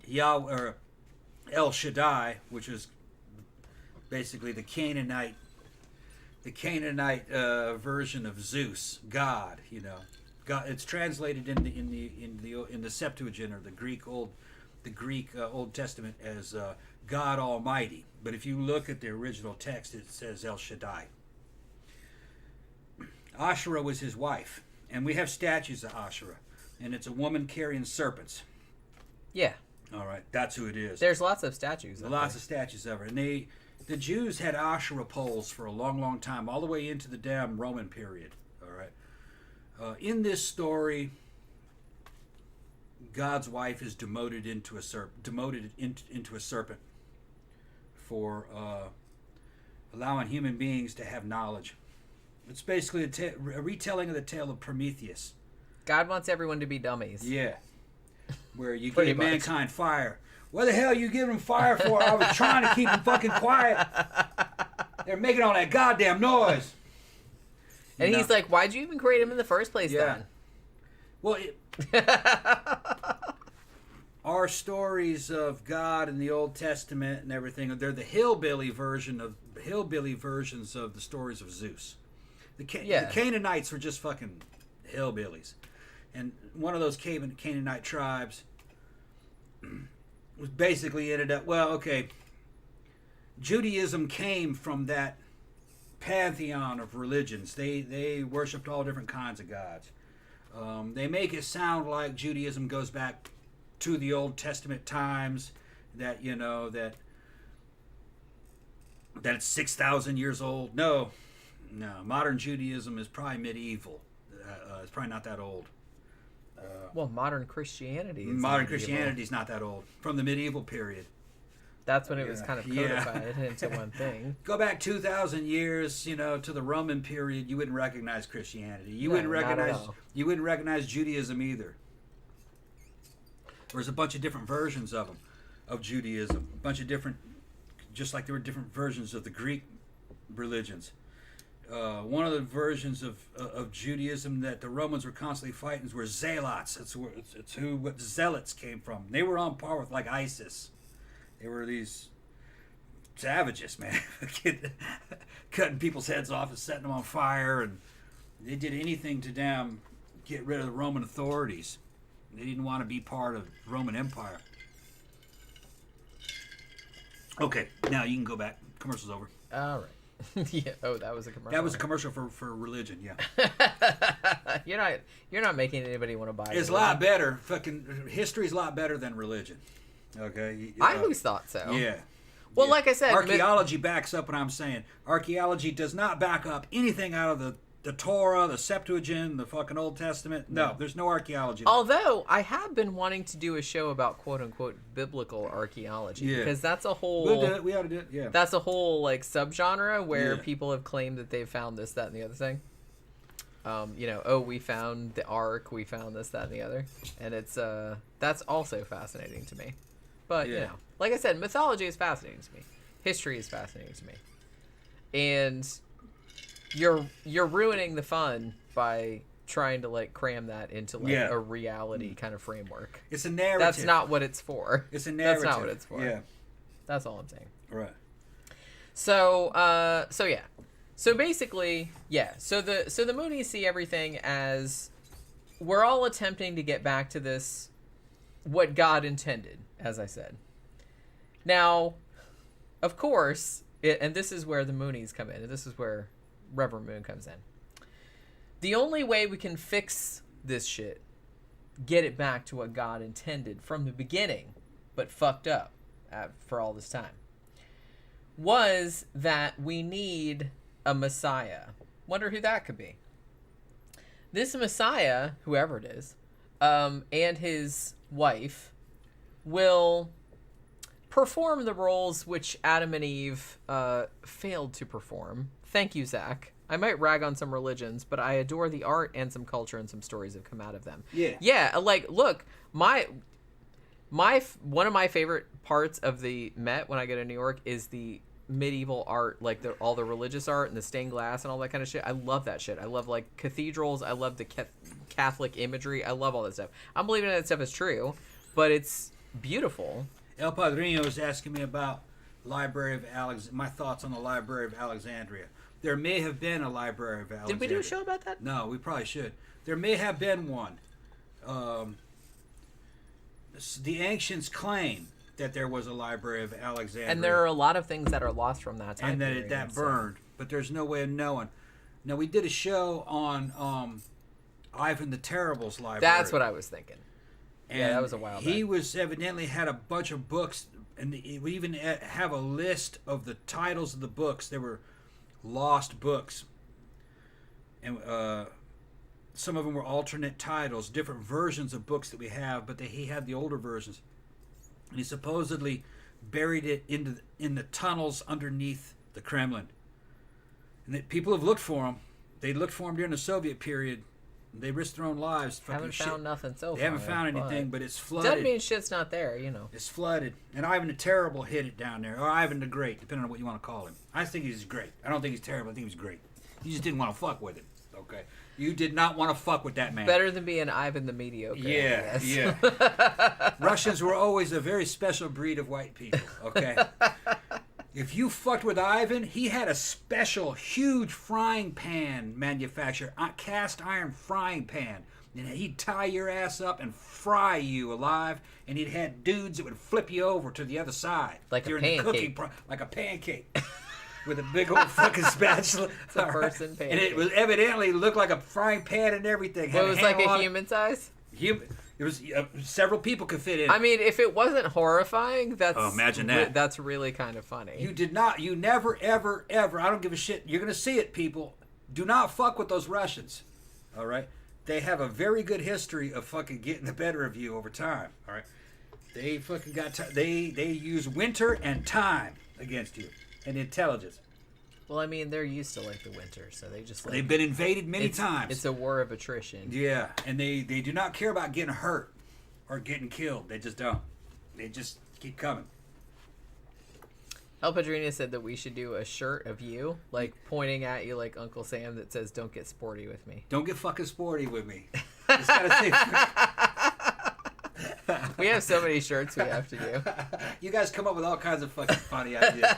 Yahweh or El Shaddai, which is basically the Canaanite version of Zeus, God. You know, God. It's translated in the Septuagint or the Greek Old Testament as God Almighty. But if you look at the original text, it says El Shaddai. Asherah was his wife, and we have statues of Asherah, and it's a woman carrying serpents. Yeah. All right, that's who it is. There's lots of statues. Lots of statues of her, and the Jews had Asherah poles for a long, long time, all the way into the damn Roman period. All right. In this story, God's wife is demoted into a serpent for allowing human beings to have knowledge. It's basically a retelling of the tale of Prometheus. God wants everyone to be dummies. Yeah. Where you Pretty give much. mankind fire. What the hell are you giving them fire for? I was trying to keep them fucking quiet. They're making all that goddamn noise. And he's like, why'd you even create him in the first place then? Well, our stories of God in the Old Testament and everything, they're the hillbilly versions of the stories of Zeus. The Canaanites were just fucking hillbillies. And one of those Canaanite tribes was basically ended up, Judaism came from that pantheon of religions. They worshipped all different kinds of gods. They make it sound like Judaism goes back to the Old Testament times, that it's 6,000 years old. No, modern Judaism is probably medieval. It's probably not that old. Well, modern Christianity is Christianity is not that old. From the medieval period. That's when it was kind of codified into one thing. Go back 2,000 years, to the Roman period, you wouldn't recognize Christianity. You No, wouldn't recognize Judaism either. There's a bunch of different versions of Judaism. A bunch of different, just like there were different versions of the Greek religions. One of the versions of Judaism that the Romans were constantly fighting were zealots. It's what zealots came from. They were on par with like ISIS. They were these savages, man, cutting people's heads off and setting them on fire, and they did anything to get rid of the Roman authorities. They didn't want to be part of the Roman Empire. Okay, now you can go back. Commercial's over. All right. Yeah. Oh, that was a commercial. That was a commercial for religion. Yeah. You're not making anybody want to buy it. It's a lot better. Fucking history's a lot better than religion. Okay. I always thought so. Yeah. Well, like I said, archaeology backs up what I'm saying. Archaeology does not back up anything out of the Torah, the Septuagint, the fucking Old Testament. No, there's no archaeology. Although I have been wanting to do a show about quote unquote biblical archaeology, because that's a whole. We'll do it. We ought to do it. Yeah. That's a whole like subgenre where people have claimed that they've found this, that, and the other thing. We found the Ark, we found this, that, and the other, and it's that's also fascinating to me. But like I said, mythology is fascinating to me. History is fascinating to me, and you're ruining the fun by trying to like cram that into like a reality kind of framework. It's a narrative. That's not what it's for. It's a narrative. That's not what it's for. Yeah. That's all I'm saying. Right. So basically, So the Moonies see everything as we're all attempting to get back to this what God intended, as I said. Now, of course, and this is where the Moonies come in, and this is where Reverend Moon comes in. The only way we can fix this shit, get it back to what God intended from the beginning, but fucked up for all this time, was that we need a Messiah. Wonder who that could be. This Messiah, whoever it is, and his wife will perform the roles which Adam and Eve failed to perform. Thank you, Zach. I might rag on some religions, but I adore the art and some culture, and some stories have come out of them. Yeah. Like, look, one of my favorite parts of the Met when I go to New York is the medieval art, like all the religious art and the stained glass and all that kind of shit. I love that shit. I love like cathedrals. I love the Catholic imagery. I love all that stuff. I'm believing that stuff is true, but it's beautiful. El Padrino is asking me about my thoughts on the Library of Alexandria. There may have been a Library of Alexandria. Did we do a show about that? No, we probably should. There may have been one. The ancients claim that there was a Library of Alexandria. And there are a lot of things that are lost from that time. And that burned. But there's no way of knowing. Now, we did a show on Ivan the Terrible's library. That's what I was thinking. And yeah, that was a while back. He was evidently had a bunch of books, and we even have a list of the titles of the books. They were lost books, and some of them were alternate titles, different versions of books that we have, but he had the older versions, and he supposedly buried it in the tunnels underneath the Kremlin. And people have looked for them. They looked for them during the Soviet period. They risked their own lives. Haven't found nothing so far. They haven't found anything, but it's flooded. Doesn't mean shit's not there, you know. It's flooded. And Ivan the Terrible hid it down there. Or Ivan the Great, depending on what you want to call him. I think he's great. I don't think he's terrible. I think he's great. You just didn't want to fuck with him. Okay? You did not want to fuck with that man. Better than being Ivan the Mediocre. Yeah, yeah. Russians were always a very special breed of white people. Okay? If you fucked with Ivan, he had a special, huge frying pan manufacturer, a cast iron frying pan. And he'd tie your ass up and fry you alive, and he'd had dudes that would flip you over to the other side. Like during a pancake. The cooking like a pancake. With a big old fucking spatula. It's a person pancake. And it was evidently looked like a frying pan and everything. Well, it was like a human size? It was several people could fit in. I mean, if it wasn't horrifying, imagine that. That's really kind of funny. You never, ever, ever, I don't give a shit. You're going to see it, people. Do not fuck with those Russians. All right? They have a very good history of fucking getting the better of you over time. All right? They fucking they use winter and time against you and intelligence. Well, I mean, they're used to like the winter, so they just like, they've been invaded many times. It's a war of attrition. Yeah, and they do not care about getting hurt or getting killed. They just don't. They just keep coming. El Padrino said that we should do a shirt of you, like pointing at you like Uncle Sam, that says, "Don't get sporty with me." Don't get fucking sporty with me. Just gotta say. We have so many shirts we have to do. You guys come up with all kinds of fucking funny ideas.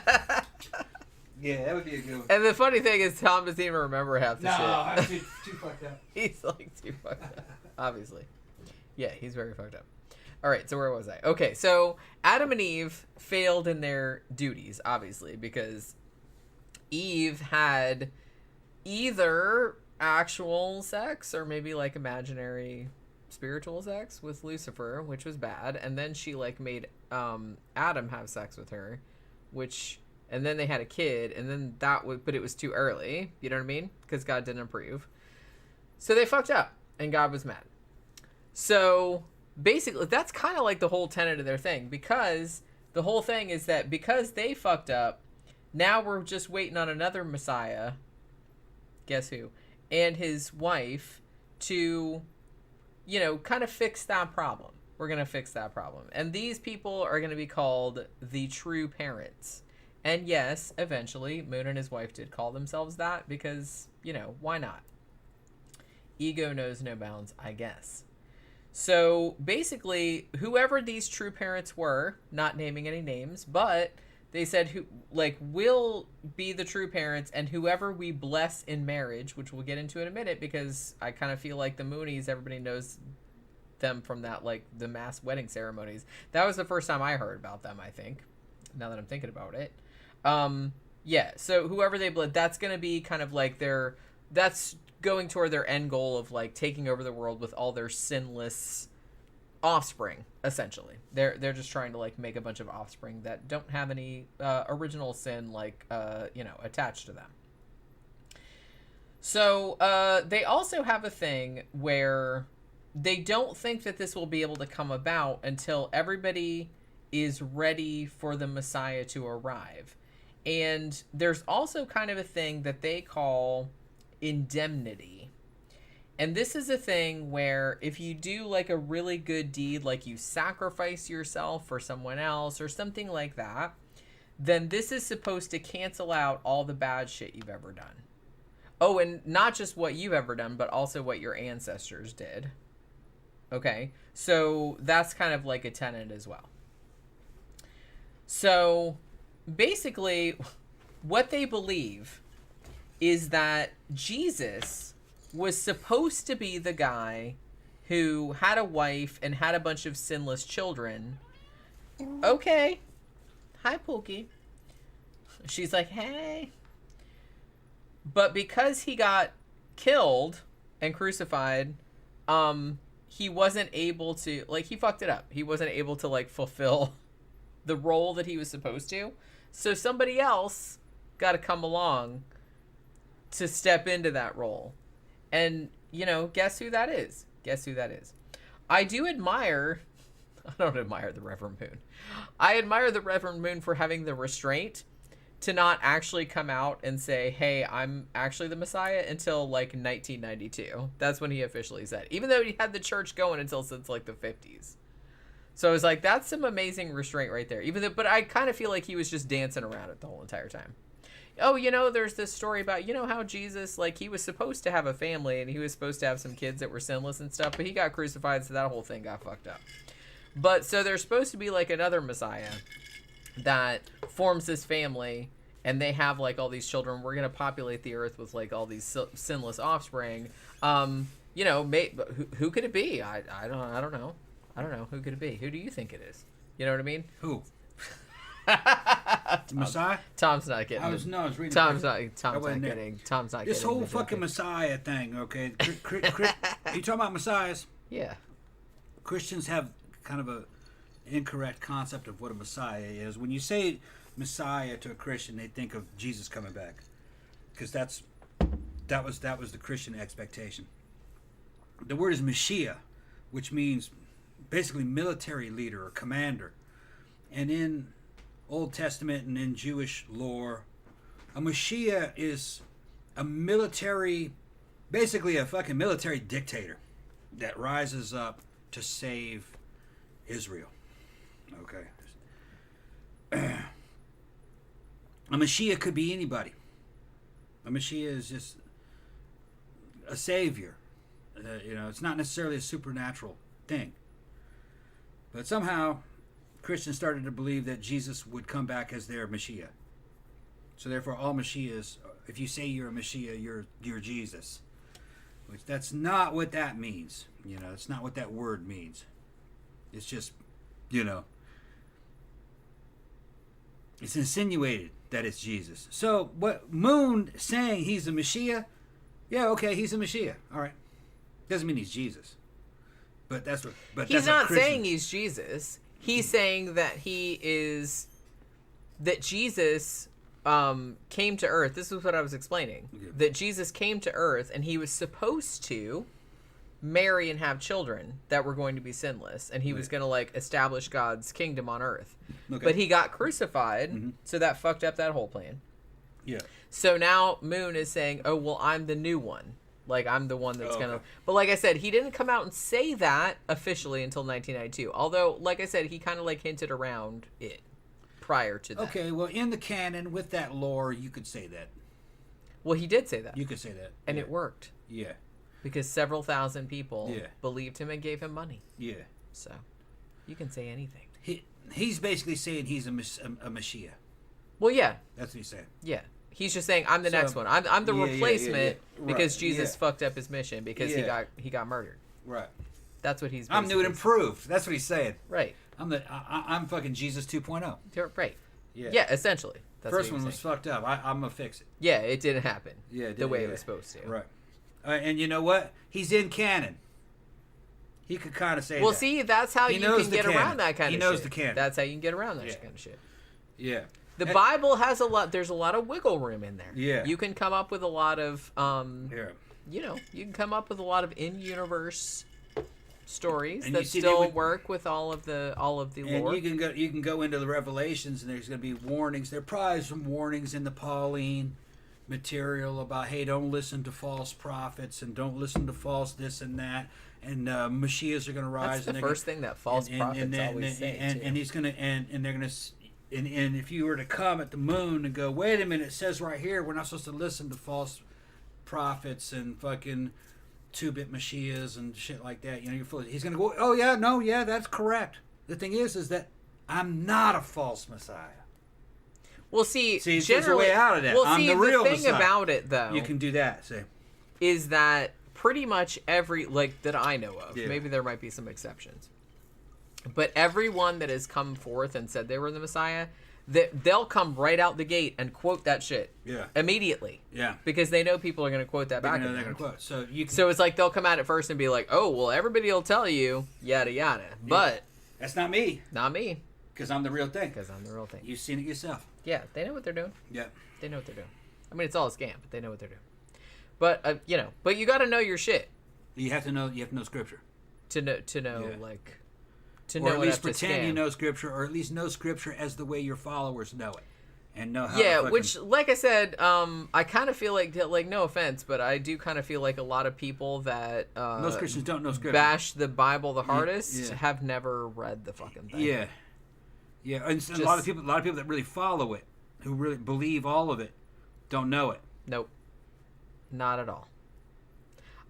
Yeah, that would be a good one. And the funny thing is, Tom doesn't even remember half the shit. No, I'm too fucked up. He's like too fucked up, obviously. Yeah, he's very fucked up. All right, so where was I? Okay, so Adam and Eve failed in their duties, obviously, because Eve had either actual sex or maybe like imaginary spiritual sex with Lucifer, which was bad, and then she like made Adam have sex with her, and then they had a kid, and then but it was too early, you know what I mean? Because God didn't approve. So they fucked up, and God was mad. So basically, that's kind of like the whole tenet of their thing, because the whole thing is that because they fucked up, now we're just waiting on another Messiah, guess who, and his wife to, you know, kind of fix that problem. We're going to fix that problem. And these people are going to be called the true parents. And yes, eventually, Moon and his wife did call themselves that because, you know, why not? Ego knows no bounds, I guess. So basically, whoever these true parents were, not naming any names, but they said will be the true parents, and whoever we bless in marriage, which we'll get into in a minute, because I kind of feel like the Moonies, everybody knows them from that, like the mass wedding ceremonies. That was the first time I heard about them, I think, now that I'm thinking about it. Yeah, so whoever they bled, that's going to be kind of like that's going toward their end goal of like taking over the world with all their sinless offspring, essentially. They're just trying to like make a bunch of offspring that don't have any original sin, like, attached to them. So they also have a thing where they don't think that this will be able to come about until everybody is ready for the Messiah to arrive. And there's also kind of a thing that they call indemnity. And this is a thing where if you do like a really good deed, like you sacrifice yourself for someone else or something like that, then this is supposed to cancel out all the bad shit you've ever done. Oh, and not just what you've ever done, but also what your ancestors did. Okay, so that's kind of like a tenet as well. So basically, what they believe is that Jesus was supposed to be the guy who had a wife and had a bunch of sinless children. Okay. Hi, Pookie. She's like, hey. But because he got killed and crucified, he wasn't able to, like, he fucked it up. He wasn't able to, like, fulfill the role that he was supposed to. So somebody else got to come along to step into that role. And, guess who that is? Guess who that is? I don't admire the Reverend Moon. I admire the Reverend Moon for having the restraint to not actually come out and say, hey, I'm actually the Messiah until like 1992. That's when he officially said, even though he had the church going until since like the 50s. So I was like, that's some amazing restraint right there. But I kind of feel like he was just dancing around it the whole entire time. Oh, there's this story about, how Jesus, like, he was supposed to have a family and he was supposed to have some kids that were sinless and stuff, but he got crucified, so that whole thing got fucked up. But so there's supposed to be like another Messiah that forms this family, and they have like all these children. We're gonna populate the earth with like all these sinless offspring. Who could it be? I don't know. Who could it be? Who do you think it is? You know what I mean? Who? Messiah? Tom's not getting. I was reading. Tom's not getting. This whole fucking Messiah thing. Okay, you talking about Messiahs? Yeah. Christians have kind of a incorrect concept of what a Messiah is. When you say Messiah to a Christian, they think of Jesus coming back, because that was the Christian expectation. The word is Mashiach, which means basically military leader or commander. And in Old Testament and in Jewish lore, a Mashiach is a military, basically a fucking military dictator that rises up to save Israel. Okay. A Mashiach could be anybody. A Mashiach is just a savior. It's not necessarily a supernatural thing. But somehow Christians started to believe that Jesus would come back as their Mashiach. So therefore all Mashiachs, if you say you're a Mashiach, you're Jesus. Which that's not what that means. It's not what that word means. It's just, it's insinuated that it's Jesus. So what Moon saying he's a Mashiach, yeah, okay, he's a Mashiach. All right. Doesn't mean he's Jesus. But that's what he's not saying he's Jesus. He's saying that that Jesus came to earth. This is what I was explaining. Okay. That Jesus came to earth and he was supposed to marry and have children that were going to be sinless, and he was going to like establish God's kingdom on earth. Okay. But he got crucified, so that fucked up that whole plan. Yeah. So now Moon is saying, "Oh, well, I'm the new one. Like I'm the one that's gonna." But like I said, he didn't come out and say that officially until 1992. Although, like I said, he kind of like hinted around it prior to that. Okay, well, in the canon with that lore, you could say that. Well, he did say that. You could say that, and it worked. Yeah. Because several thousand people believed him and gave him money. Yeah. So, you can say anything. He's basically saying he's a Mashiach. Well, yeah. That's what he's saying. Yeah. He's just saying, I'm the next one. I'm the replacement because Jesus fucked up his mission because he got murdered. Right. That's what he's. I'm new and basically improved. That's what he's saying. Right. I'm fucking Jesus 2.0. Right. Yeah. Yeah. Essentially. That's First what he one was fucked up. I'm gonna fix it. Yeah, it didn't happen. Yeah, the way it was supposed to. Right. And you know what? He's in canon. He could kind of say. Well, that. see, that's how He you knows can the get canon. around that kind He of knows shit. the canon. That's how you can get around that kind of shit. Yeah. The Bible has a lot. There's a lot of wiggle room in there. Yeah. You can come up with a lot of. Yeah. You know, you can come up with a lot of in-universe stories And that you see, still they would- work with all of the And lore. you can go into the Revelations, and there's going to be warnings. There are probably some warnings in the Pauline material about, hey, don't listen to false prophets and don't listen to false this and that. And Mashiachs are going to rise. That's the first thing that false prophets always say. And he's going to and they're going to. And if you were to come at the moon and go, wait a minute, it says right here we're not supposed to listen to false prophets and fucking 2-bit Mashiachs and shit like that. You know, you're full. He's gonna go, oh yeah, no, yeah, that's correct. The thing is that I'm not a false Messiah. Well, see, there's a generally, way out of that. Well, I'm see, the real thing Messiah. about it though, You can do that. See, is that pretty much every that I know of. Yeah. Maybe there might be some exceptions, but everyone that has come forth and said they were the Messiah, they'll come right out the gate and quote that shit. Yeah. Immediately. Yeah. Because they know people are going to quote that back. they're gonna quote. So you. Can, So it's like they'll come at it first and be like, "Oh, well, everybody will tell you yada yada," but that's not me, not me, because I'm the real thing. because I'm the real thing. You've seen it yourself. Yeah, they know what they're doing. Yeah. They know what they're doing. I mean, it's all a scam, but they know what they're doing. But you know, but you got to know your shit You have to know. You have to know Scripture. to know Yeah. like to Or know at least enough to pretend you scam. know Scripture, or at least know Scripture as the way your followers know it, and know how. Yeah, to fucking, which, like I said, I kind of feel like no offense, but I do kind of feel like a lot of people that most Christians don't know Scripture. bash the Bible the hardest yeah. have never read the fucking thing. Yeah, yeah, and a lot of people that really follow it, who really believe all of it, don't know it. Nope. Not at all.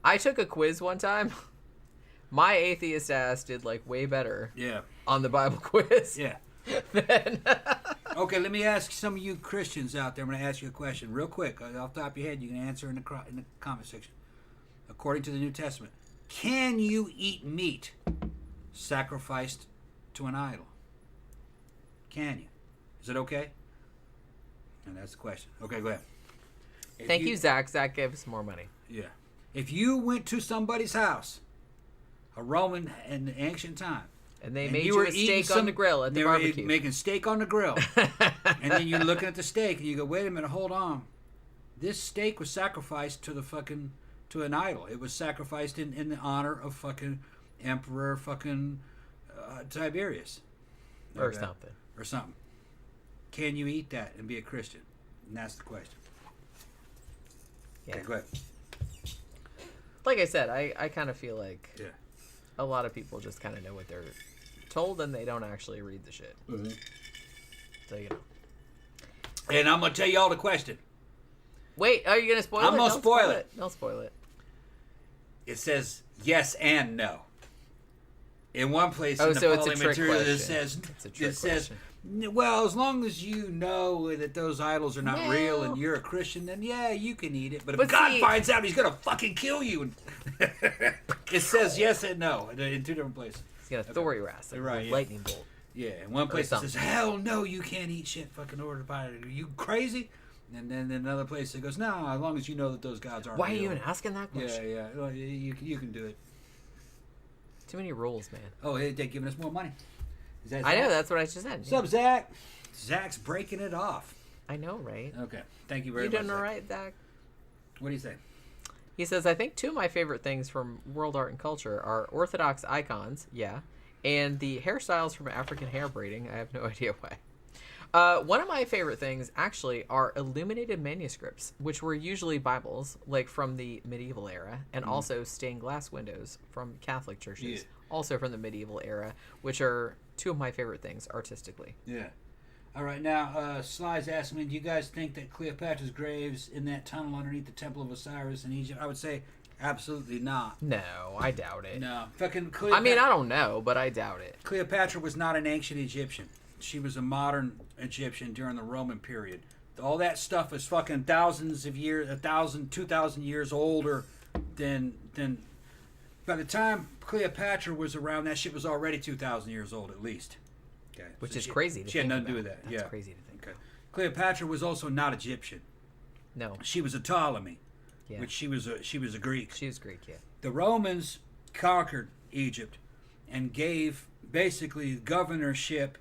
I took a quiz one time. My atheist ass did like way better Yeah, on the Bible quiz. yeah. than Okay, let me ask some of you Christians out there. I'm going to ask you a question real quick. Off the top of your head, you can answer in the comment section. According to the New Testament, can you eat meat sacrificed to an idol? Can you? Is it okay? And that's the question. Okay, go ahead. If Thank you, Zach. Zach gave us more money. Yeah. If you went to somebody's house, a Roman in the ancient time, And they and made you you were a eating steak on the grill at the they were barbecue. making steak on the grill, and then you're looking at the steak and you go, "Wait a minute, hold on. This steak was sacrificed to an idol. It was sacrificed in the honor of fucking Emperor fucking Tiberius, or Okay. something. or something. Can you eat that and be a Christian? And that's the question. Yeah. Okay, go ahead. Like I said, I kind of feel like Yeah. a lot of people just kind of know what they're told and they don't actually read the shit. Mm-hmm. So, you know. And I'm gonna tell y'all the question. Wait, are you going to spoil it? I'm gonna Don't spoil it. Don't spoil it. It says yes and no. In one place Oh, in the so it's a Pauline trick material, it question. says, It's a trick it says, question. well, as long as you know that those idols are not real Well- and you're a Christian, then yeah, you can eat it. But if But God see- finds out, he's gonna fucking kill you. It says yes and no in two different places. He's going to Thor your ass like Right, a yeah. lightning bolt. Yeah, in one place it something. says, hell no, you can't eat shit fucking ordered by it. Are you crazy? And then in another place it goes, no, as long as you know that those gods aren't Why are real. you even asking that question? Yeah, yeah. Well, you can do it. Too many rules, man. Oh, hey, they're giving us more money. Is that I know, Zach? that's what I just said. What's up, Zach? Zach's breaking it off. I know, right? Okay. Thank you very You much. doing all Zach. right, Zach? What do you say? He says, I think two of my favorite things from world art and culture are Orthodox icons, yeah, and the hairstyles from African hair braiding. I have no idea why. One of my favorite things, actually, are illuminated manuscripts, which were usually Bibles, like from the medieval era, and also stained glass windows from Catholic churches, Yeah. also from the medieval era, which are two of my favorite things artistically. Yeah. All right. Now, Sly's asking me, do you guys think that Cleopatra's grave's in that tunnel underneath the Temple of Osiris in Egypt? I would say absolutely not. No, I doubt it. No. Fucking I mean, I don't know, but I doubt it. Cleopatra was not an ancient Egyptian. She was a modern Egyptian during the Roman period. All that stuff is fucking thousands of years, 1,000, 2,000 years older than By the time Cleopatra was around, that shit was already 2,000 years old at least. Okay. Which is crazy to She had think nothing to do about. with that. That's Yeah. crazy to think. Okay. Cleopatra was also not Egyptian. No. She was a Ptolemy, Yeah. which she was a Greek. She was Greek, yeah. The Romans conquered Egypt and gave basically governorship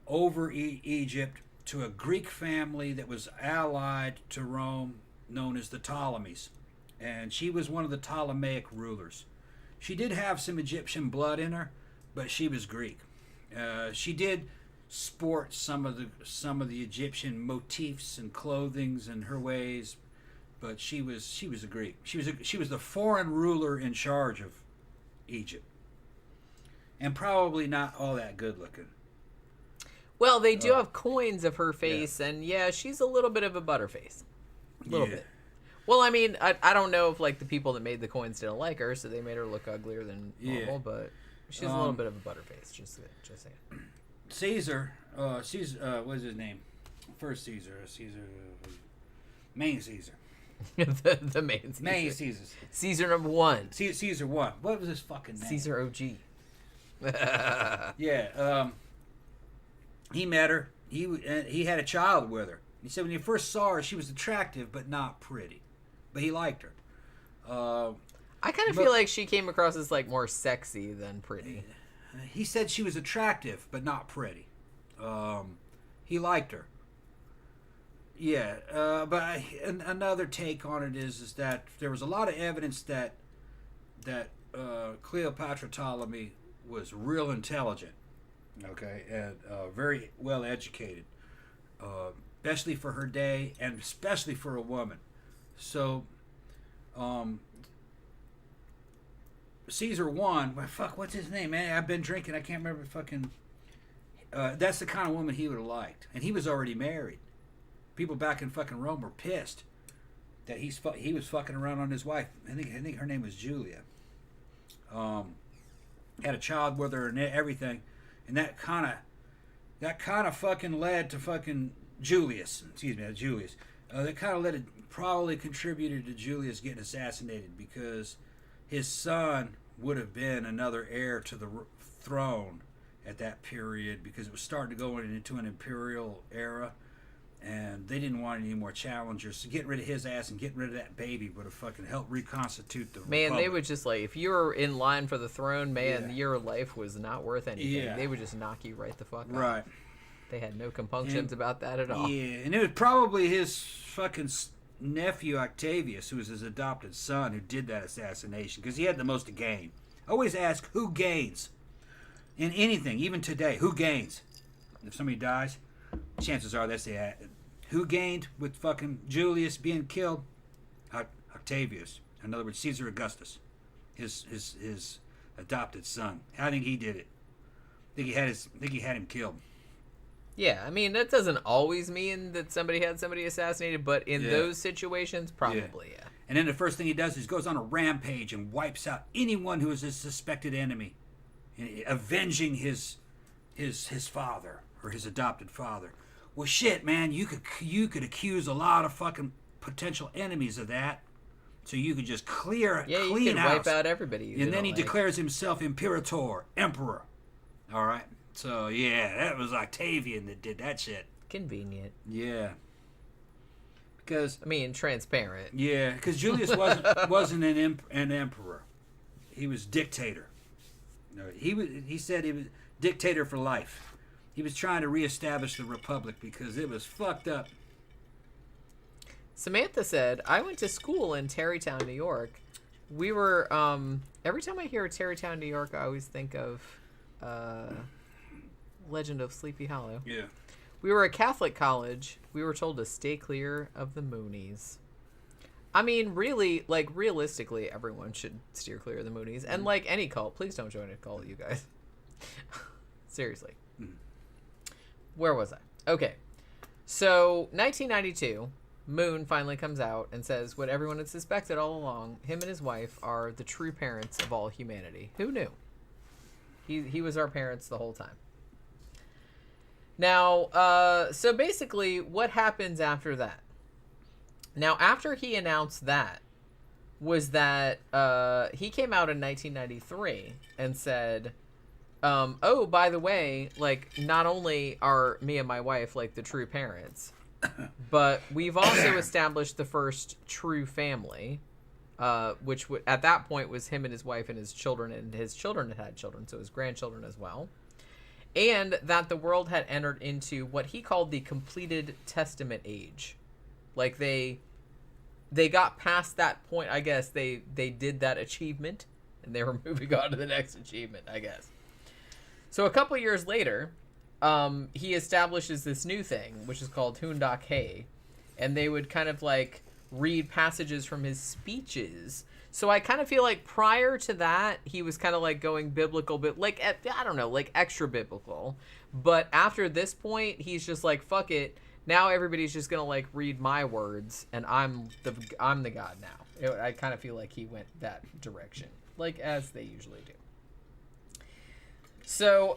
over Egypt to a Greek family that was allied to Rome, known as the Ptolemies. And she was one of the Ptolemaic rulers. She did have some Egyptian blood in her, but she was Greek. She did sport some of the Egyptian motifs and clothings and her ways, but she was a Greek. She was the foreign ruler in charge of Egypt, and probably not all that good looking. Well, they do have coins of her face, and yeah, she's a little bit of a butterface. A little bit. Well, I mean, I don't know if like the people that made the coins didn't like her, so they made her look uglier than normal, but she's a little bit of a butterface, just saying. Caesar, what is his name? First main Caesar. the main Caesar. Main Caesars. Caesar number 1. Caesar what? What was his fucking name? Caesar OG. Yeah. He met her. He had a child with her. He said when he first saw her, she was attractive but not pretty, but he liked her. I kind of feel like she came across as like more sexy than pretty. He said she was attractive but not pretty. He liked her. Yeah, but another take on it is that there was a lot of evidence that Cleopatra Ptolemy was real intelligent, okay, and very well educated, especially for her day and especially for a woman. So, Caesar won. Well, fuck, what's his name, man? I've been drinking. I can't remember fucking. That's the kind of woman he would have liked, and he was already married. People back in fucking Rome were pissed that he was fucking around on his wife. I think her name was Julia. Had a child with her and everything, and that kind of fucking led to fucking Julius. Excuse me, Julius. That kind of probably contributed to Julius getting assassinated because his son would have been another heir to the throne at that period because it was starting to go into an imperial era. And they didn't want any more challengers. So getting rid of his ass and getting rid of that baby would have fucking helped reconstitute the Man, republic. they would just like, if you were in line for the throne, man, your life was not worth anything. Yeah. They would just knock you right the fuck out. Right. They had no compunctions about that at all. Yeah, and it was probably his fucking nephew Octavius, who was his adopted son, who did that assassination because he had the most to gain. Always ask who gains in anything, even today. Who gains? If somebody dies, chances are that's the who gained with fucking Julius being killed? Octavius. In other words, Caesar Augustus, his adopted son. I think he did it. I think he had him killed. Yeah, I mean, that doesn't always mean that somebody had somebody assassinated, but in those situations, probably, yeah. And then the first thing he does is goes on a rampage and wipes out anyone who is a suspected enemy, avenging his father or his adopted father. Well, shit, man, you could accuse a lot of fucking potential enemies of that, so you could just clean you can house. wipe out everybody. And then he declares himself imperator, emperor. All right. So yeah, that was Octavian that did that shit. Convenient. Yeah. Because I mean, transparent. Yeah, because Julius wasn't an emperor. He was dictator. No, he said he was dictator for life. He was trying to reestablish the republic because it was fucked up. Samantha said, I went to school in Tarrytown, New York. We were, every time I hear Tarrytown, New York, I always think of Legend of Sleepy Hollow. Yeah. We were a Catholic college. We were told to stay clear of the Moonies. I mean, really, like, realistically, everyone should steer clear of the Moonies. And, like any cult, please don't join a cult, you guys. Seriously. Where was I? Okay. So, 1992, Moon finally comes out and says what everyone had suspected all along. Him and his wife are the true parents of all humanity. Who knew? He was our parents the whole time. Now, so basically, what happens after that? Now, after he announced that, was that he came out in 1993 and said, oh, by the way, like, not only are me and my wife, like, the true parents, but we've also established the first true family, which at that point was him and his wife and his children had children, so his grandchildren as well. And that the world had entered into what he called the completed testament age. Like, they got past that point, I guess. They did that achievement, and they were moving on to the next achievement, I guess. So a couple years later, he establishes this new thing, which is called Hoondak Hay, and they would kind of like read passages from his speeches. So I kind of feel like prior to that, he was kind of like going biblical, but like, I don't know, like extra biblical. But after this point, he's just like, fuck it. Now everybody's just gonna like read my words, and I'm the God now. I kind of feel like he went that direction, like as they usually do. So,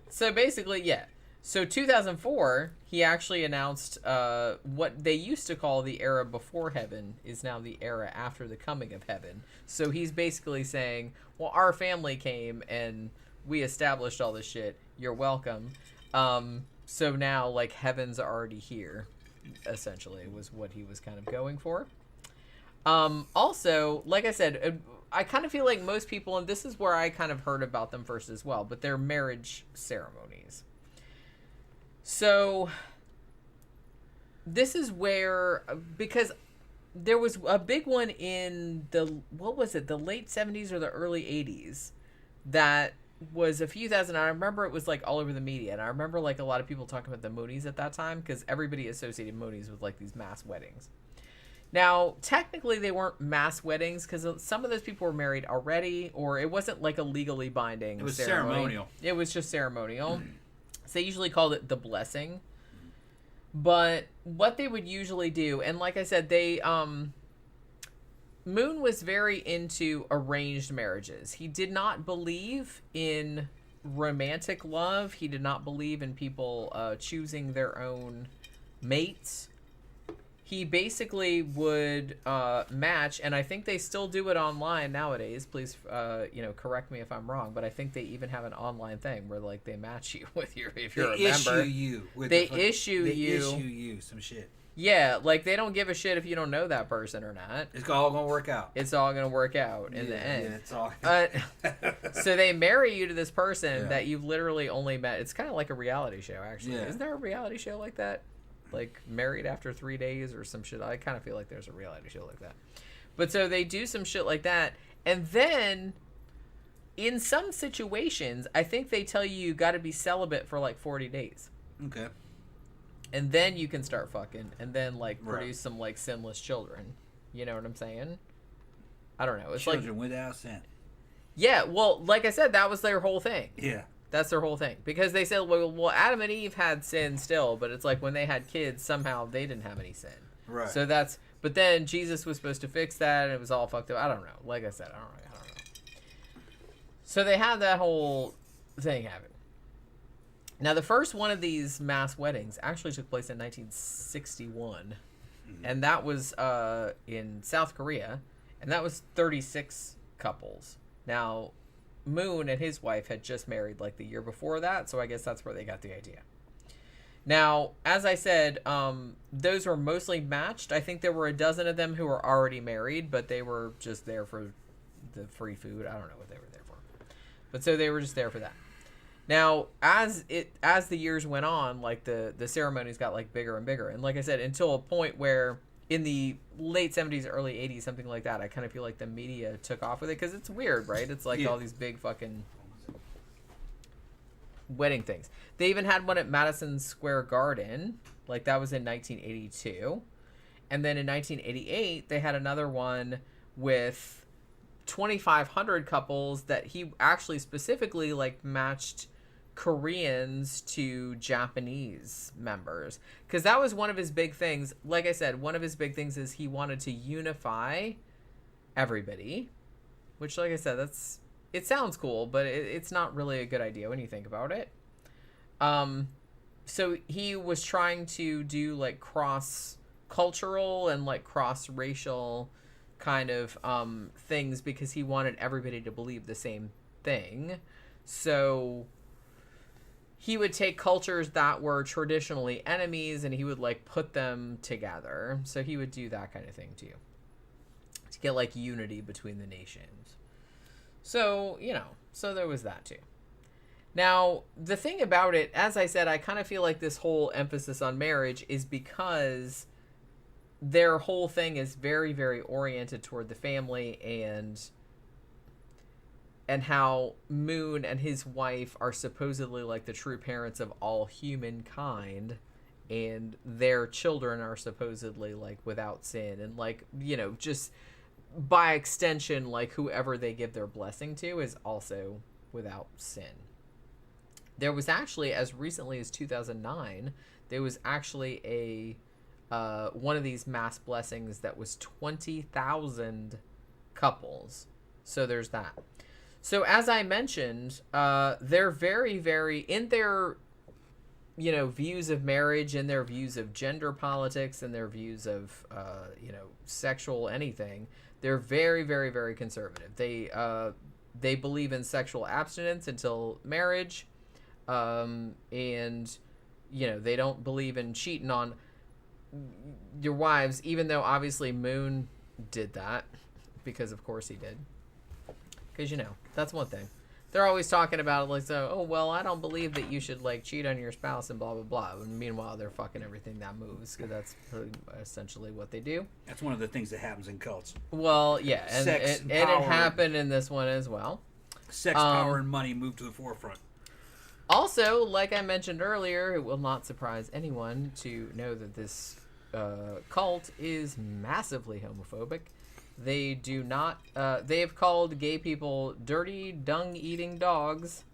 so basically, yeah. So 2004, he actually announced what they used to call the era before heaven is now the era after the coming of heaven. So he's basically saying, well, our family came and we established all this shit. You're welcome. So now, like, heaven's already here, essentially, was what he was kind of going for. Also, like I said, I kind of feel like most people, and this is where I kind of heard about them first as well, but they're marriage ceremonies. So this is where, because there was a big one in the late 70s or the early 80s that was a few thousand. I remember it was like all over the media, and I remember like a lot of people talking about the Moonies at that time, because everybody associated Moonies with like these mass weddings. Now, technically, they weren't mass weddings because some of those people were married already, or it wasn't like a legally binding It was ceremony. ceremonial. It was just ceremonial. So they usually called it the blessing. But what they would usually do, and like I said, they Moon was very into arranged marriages. He did not believe in romantic love. He did not believe in people choosing their own mates. He basically would match, and I think they still do it online nowadays. Please, correct me if I'm wrong, but I think they even have an online thing where like they match you with if you're a member. They issue you some shit. Yeah, like they don't give a shit if you don't know that person or not. It's all gonna work out. It's all gonna work out in the end. Yeah, it's all. So they marry you to this person that you've literally only met. It's kind of like a reality show, actually. Yeah. Isn't there a reality show like that? Like Married After 3 Days or some shit. I kind of feel like there's a reality show like that. But so they do some shit like that. And then in some situations, I think they tell you got to be celibate for like 40 days. Okay. And then you can start fucking and then like produce some like sinless children. You know what I'm saying? I don't know. It's children without sin. Yeah, well, like I said, that was their whole thing. Yeah. That's their whole thing. Because they said, well, Adam and Eve had sin still, but it's like when they had kids, somehow they didn't have any sin. Right. So that's, but then Jesus was supposed to fix that, and it was all fucked up. I don't know. Like I said, I don't know. So they had that whole thing happen. Now, the first one of these mass weddings actually took place in 1961. Mm-hmm. And that was in South Korea. And that was 36 couples. Now, Moon and his wife had just married like the year before that, so I guess that's where they got the idea. Now, as I said, those were mostly matched. I think there were a dozen of them who were already married, but they were just there for the free food. I don't know what they were there for. But so they were just there for that. Now, as the years went on, like the ceremonies got like bigger and bigger. And like I said, until a point where in the late 70s, early 80s, something like that, I kind of feel like the media took off with it because it's weird, right? It's like all these big fucking wedding things. They even had one at Madison Square Garden, like that was in 1982. And then in 1988, they had another one with 2,500 couples that he actually specifically like matched Koreans to Japanese members, because that was one of his big things. Like I said, one of his big things is he wanted to unify everybody, which, like I said, it sounds cool, but it's not really a good idea when you think about it. So he was trying to do like cross cultural and like cross racial kind of things because he wanted everybody to believe the same thing. So he would take cultures that were traditionally enemies and he would like put them together. So he would do that kind of thing too, to get like unity between the nations. So, you know, so there was that too. Now, the thing about it, as I said, I kind of feel like this whole emphasis on marriage is because their whole thing is very, very oriented toward the family and how Moon and his wife are supposedly like the true parents of all humankind, and their children are supposedly like without sin, and like, you know, just by extension, like whoever they give their blessing to is also without sin. There was actually, as recently as 2009, there was actually a one of these mass blessings that was 20,000 couples. So there's that. So as I mentioned, they're very, very, in their, you know, views of marriage, and their views of gender politics, and their views of, you know, sexual anything, they're very, very, very conservative. They believe in sexual abstinence until marriage. And, you know, they don't believe in cheating on your wives, even though obviously Moon did that, because of course he did. Because, you know, that's one thing. They're always talking about it like, so, oh, well, I don't believe that you should, like, cheat on your spouse and blah, blah, blah. And meanwhile, they're fucking everything that moves, because that's essentially what they do. That's one of the things that happens in cults. Well, yeah, and Sex it power. happened in this one as well. Sex, power, and money move to the forefront. Also, like I mentioned earlier, it will not surprise anyone to know that this cult is massively homophobic. They do not, they have called gay people dirty, dung-eating dogs,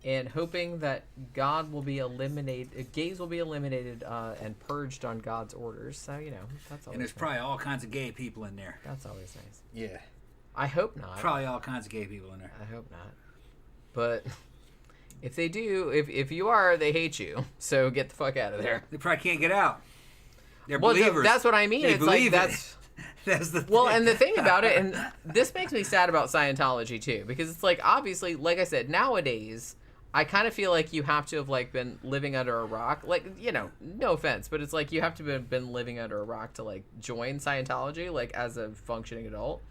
and hoping that God will be eliminated, gays will be eliminated and purged on God's orders. So, you know, that's always And there's probably all kinds of gay people in there. That's always nice. Yeah. I hope not. Probably all kinds of gay people in there. I hope not. But if they do, if you are, they hate you. So get the fuck out of there. They probably can't get out. They're Well, believers. that's what I mean. They It's like believe that's... That's the Well, thing. and the thing about it, and this makes me sad about Scientology too, because it's like, obviously, like I said, nowadays, I kind of feel like you have to have like been living under a rock. Like, you know, no offense, but it's like you have to have been living under a rock to like join Scientology, like as a functioning adult.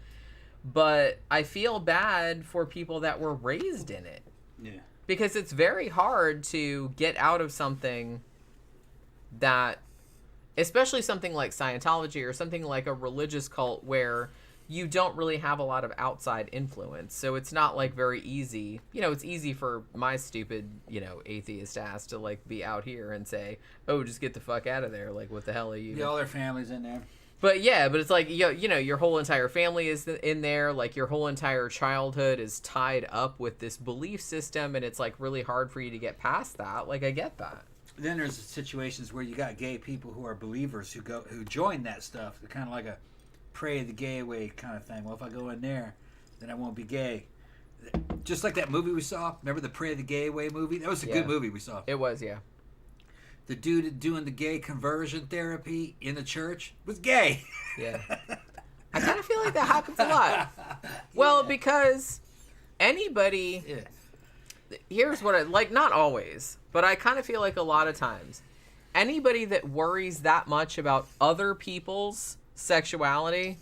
But I feel bad for people that were raised in it. Yeah. Because it's very hard to get out of something that, especially something like Scientology or something like a religious cult where you don't really have a lot of outside influence. So it's not like very easy. You know, it's easy for my stupid, you know, atheist ass to like be out here and say, oh, just get the fuck out of there. Like, what the hell are you? Yeah, all their families in there. But yeah, but it's like, you know, your whole entire family is in there. Like, your whole entire childhood is tied up with this belief system, and it's like really hard for you to get past that. Like, I get that. Then there's situations where you got gay people who are believers who join that stuff. They're kind of like a pray the gay away kind of thing. Well, if I go in there, then I won't be gay. Just like that movie we saw. Remember the Pray the Gay Away movie? That was a good movie we saw. It was, yeah. The dude doing the gay conversion therapy in the church was gay. Yeah. I kind of feel like that happens a lot. Well, because anybody... Yeah. Here's what I... Like, not always, but I kind of feel like a lot of times, anybody that worries that much about other people's sexuality...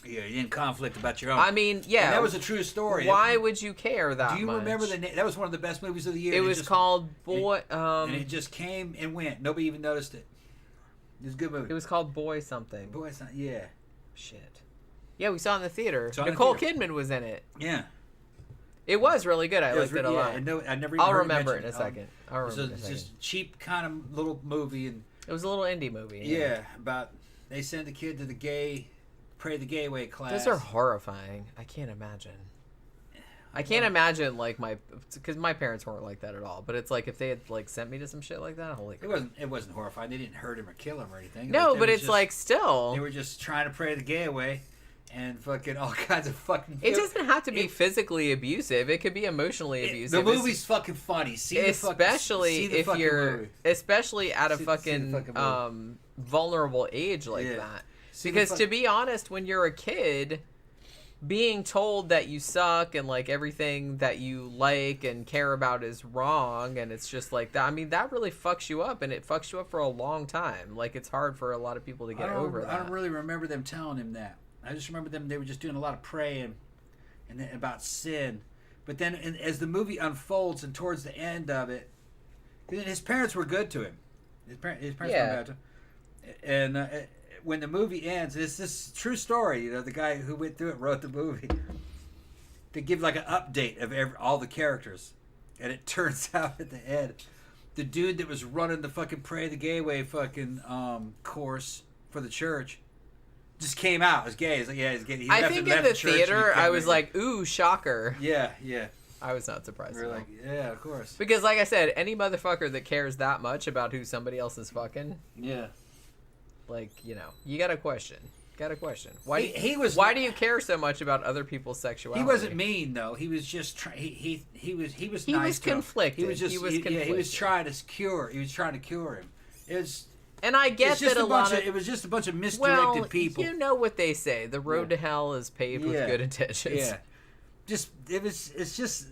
Yeah, you're in conflict about your own. I mean, yeah. And that was a true story. Why would you care that much? Do you remember the name? That was one of the best movies of the year. It was called Boy... and it just came and went. Nobody even noticed it. It was a good movie. It was called Boy something. Boy, it's not, yeah. Shit. Yeah, we saw it in the theater. Saw it in the Nicole theater. Kidman was in it. Yeah. It was really good. I liked it a lot. And I never even I'll heard remember it in mentioned a second. I'll remember it in a It's second. just cheap kind of little movie. And It was a little indie movie. yeah, about they send the kid to the gay, pray the gay way class. Those are horrifying. I can't imagine. I can't imagine, like, because my parents weren't like that at all. But it's like, if they had, like, sent me to some shit like that, holy crap. It wasn't horrifying. They didn't hurt him or kill him or anything. No, They but was it's just- like, still. They were just trying to pray the gay away. And fucking all kinds of fucking... It doesn't have to be physically abusive. It could be emotionally abusive. The movie's fucking funny. Especially see the if fucking you're... movie. Especially at a See the fucking fucking movie. vulnerable age like Yeah. that. Because to be honest, when you're a kid, being told that you suck and like everything that you like and care about is wrong, and it's just like that. I mean, that really fucks you up, and it fucks you up for a long time. Like, it's hard for a lot of people to get over that. I don't really remember them telling him that. I just remember they were just doing a lot of praying and then about sin. But then as the movie unfolds and towards the end of it, his parents were good to him. His parents were good to him. And when the movie ends, it's this true story. You know, the guy who went through it wrote the movie. They give like an update of all the characters, and it turns out at the end, the dude that was running the fucking Pray the Gay Way fucking course for the church just came out as gay. He's like, yeah, he's gay. I think in the theater, I was like, ooh, shocker. Yeah. I was not surprised. We're like, yeah, of course. Because, like I said, any motherfucker that cares that much about who somebody else is fucking, yeah. Like, you know, you got to question. Why do you care so much about other people's sexuality? He wasn't mean though. He was just he was nice. Was conflicted. He was just conflicted. He was trying to cure. He was trying to cure him. And I get that it was just a bunch of misdirected people. You know what they say: the road to hell is paved with good intentions. Yeah, it's just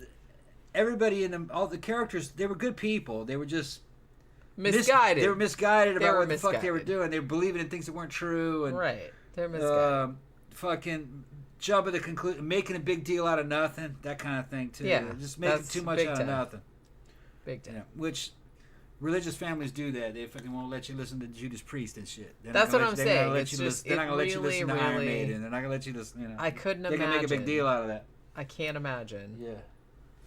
everybody in them. All the characters, they were good people. They were just misguided. They were misguided about what the fuck they were doing. They were believing in things that weren't true. And, right. They're misguided. Fucking jumping to the conclusion, making a big deal out of nothing, that kind of thing too. Yeah, just making too much out of nothing. Big time. Yeah, which religious families do that. They fucking won't let you listen to Judas Priest and shit. That's what I'm saying. They're not gonna let you listen to Iron Maiden. They're not gonna let you listen. You know, I couldn't imagine. They're gonna make a big deal out of that. I can't imagine. Yeah.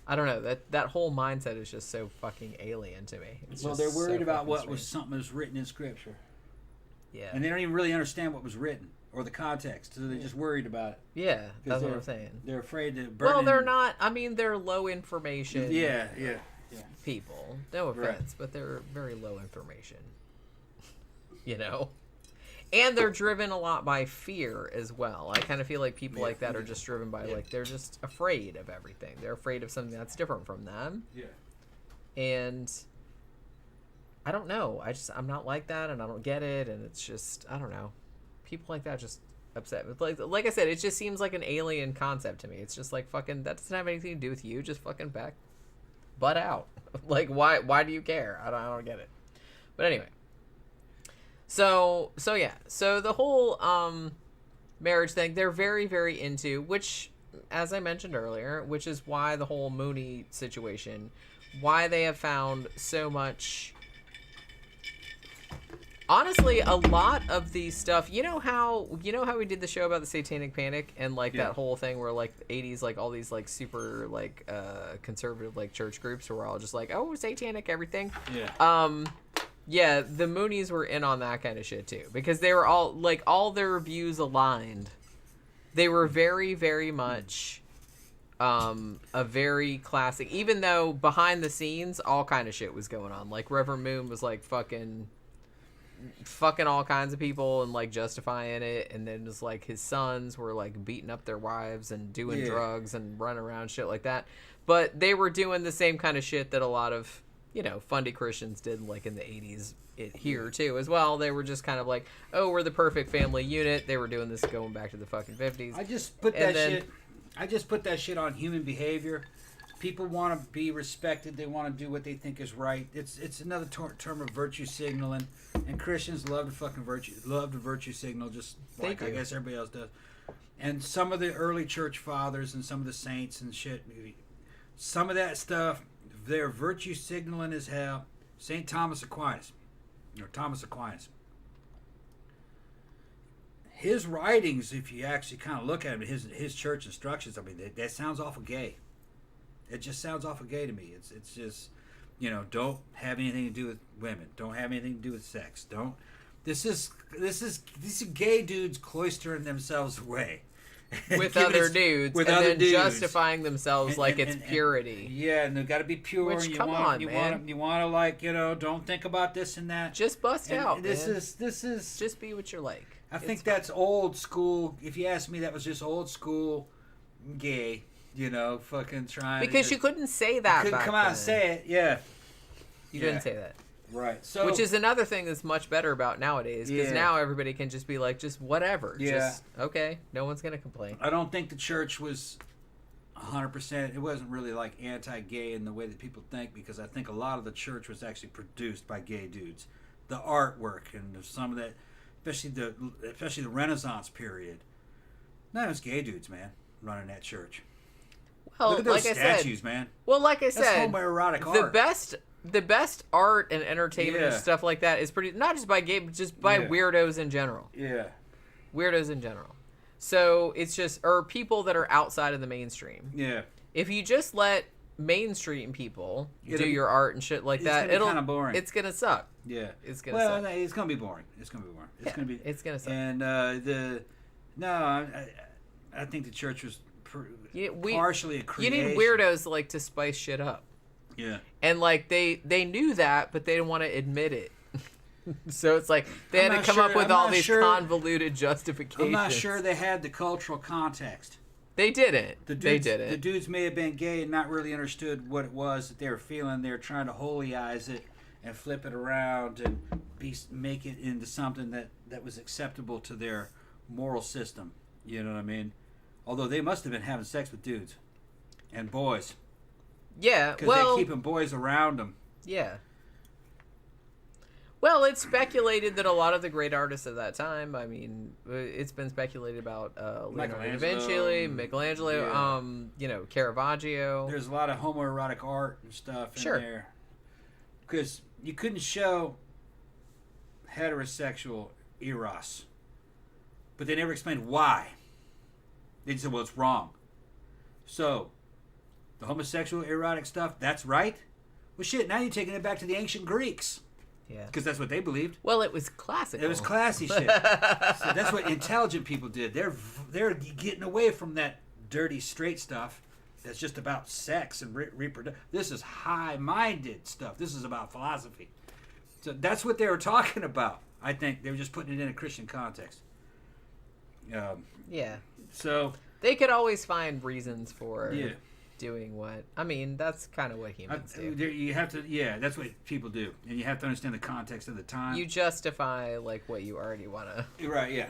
I don't know. That whole mindset is just so fucking alien to me. Well, they're worried about what was something that was written in Scripture. Yeah. And they don't even really understand what was written or the context, so they're just worried about it. Yeah, that's what I'm saying. They're afraid to burn. Well, they're not. I mean, they're low information. Yeah. People. No offense, but they're very low information. You know? And they're driven a lot by fear as well. I kind of feel like people like that are just driven by, like, they're just afraid of everything. They're afraid of something that's different from them. Yeah. And I don't know. I'm not like that, and I don't get it, and it's just, I don't know. People like that just upset. Like I said, it just seems like an alien concept to me. It's just like, fucking, that doesn't have anything to do with you. Just fucking butt out. Like, why do you care? I don't get it. But anyway. So yeah. So the whole marriage thing, they're very, very into, which, as I mentioned earlier, which is why the whole Mooney situation, why they have found so much. Honestly, a lot of the stuff, you know how we did the show about the Satanic Panic and like that whole thing where like the 80s, like all these like super like conservative like church groups were all just like, oh, satanic everything. Yeah. Yeah, the Moonies were in on that kind of shit too, because they were all like, all their views aligned. They were very, very much a very classic, even though behind the scenes all kind of shit was going on. Like Reverend Moon was like fucking all kinds of people and like justifying it, and then just like his sons were like beating up their wives and doing drugs and running around shit like that. But they were doing the same kind of shit that a lot of, you know, fundy Christians did like in the 80s here too as well. They were just kind of like, oh, we're the perfect family unit. They were doing this going back to the fucking 50s. I just put that shit on human behavior. People want to be respected. They want to do what they think is right. It's another term of virtue signaling, and Christians love to virtue signal, just like I guess everybody else does. And some of the early church fathers and some of the saints and shit, some of that stuff, they're virtue signaling as hell. St. Thomas Aquinas. His writings, if you actually kind of look at him, his church instructions, I mean, that sounds awful gay. It just sounds awful gay to me. It's just, you know, don't have anything to do with women. Don't have anything to do with sex. Don't. These are gay dudes cloistering themselves away. With other dudes, and then justifying themselves like it's purity. Yeah, and they've got to be pure. Which, you come on, man. You want to, like, you know, don't think about this and that. Just bust out, This man. is just be what you're like. I think that's old school. If you ask me, that was just old school gay. You know, fucking trying. Because you couldn't say that. Couldn't come out and say it. Yeah. You couldn't say that. Right. So, which is another thing that's much better about nowadays, because now everybody can just be like, just whatever. Yeah. Just, okay, no one's going to complain. I don't think the church was 100%. It wasn't really like anti-gay in the way that people think, because I think a lot of the church was actually produced by gay dudes. The artwork and some of that, especially the Renaissance period. No, it was gay dudes, man, running that church. Well, Look at those like statues, I said, man. Well, like I That's said, homoerotic art. the best art and entertainment and Yeah. stuff like that is pretty, not just by gay, but just by weirdos in general. Yeah. Weirdos in general. So it's just, or people that are outside of the mainstream. Yeah. If you just let mainstream people do your art and shit like that, it'll be kind of boring. It's gonna suck. Yeah. It's gonna well, suck. it's gonna be boring. It's gonna be boring. It's gonna suck. And I think the church was partially a You creation. need weirdos like to spice shit up. Yeah. And like they knew that, but they didn't want to admit it. So it's like they had to come up with all these convoluted justifications. I'm not sure they had the cultural context. They didn't. They didn't. The dudes may have been gay and not really understood what it was that they were feeling. They were trying to holyize it and flip it around and make it into something that was acceptable to their moral system. You know what I mean? Although they must have been having sex with dudes and boys. Yeah, because well, they're keeping boys around them. Yeah. Well, it's speculated that a lot of the great artists of that time, I mean, it's been speculated about Leonardo da Vinci, Michelangelo, Caravaggio. There's a lot of homoerotic art and stuff in there. Because you couldn't show heterosexual eros. But they never explained why. They just said, well, it's wrong. So, the homosexual erotic stuff, that's right? Well, shit, now you're taking it back to the ancient Greeks. Yeah. Because that's what they believed. Well, it was classical. It was classy shit. So that's what intelligent people did. They're getting away from that dirty straight stuff that's just about sex and reproduction. This is high-minded stuff. This is about philosophy. So that's what they were talking about. I think they were just putting it in a Christian context. Yeah. So they could always find reasons for doing what. I mean, that's kind of what humans do. You have to, that's what people do, and you have to understand the context of the time. You justify like what you already want to. Right. Yeah.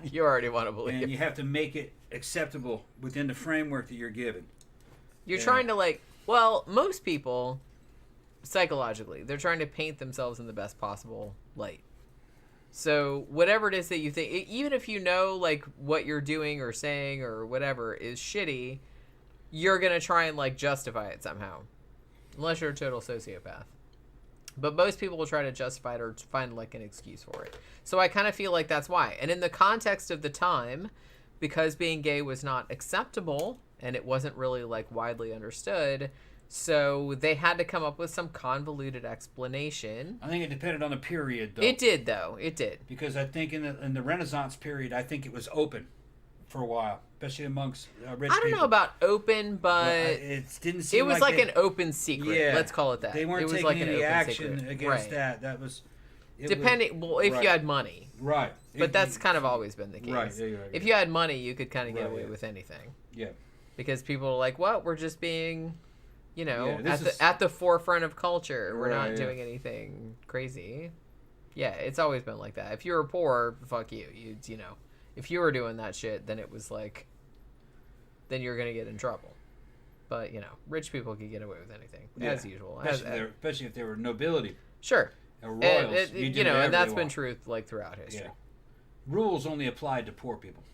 You already want to believe. And you have to make it acceptable within the framework that you're given. You're trying to most people, psychologically, they're trying to paint themselves in the best possible light. So whatever it is that you think, even if you know like what you're doing or saying or whatever is shitty, you're going to try and like justify it somehow. Unless you're a total sociopath. But most people will try to justify it or find like an excuse for it. So I kind of feel like that's why. And in the context of the time, because being gay was not acceptable and it wasn't really like widely understood, so they had to come up with some convoluted explanation. I think it depended on the period, though. It did, though. It did. Because I think in the Renaissance period, I think it was open for a while, especially amongst rich people. I don't know about open, but it didn't seem it was like an open secret. Yeah, let's call it that. They weren't it was taking like an any open action secret. against that. That was depending. If you had money, right? But that's kind of always been the case. Right. Yeah, right. If you had money, you could kind of get away with anything. Yeah. Because people are like, "What? We're just being." Yeah, at the forefront of culture. We're not doing anything crazy. Yeah, it's always been like that. If you were poor, fuck you. You know, if you were doing that shit, then it was like, then you're gonna get in trouble. But rich people could get away with anything as usual. Especially if they were nobility. Sure. Or royals. And that's been true like throughout history. Yeah. Rules only applied to poor people.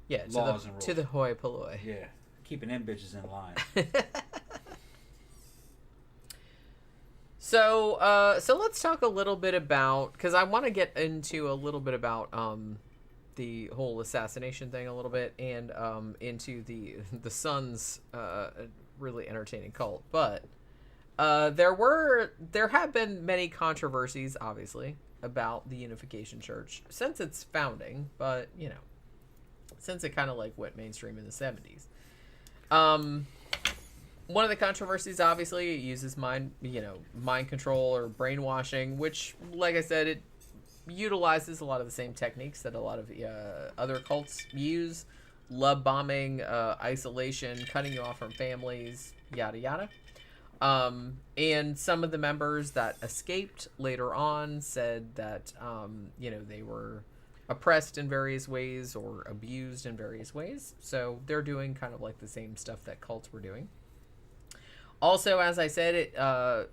Yeah. Laws and rules. To the hoi polloi. Yeah. Keeping them bitches in line. So let's talk a little bit about, because I want to get into a little bit about the whole assassination thing a little bit, and into the son's really entertaining cult. But there have been many controversies, obviously, about the Unification Church since its founding, but since it kind of like went mainstream in the 70s. One of the controversies, obviously, it uses mind control or brainwashing, which, like I said, it utilizes a lot of the same techniques that a lot of other cults use. Love bombing, isolation, cutting you off from families, yada yada. And some of the members that escaped later on said that, they were oppressed in various ways or abused in various ways. So they're doing kind of like the same stuff that cults were doing. Also, as I said, it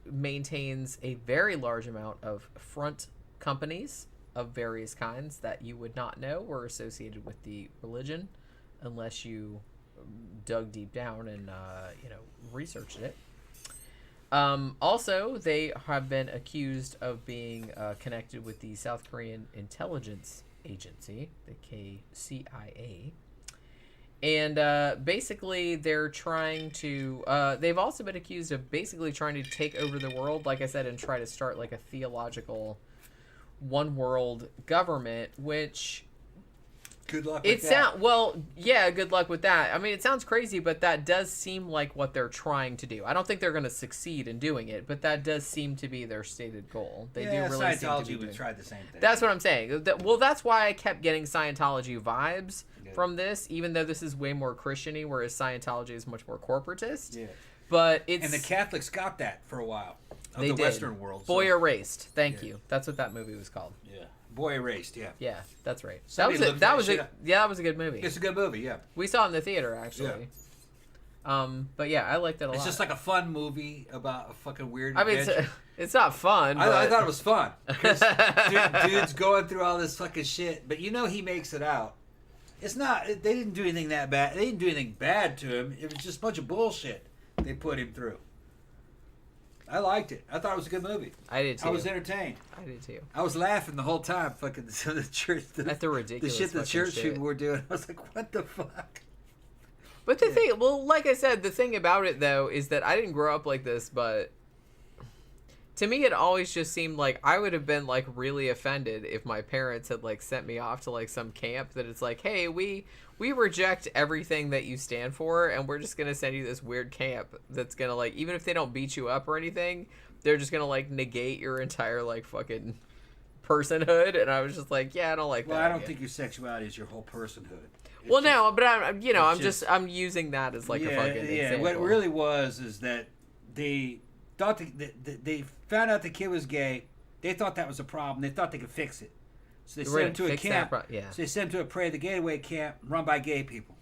maintains a very large amount of front companies of various kinds that you would not know were associated with the religion unless you dug deep down and, researched it. Also, they have been accused of being connected with the South Korean intelligence agency, the KCIA. And basically, they're trying to... they've also been accused of basically trying to take over the world, like I said, and try to start like a theological one-world government, which... Good luck with that. Good luck with that. I mean, it sounds crazy, but that does seem like what they're trying to do. I don't think they're going to succeed in doing it, but that does seem to be their stated goal. They do really Scientology would try the same thing. That's what I'm saying. That's why I kept getting Scientology vibes from this, even though this is way more Christian-y, whereas Scientology is much more corporatist. Yeah. But it's... And the Catholics got that for a while. They did. Western world. Boy Erased. Thank you. That's what that movie was called. Yeah. Boy Erased, yeah. Yeah, that's right. That was a good movie. It's a good movie, yeah. We saw it in the theater, actually. Yeah. But yeah, I liked it a lot. It's just like a fun movie about a fucking weird adventure. It's not fun. I thought it was fun. Because dude's going through all this fucking shit, but he makes it out. It's not, they didn't do anything that bad. They didn't do anything bad to him. It was just a bunch of bullshit they put him through. I liked it. I thought it was a good movie. I did too. I was entertained. I did too. I was laughing the whole time. Fucking the church. At the ridiculous the shit the church people were doing. I was like, what the fuck? But the thing, like I said, the thing about it though is that I didn't grow up like this, but to me it always just seemed like I would have been like really offended if my parents had like sent me off to like some camp that it's like, hey, we reject everything that you stand for, and we're just gonna send you this weird camp that's gonna like, even if they don't beat you up or anything, they're just gonna like negate your entire like fucking personhood. And I was just like, yeah, I don't like that. Well, I don't think your sexuality is your whole personhood. I'm using that as like a fucking example. What it really was is that they thought they found out the kid was gay. They thought that was a problem. They thought they could fix it. So they sent him to a camp. So they sent him to a Pray the Gateway camp run by gay people.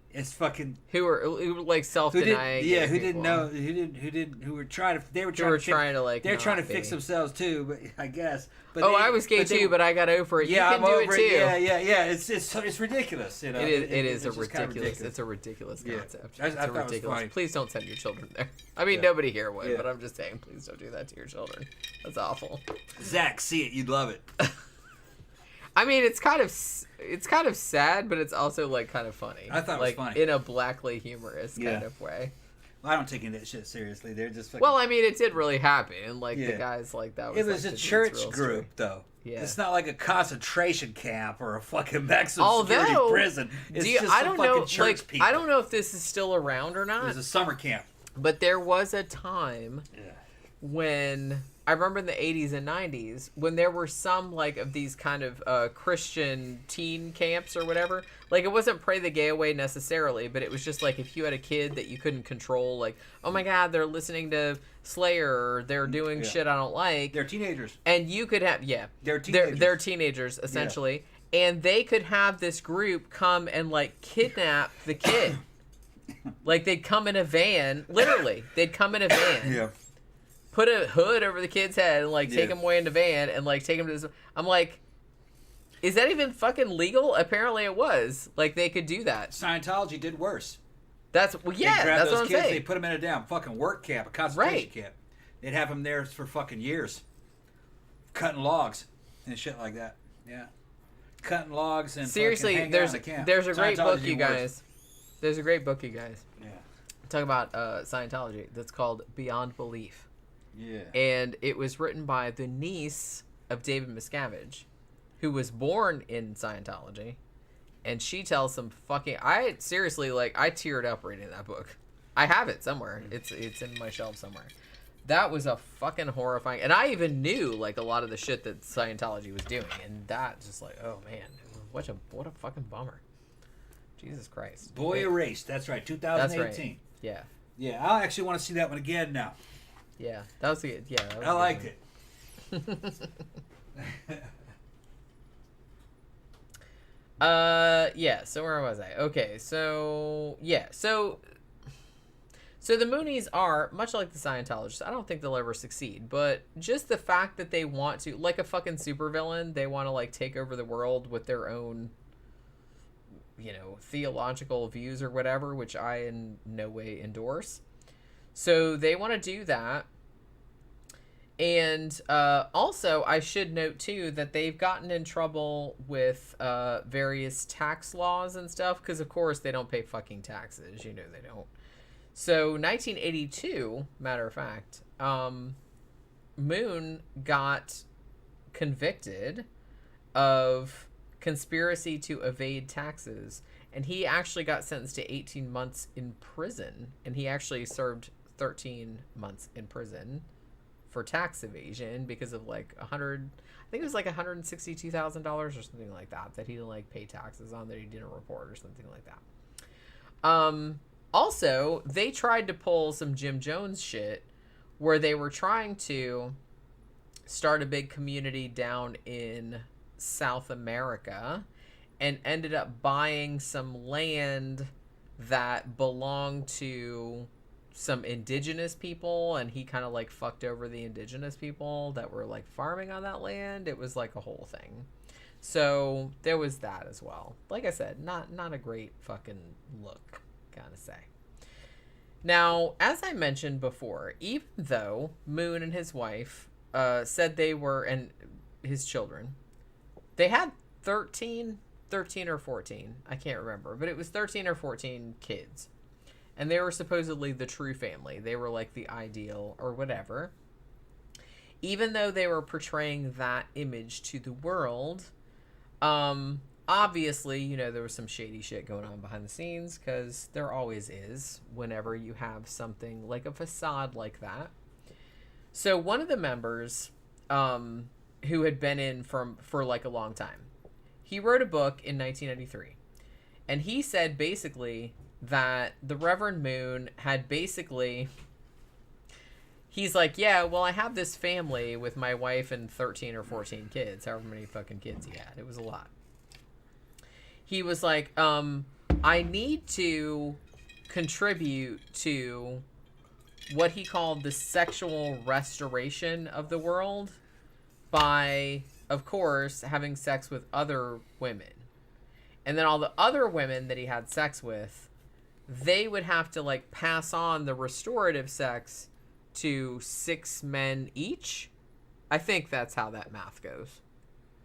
It's fucking who were like self-denying. Who were trying to. They were trying to fix themselves too. But I guess. I was gay too, but I got over it. Yeah, you can do it too. Yeah. It's ridiculous. You know, it is ridiculous. It's a ridiculous concept. I thought ridiculous. It was funny. Please don't send your children there. I mean, nobody here would, but I'm just saying, please don't do that to your children. That's awful. Zach, see it, you'd love it. I mean, it's kind of sad, but it's also like kind of funny. I thought it was funny in a blackly humorous kind of way. Well, I don't take any of that shit seriously. They're just fucking... Well, I mean, it did really happen, and like the guys like that. It was a church group, though. Yeah. It's not like a concentration camp or a fucking maximum security prison. It's just some fucking church people. I don't know if this is still around or not. It was a summer camp. But there was a time when I remember in the 80s and 90s when there were some like of these kind of Christian teen camps or whatever. Like it wasn't Pray the Gay Away necessarily, but it was just like if you had a kid that you couldn't control, like, oh my God, they're listening to Slayer or they're doing shit I don't like. They're teenagers. And you could have, they're teenagers. They're teenagers essentially. Yeah. And they could have this group come and like kidnap the kid. Like they'd come in a van, literally. They'd come in a van. Yeah. Put a hood over the kid's head and like take him away in the van and like take him to this. I'm like, is that even fucking legal? Apparently it was. Like they could do that. Scientology did worse. That's that's what I'm saying. They put them in a damn fucking work camp, a concentration camp. They'd have them there for fucking years, cutting logs and shit like that. Yeah, cutting logs and seriously, there's a great book, you guys. There's a great book, you guys. Yeah. Talk about Scientology. That's called Beyond Belief. Yeah. And it was written by the niece of David Miscavige, who was born in Scientology. And she tells some fucking... I seriously, like, I teared up reading that book. I have it somewhere. It's in my shelf somewhere. That was a fucking horrifying... And I even knew, like, a lot of the shit that Scientology was doing. And that just like, oh, man. What a fucking bummer. Jesus Christ. Boy Erased. That's right. 2018. That's right. Yeah. Yeah, I actually want to see that one again now. Yeah, that was good. Yeah, that was I liked it. Yeah, so where was I? Okay, so yeah, so the Moonies are much like the Scientologists. I don't think they'll ever succeed, but just the fact that they want to, like a fucking supervillain, they want to like take over the world with their own, you know, theological views or whatever, which I in no way endorse. So they want to do that. And also, I should note, too, that they've gotten in trouble with various tax laws and stuff, because, of course, they don't pay fucking taxes. You know they don't. So, 1982, matter of fact, Moon got convicted of conspiracy to evade taxes, and he actually got sentenced to 18 months in prison, and he actually served 13 months in prison for tax evasion because of like I think it was like $162,000 or something like that he didn't like pay taxes on, that he didn't report or something like that. Also, they tried to pull some Jim Jones shit where they were trying to start a big community down in South America and ended up buying some land that belonged to some indigenous people, and he kind of like fucked over the indigenous people that were like farming on that land. It was like a whole thing. So there was that as well. Like I said, not a great fucking look, kind of say. Now, as I mentioned before, even though Moon and his wife said they were, and his children, they had 13 or 14, I can't remember, but it was 13 or 14 kids. And they were supposedly the true family. They were like the ideal or whatever. Even though they were portraying that image to the world, obviously, you know, there was some shady shit going on behind the scenes, because there always is whenever you have something like a facade like that. So one of the members, who had been in for like a long time, he wrote a book in 1993. And he said basically that the Reverend Moon had basically, he's like, yeah, well, I have this family with my wife and 13 or 14 kids, however many fucking kids he had. It was a lot. He was like, I need to contribute to what he called the sexual restoration of the world by, of course, having sex with other women. And then all the other women that he had sex with, they would have to like pass on the restorative sex to 6 men each. I think that's how that math goes.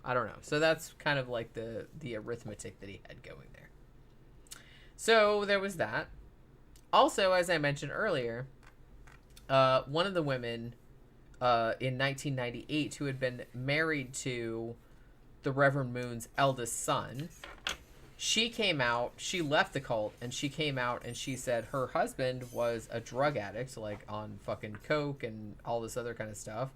I don't know. So that's kind of like the arithmetic that he had going there. So there was that. Also, as I mentioned earlier, one of the women in 1998 who had been married to the Reverend Moon's eldest son, she came out, she left the cult, and she came out and she said her husband was a drug addict, like on fucking coke and all this other kind of stuff,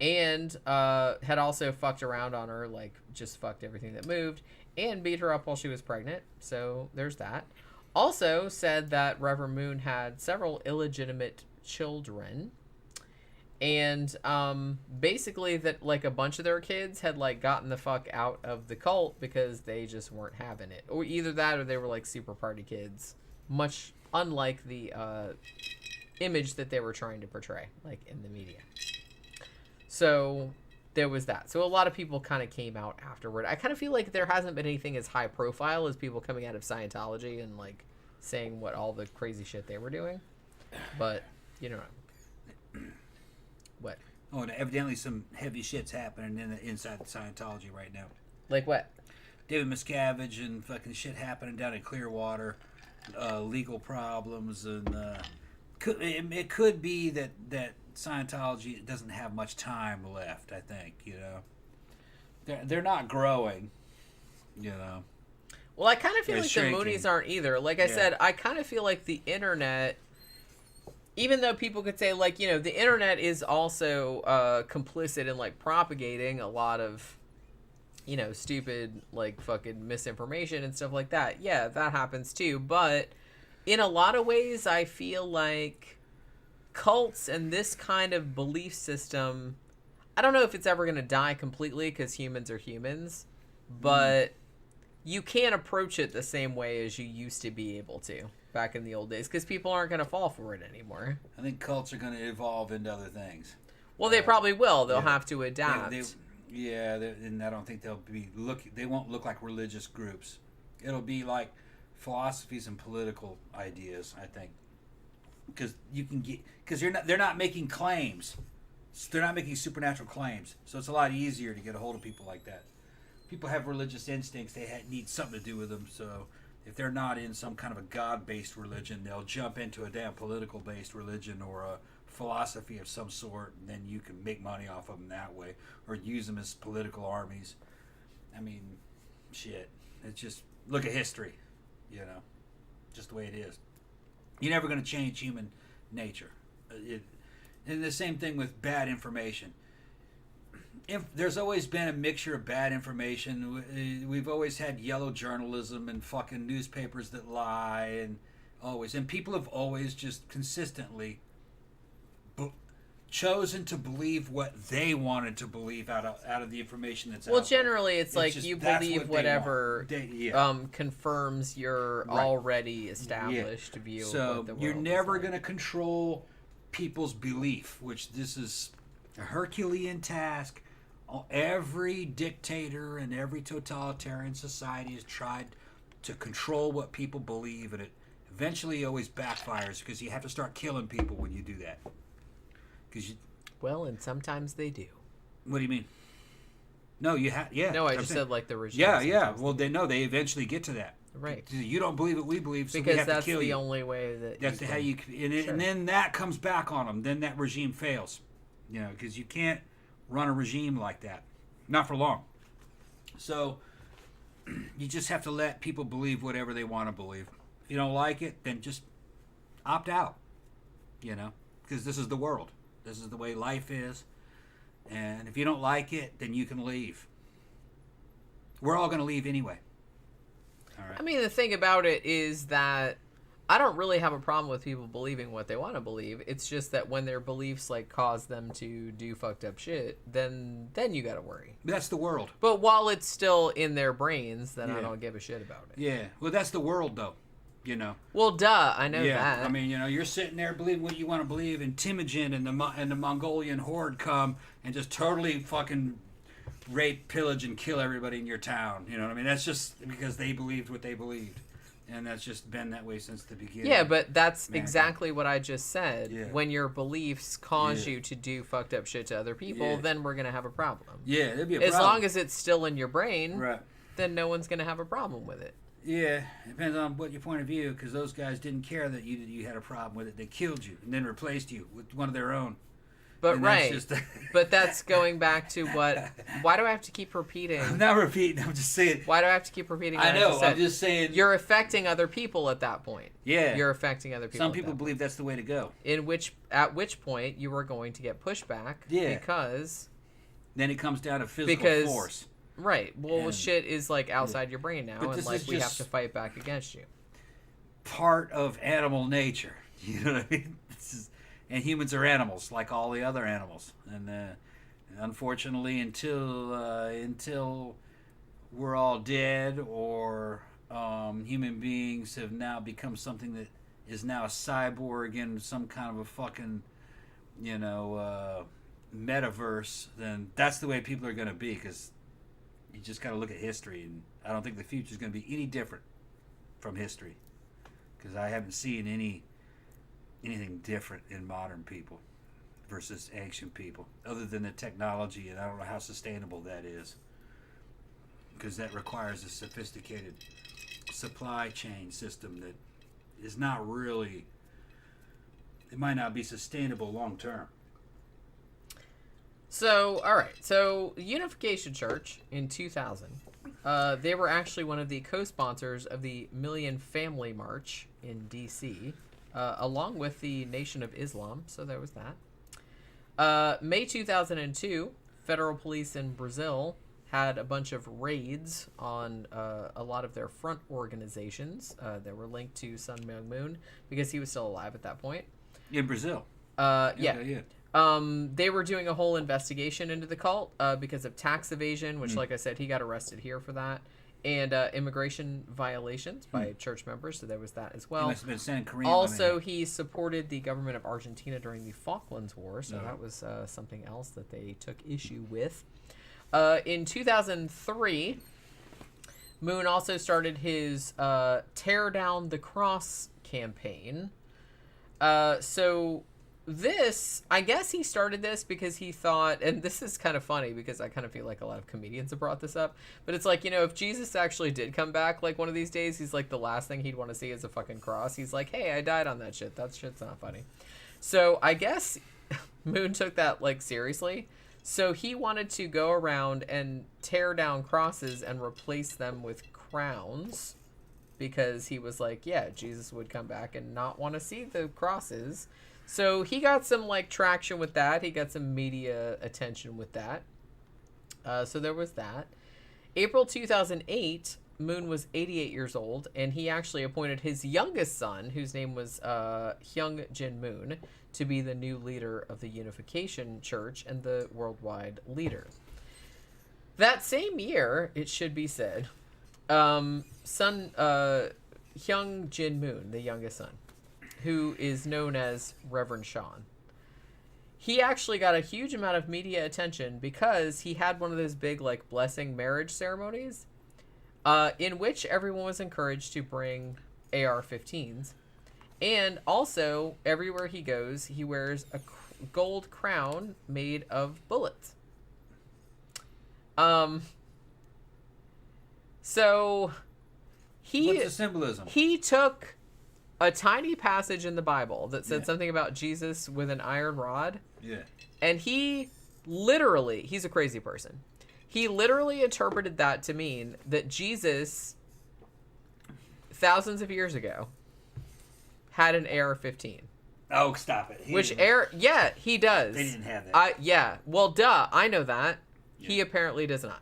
and had also fucked around on her, like just fucked everything that moved, and beat her up while she was pregnant. So there's that. Also said that Reverend Moon had several illegitimate children, and basically that like a bunch of their kids had like gotten the fuck out of the cult because they just weren't having it, or either that or they were like super party kids, much unlike the image that they were trying to portray like in the media. So there was that. So a lot of people kind of came out afterward. I kind of feel like there hasn't been anything as high profile as people coming out of Scientology and like saying what all the crazy shit they were doing, but you know what? Oh, and evidently some heavy shit's happening inside Scientology right now. Like what? David Miscavige and fucking shit happening down in Clearwater, legal problems, and it could be that Scientology doesn't have much time left. I think, you know, they're not growing, you know. Well, I kind of feel They're like shrinking. the Moonies aren't either. Like I said, I kind of feel like the internet, even though people could say, like, you know, the internet is also complicit in, like, propagating a lot of, you know, stupid, like, fucking misinformation and stuff like that. Yeah, that happens too. But in a lot of ways, I feel like cults and this kind of belief system, I don't know if it's ever going to die completely because humans are humans, but you can't approach it the same way as you used to be able to back in the old days because people aren't going to fall for it anymore. I think cults are going to evolve into other things. Well, they probably will. They'll have to adapt. And I don't think they won't look like religious groups. It'll be like philosophies and political ideas, I think. Because they're not making claims. They're not making supernatural claims. So it's a lot easier to get a hold of people like that. People have religious instincts. They need something to do with them. So if they're not in some kind of a God-based religion, they'll jump into a damn political-based religion or a philosophy of some sort, and then you can make money off of them that way, or use them as political armies. I mean, shit. It's just, look at history, just the way it is. You're never going to change human nature. And the same thing with bad information. There's always been a mixture of bad information. We've always had yellow journalism and fucking newspapers that lie, and people have always just consistently chosen to believe what they wanted to believe out of the information that's out there. Well, generally, it's like just, you believe whatever confirms your already established view. So of what the world you're never going to control people's belief, which this is a Herculean task. Every dictator and every totalitarian society has tried to control what people believe, and it eventually always backfires because you have to start killing people when you do that. And sometimes they do. What do you mean? No, you have. Yeah. No, I just said like the regime. Yeah. Well, they eventually get to that. Right. You don't believe what we believe, so because we have to kill you. Because that's the only way that. That's how you. And then that comes back on them. Then that regime fails. Because you can't run a regime like that, not for long. So you just have to let people believe whatever they want to believe. If you don't like it, then just opt out. Because this is the world. This is the way life is. And if you don't like it, then you can leave. We're all going to leave anyway. All right. I mean, the thing about it is that I don't really have a problem with people believing what they want to believe. It's just that when their beliefs cause them to do fucked up shit, then you got to worry. That's the world. But while it's still in their brains, then I don't give a shit about it. Yeah. Well, that's the world, though. Well, duh, I know that. I mean, you're sitting there believing what you want to believe, and Temujin and the Mongolian horde come and just totally fucking rape, pillage, and kill everybody in your town. You know what I mean? That's just because they believed what they believed, and that's just been that way since the beginning. Yeah, but that's exactly what I just said. Yeah. When your beliefs cause you to do fucked up shit to other people, then we're gonna have a problem. Yeah, there'd be a problem. As long as it's still in your brain, right, then no one's gonna have a problem with it. Yeah, depends on what your point of view, because those guys didn't care that you had a problem with it. They killed you and then replaced you with one of their own. But but that's going back to what... Why do I have to keep repeating? I'm not repeating, I'm just saying. Why do I have to keep repeating what I know, I'm just saying. You're affecting other people at that point. Yeah. You're affecting other people. Some people believe that's the way to go. At which point you are going to get pushback. Yeah. Because... Then it comes down to physical force. Right. Well, shit is outside your brain now, and we have to fight back against you. Part of animal nature. You know what I mean? And humans are animals, like all the other animals. And unfortunately, until we're all dead, or human beings have now become something that is now a cyborg in some kind of a fucking, metaverse, then that's the way people are going to be, because you just got to look at history, and I don't think the future is going to be any different from history, because I haven't seen anything different in modern people versus ancient people, other than the technology, and I don't know how sustainable that is, because that requires a sophisticated supply chain system that is not really, it might not be sustainable long term. So, all right. So, Unification Church in 2000, they were actually one of the co-sponsors of the Million Family March in D.C., along with the Nation of Islam. So there was that. May 2002, federal police in Brazil had a bunch of raids on a lot of their front organizations that were linked to Sun Myung Moon because he was still alive at that point. In Brazil. Yeah. They were doing a whole investigation into the cult because of tax evasion, which, like I said, he got arrested here for that, and immigration violations by church members, so there was that as well. He must have been sending Korean Also, women he supported the government of Argentina during the Falklands War, so that was something else that they took issue with. In 2003, Moon also started his Tear Down the Cross campaign. So this, I guess he started this because he thought, and this is kind of funny because I kind of feel like a lot of comedians have brought this up, but it's like, you know, if Jesus actually did come back like one of these days, he's like, the last thing he'd want to see is a fucking cross. He's like, hey, I died on that shit. That shit's not funny. So I guess Moon took that like seriously. So he wanted to go around and tear down crosses and replace them with crowns because he was like, yeah, Jesus would come back and not want to see the crosses. So he got some like traction with that. He got some media attention with that. So there was that. April 2008, Moon was 88 years old, and he actually appointed his youngest son, whose name was Myung Moon, to be the new leader of the Unification Church and the worldwide leader. That same year, it should be said, Myung Moon, the youngest son, who is known as Reverend Sean, he actually got a huge amount of media attention because he had one of those big like blessing marriage ceremonies in which everyone was encouraged to bring AR-15s. And also, everywhere he goes, he wears a gold crown made of bullets. So What's the symbolism? He took a tiny passage in the Bible that said something about Jesus with an iron rod. Yeah. And he literally, he's a crazy person. He literally interpreted that to mean that Jesus, thousands of years ago, had an AR-15. Oh, stop it. He does. They didn't have that. Yeah. Well, duh. I know that. Yeah. He apparently does not.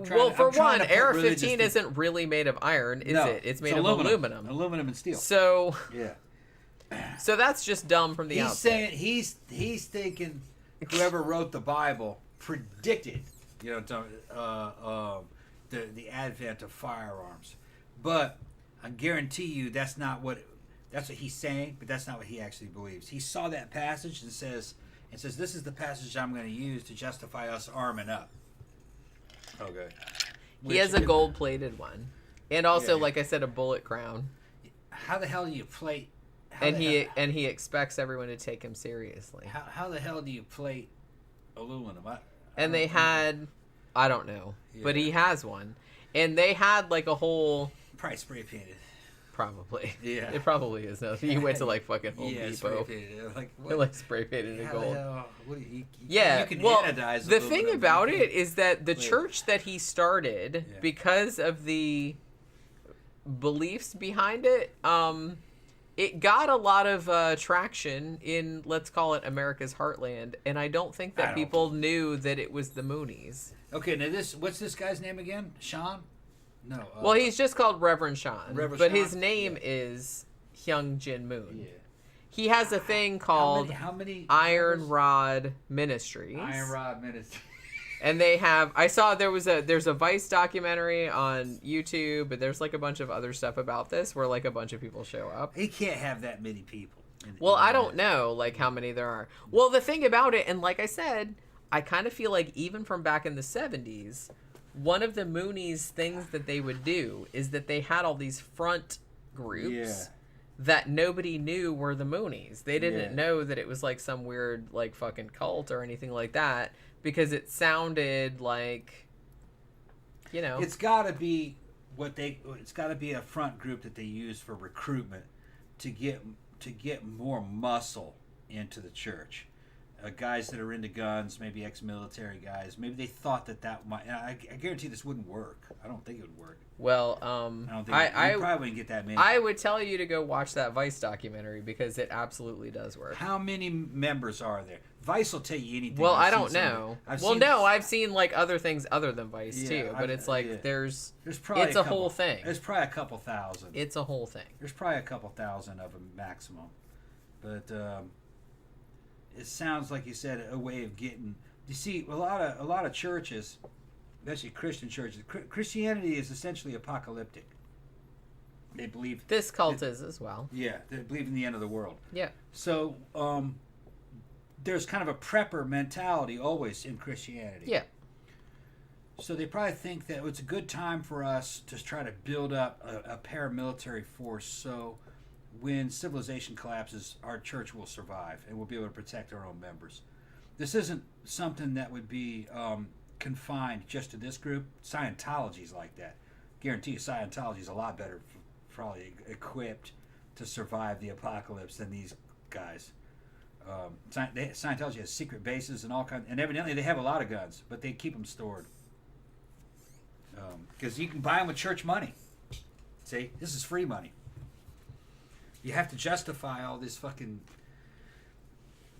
For one, AR-15 isn't really made of iron, is it? It's made of aluminum. Aluminum and steel. So yeah. So that's just dumb from the outset. He's thinking whoever wrote the Bible predicted, the advent of firearms. But I guarantee you that's what he's saying, but that's not what he actually believes. He saw that passage and says, this is the passage I'm going to use to justify us arming up. Okay. He has a gold-plated one. And also, like I said, a bullet crown. How the hell do you plate... he expects everyone to take him seriously. How the hell do you plate aluminum? I don't know. Yeah. But he has one. And they had like a whole... Probably spray painted. Probably. Yeah. It probably is. No, you went to like fucking Home Depot. Spray painted. Like what? Like spray painted in gold. You can anodize the thing about it is that the church that he started, because of the beliefs behind it, it got a lot of traction in, let's call it, America's heartland, and I don't think that people knew that it was the Moonies. Okay, now what's this guy's name again? Sean? No. Well, he's just called Reverend Sean, but his name is Myung Moon. Yeah. He has a thing called how many Iron Rod Ministries. Iron Rod Ministries. And they have, I saw there's a Vice documentary on YouTube, but there's like a bunch of other stuff about this where like a bunch of people show up. He can't have that many people. I don't know like how many there are. Well, the thing about it, and like I said, I kind of feel like even from back in the 70s, one of the Moonies things that they would do is that they had all these front groups that nobody knew were the Moonies. They didn't know that it was like some weird like fucking cult or anything like that because it sounded like, It's got to be it's got to be a front group that they use for recruitment to get more muscle into the church. guys that are into guns, maybe ex-military guys, maybe they thought that might. I guarantee this wouldn't work. I don't think it would work. Well, I don't think you probably wouldn't get that many. I would tell you to go watch that Vice documentary because it absolutely does work. How many members are there? Vice will tell you anything. Well, I don't know. I've seen like other things other than Vice too, but it's like there's probably it's a whole thing. There's probably a couple thousand. It's a whole thing. There's probably a couple thousand of them maximum, but it sounds like you said a way of getting. You see, a lot of churches, especially Christian churches, Christianity is essentially apocalyptic. They believe this cult is as well. Yeah, they believe in the end of the world. Yeah. So there's kind of a prepper mentality always in Christianity. Yeah. So they probably think that it's a good time for us to try to build up a paramilitary force. So when civilization collapses, our church will survive and we'll be able to protect our own members. This isn't something that would be confined just to this group. Scientology's like that. Guarantee you Scientology's a lot better, probably equipped to survive the apocalypse than these guys. Scientology has secret bases and all kinds, and evidently they have a lot of guns, but they keep them stored because you can buy them with church money. See, this is free money. You have to justify all this fucking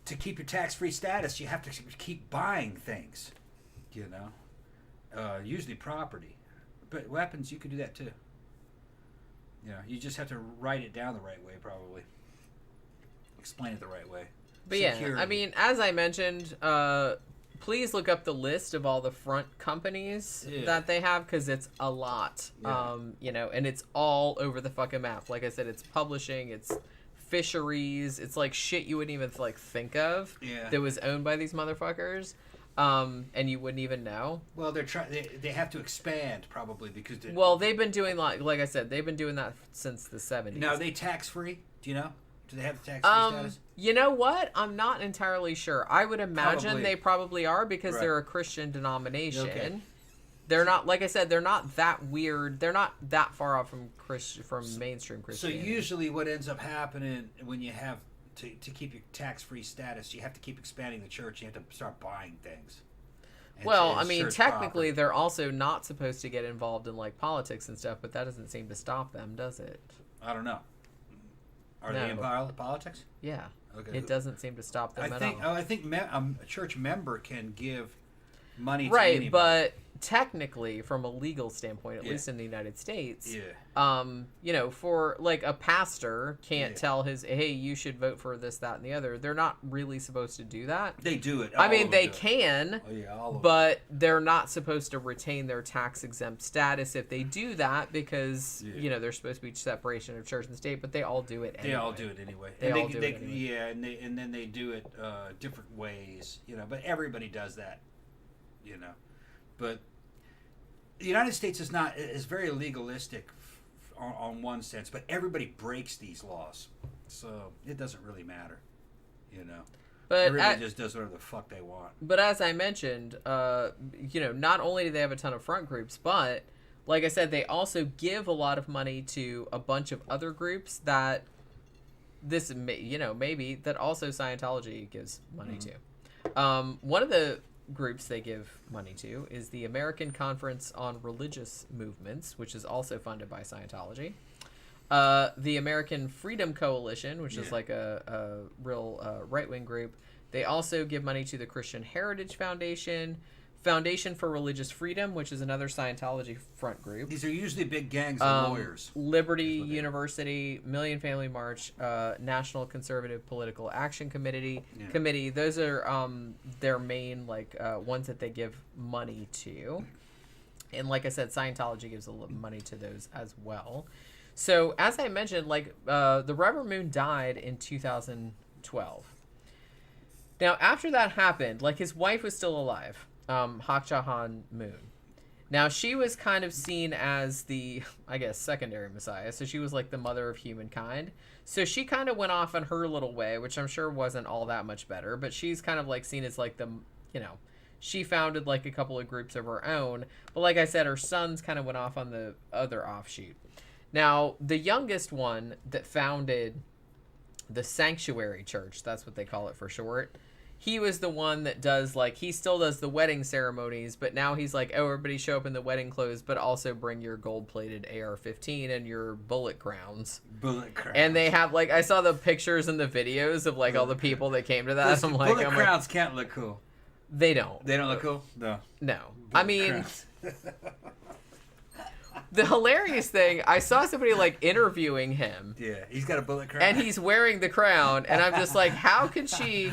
to keep your tax-free status. You have to keep buying things, you know, usually property, but weapons you could do that too. You know, you just have to write it down the right way, probably explain it the right way. But Security. yeah, I mean, as I mentioned, please look up the list of all the front companies that they have because it's a lot. Yeah. You know, and it's all over the fucking map. Like I said, it's publishing, it's fisheries, it's like shit you wouldn't even like think of that was owned by these motherfuckers. And you wouldn't even know. Well, they're trying. They have to expand probably because. They've been doing like I said, they've been doing that since the 70s. Now, are they tax free? Do you know? Do they have the tax free status? You know what? I'm not entirely sure. I would imagine they probably are because they're a Christian denomination. Okay. They're not, like I said, they're not that weird. They're not that far off from mainstream Christianity. So usually, what ends up happening when you have to keep your tax-free status, you have to keep expanding the church. You have to start buying things. Well, I mean, technically, they're also not supposed to get involved in like politics and stuff, but that doesn't seem to stop them, does it? I don't know. Are they in politics? Yeah. Okay. It doesn't seem to stop them at all. I think a church member can give money to anybody. Right, but technically, from a legal standpoint, at least in the United States, you know, for like a pastor can't tell hey, you should vote for this, that, and the other. They're not really supposed to do that. They do it. I mean, they can, but they're not supposed to retain their tax-exempt status if they do that because, you know, there's supposed to be separation of church and state, but they all do it anyway. They all do it anyway. Yeah, and then they do it different ways, you know, but everybody does that, you know. But the United States is very legalistic on one sense, but everybody breaks these laws, so it doesn't really matter, you know. But everybody just does whatever the fuck they want. But as I mentioned, you know, not only do they have a ton of front groups, but like I said, they also give a lot of money to a bunch of other groups that maybe that also Scientology gives money to. One of the groups they give money to is the American Conference on Religious Movements, which is also funded by Scientology. The American Freedom Coalition, which is like a real right-wing group. They also give money to the Christian Heritage Foundation for Religious Freedom, which is another Scientology front group. These are usually big gangs of lawyers. Liberty University, Million Family March, National Conservative Political Action Committee. Those are their main ones that they give money to. And like I said, Scientology gives money to those as well. So as I mentioned, the Reverend Moon died in 2012. Now after that happened, his wife was still alive. Hak Jahan Moon. Now, she was kind of seen as the, I guess, secondary messiah. So she was like the mother of humankind. So she kind of went off in her little way, which I'm sure wasn't all that much better. But she's kind of seen as the, she founded a couple of groups of her own. But like I said, her sons kind of went off on the other offshoot. Now, the youngest one that founded the Sanctuary Church, that's what they call it for short, he was the one that does, like, he still does the wedding ceremonies, but now he's like, oh, everybody show up in the wedding clothes, but also bring your gold-plated AR-15 and your bullet crowns. Bullet crowns. And they have, like, I saw the pictures and the videos of, like, all the people that came to that. Listen, bullet crowns can't look cool. They don't. They don't look cool? No. No. I mean... The hilarious thing, I saw somebody, like, interviewing him. Yeah, he's got a bullet crown. And he's wearing the crown, and I'm just like, how can she...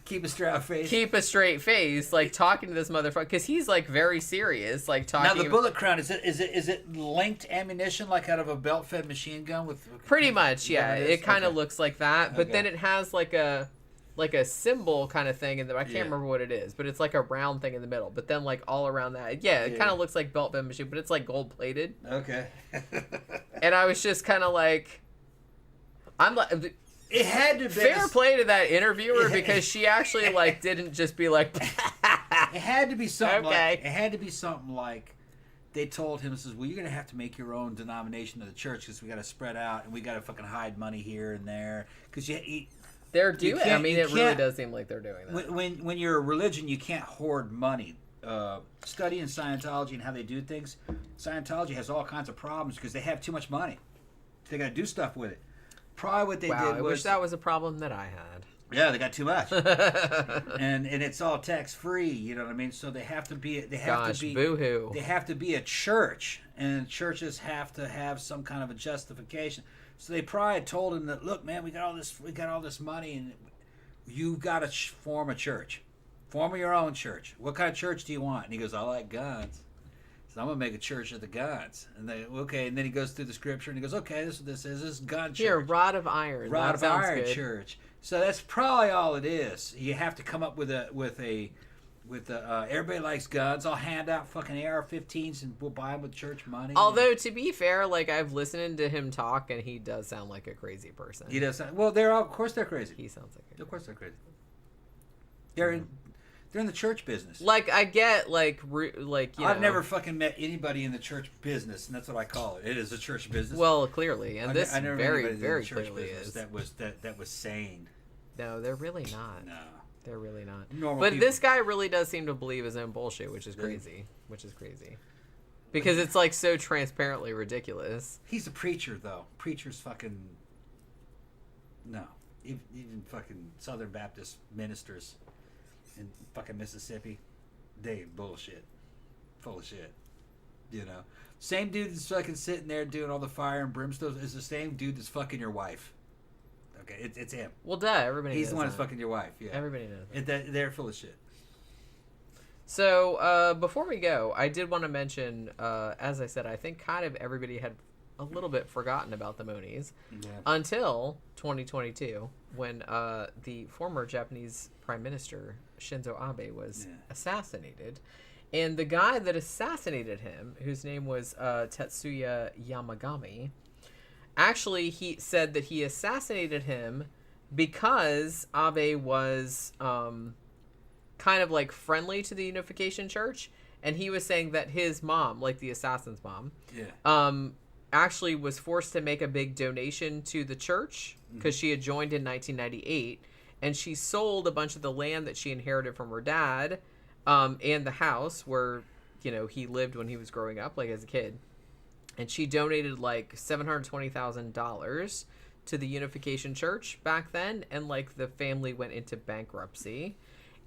Keep a straight face, like, talking to this motherfucker? Because he's, like, very serious, like, talking... Now, the bullet crown, is it linked ammunition, like out of a belt-fed machine gun? With Pretty much, yeah. It kind of okay. looks like that, but then it has, like a symbol kind of thing, and I can't remember what it is, but it's like a round thing in the middle. But then, like, all around that, it kind of looks like belt-fed machine, but it's, like, gold-plated. Okay. And I was just kind of like... I'm like... It had to be fair play to that interviewer, because she actually, like, didn't just be like... It had to be something Okay. like... It had to be something like... They told him, says, well, you're going to have to make your own denomination of the church, because we got to spread out, and we got to fucking hide money here and there. Because they're doing... I mean, it really does seem like they're doing that. When you're a religion, you can't hoard money. Studying Scientology and how they do things, Scientology has all kinds of problems because they have too much money. They got to do stuff with it. Probably what they did was... I wish that was a problem that I had. Yeah, they got too much. and it's all tax-free, you know what I mean? So they have to be... Boo-hoo. They have to be a church, and churches have to have some kind of a justification. So they probably told him that, look, man, we got all this money, and you got to form a church. Form your own church. What kind of church do you want? And he goes, I like guns. So I'm going to make a church of the guns. And they, okay, and then he goes through the scripture, and he goes, okay, this is what this is. This is gun church. Here, rod of iron. Rod of iron good. church. So that's probably all it is. You have to come up with everybody likes guns. I'll hand out fucking AR-15s and we'll buy them with church money. Although, to be fair, like, I've listened to him talk, and he does sound like a crazy person. He does sound... Well, of course they're crazy. He sounds like Of course they're crazy. They're in the church business. Like, I get, like, I've never fucking met anybody in the church business, and that's what I call it. It is a church business. Well, clearly. And this I never very, met anybody very in the church clearly business is. That was sane. No, they're really not. No. They're really not. Normal but people. This guy really does seem to believe his own bullshit, which is crazy. Because it's, like, so transparently ridiculous. He's a preacher, though. Preachers fucking... No. Even fucking Southern Baptist ministers in fucking Mississippi, they bullshit. Full of shit. You know? Same dude that's fucking sitting there doing all the fire and brimstone is the same dude that's fucking your wife. Okay, it's him. Well, duh, everybody knows He's the one that's that. fucking your wife, yeah. Everybody knows that. They're full of shit. So, before we go, I did want to mention, as I said, I think kind of everybody had a little bit forgotten about the Moonies until 2022, when the former Japanese Prime Minister Shinzo Abe was assassinated. And the guy that assassinated him, whose name was Tetsuya Yamagami, actually he said that he assassinated him because Abe was kind of like friendly to the Unification Church, and he was saying that his mom, like the assassin's mom, actually was forced to make a big donation to the church because she had joined in 1998, and she sold a bunch of the land that she inherited from her dad, and the house where, you know, he lived when he was growing up, like as a kid. And she donated like $720,000 to the Unification Church back then, and like the family went into bankruptcy.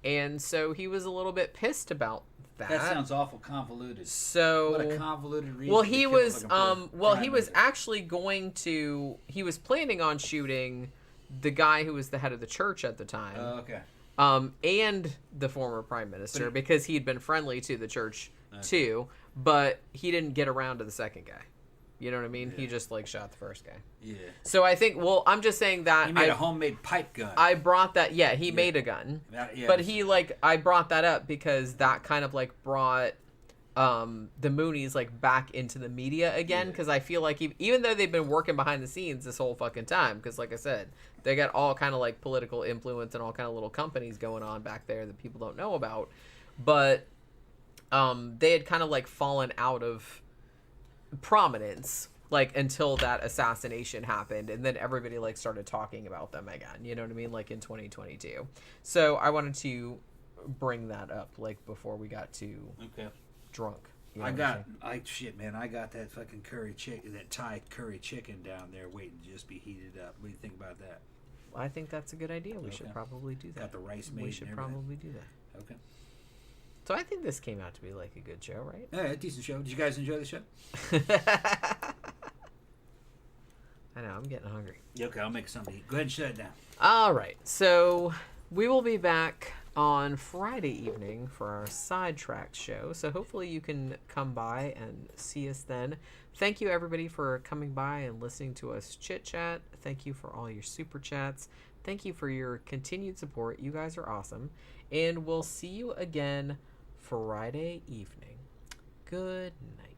And so he was a little bit pissed about that. That sounds awful convoluted. So what a convoluted reason. Well, he was he was actually he was planning on shooting the guy who was the head of the church at the time. Oh, okay. And the former prime minister, because he'd been friendly to the church too, but he didn't get around to the second guy. You know what I mean? Yeah. He just like shot the first guy. Yeah. So I think, well, I'm just saying that he made a homemade pipe gun. I brought that. Yeah, he made a gun. But he I brought that up because that kind of like brought the Moonies like back into the media again, because I feel like even though they've been working behind the scenes this whole fucking time, because like I said, they got all kind of like political influence and all kind of little companies going on back there that people don't know about, but they had kind of like fallen out of prominence, like until that assassination happened, and then everybody like started talking about them again. You know what I mean? Like in 2022. So I wanted to bring that up like before we got too drunk. You know I what I'm got I got that fucking curry chicken, that Thai curry chicken down there waiting to just be heated up. What do you think about that? I think that's a good idea. We should probably do that. Got the rice made. We should and everything. probably do that. Okay. So I think this came out to be like a good show, right? Yeah, decent show. Did you guys enjoy the show? I know, I'm getting hungry. Okay, I'll make something to eat. Go ahead and shut it down. All right, so we will be back on Friday evening for our Sidetracked show. So hopefully you can come by and see us then. Thank you, everybody, for coming by and listening to us chit-chat. Thank you for all your super chats. Thank you for your continued support. You guys are awesome. And we'll see you again Friday evening. Good night.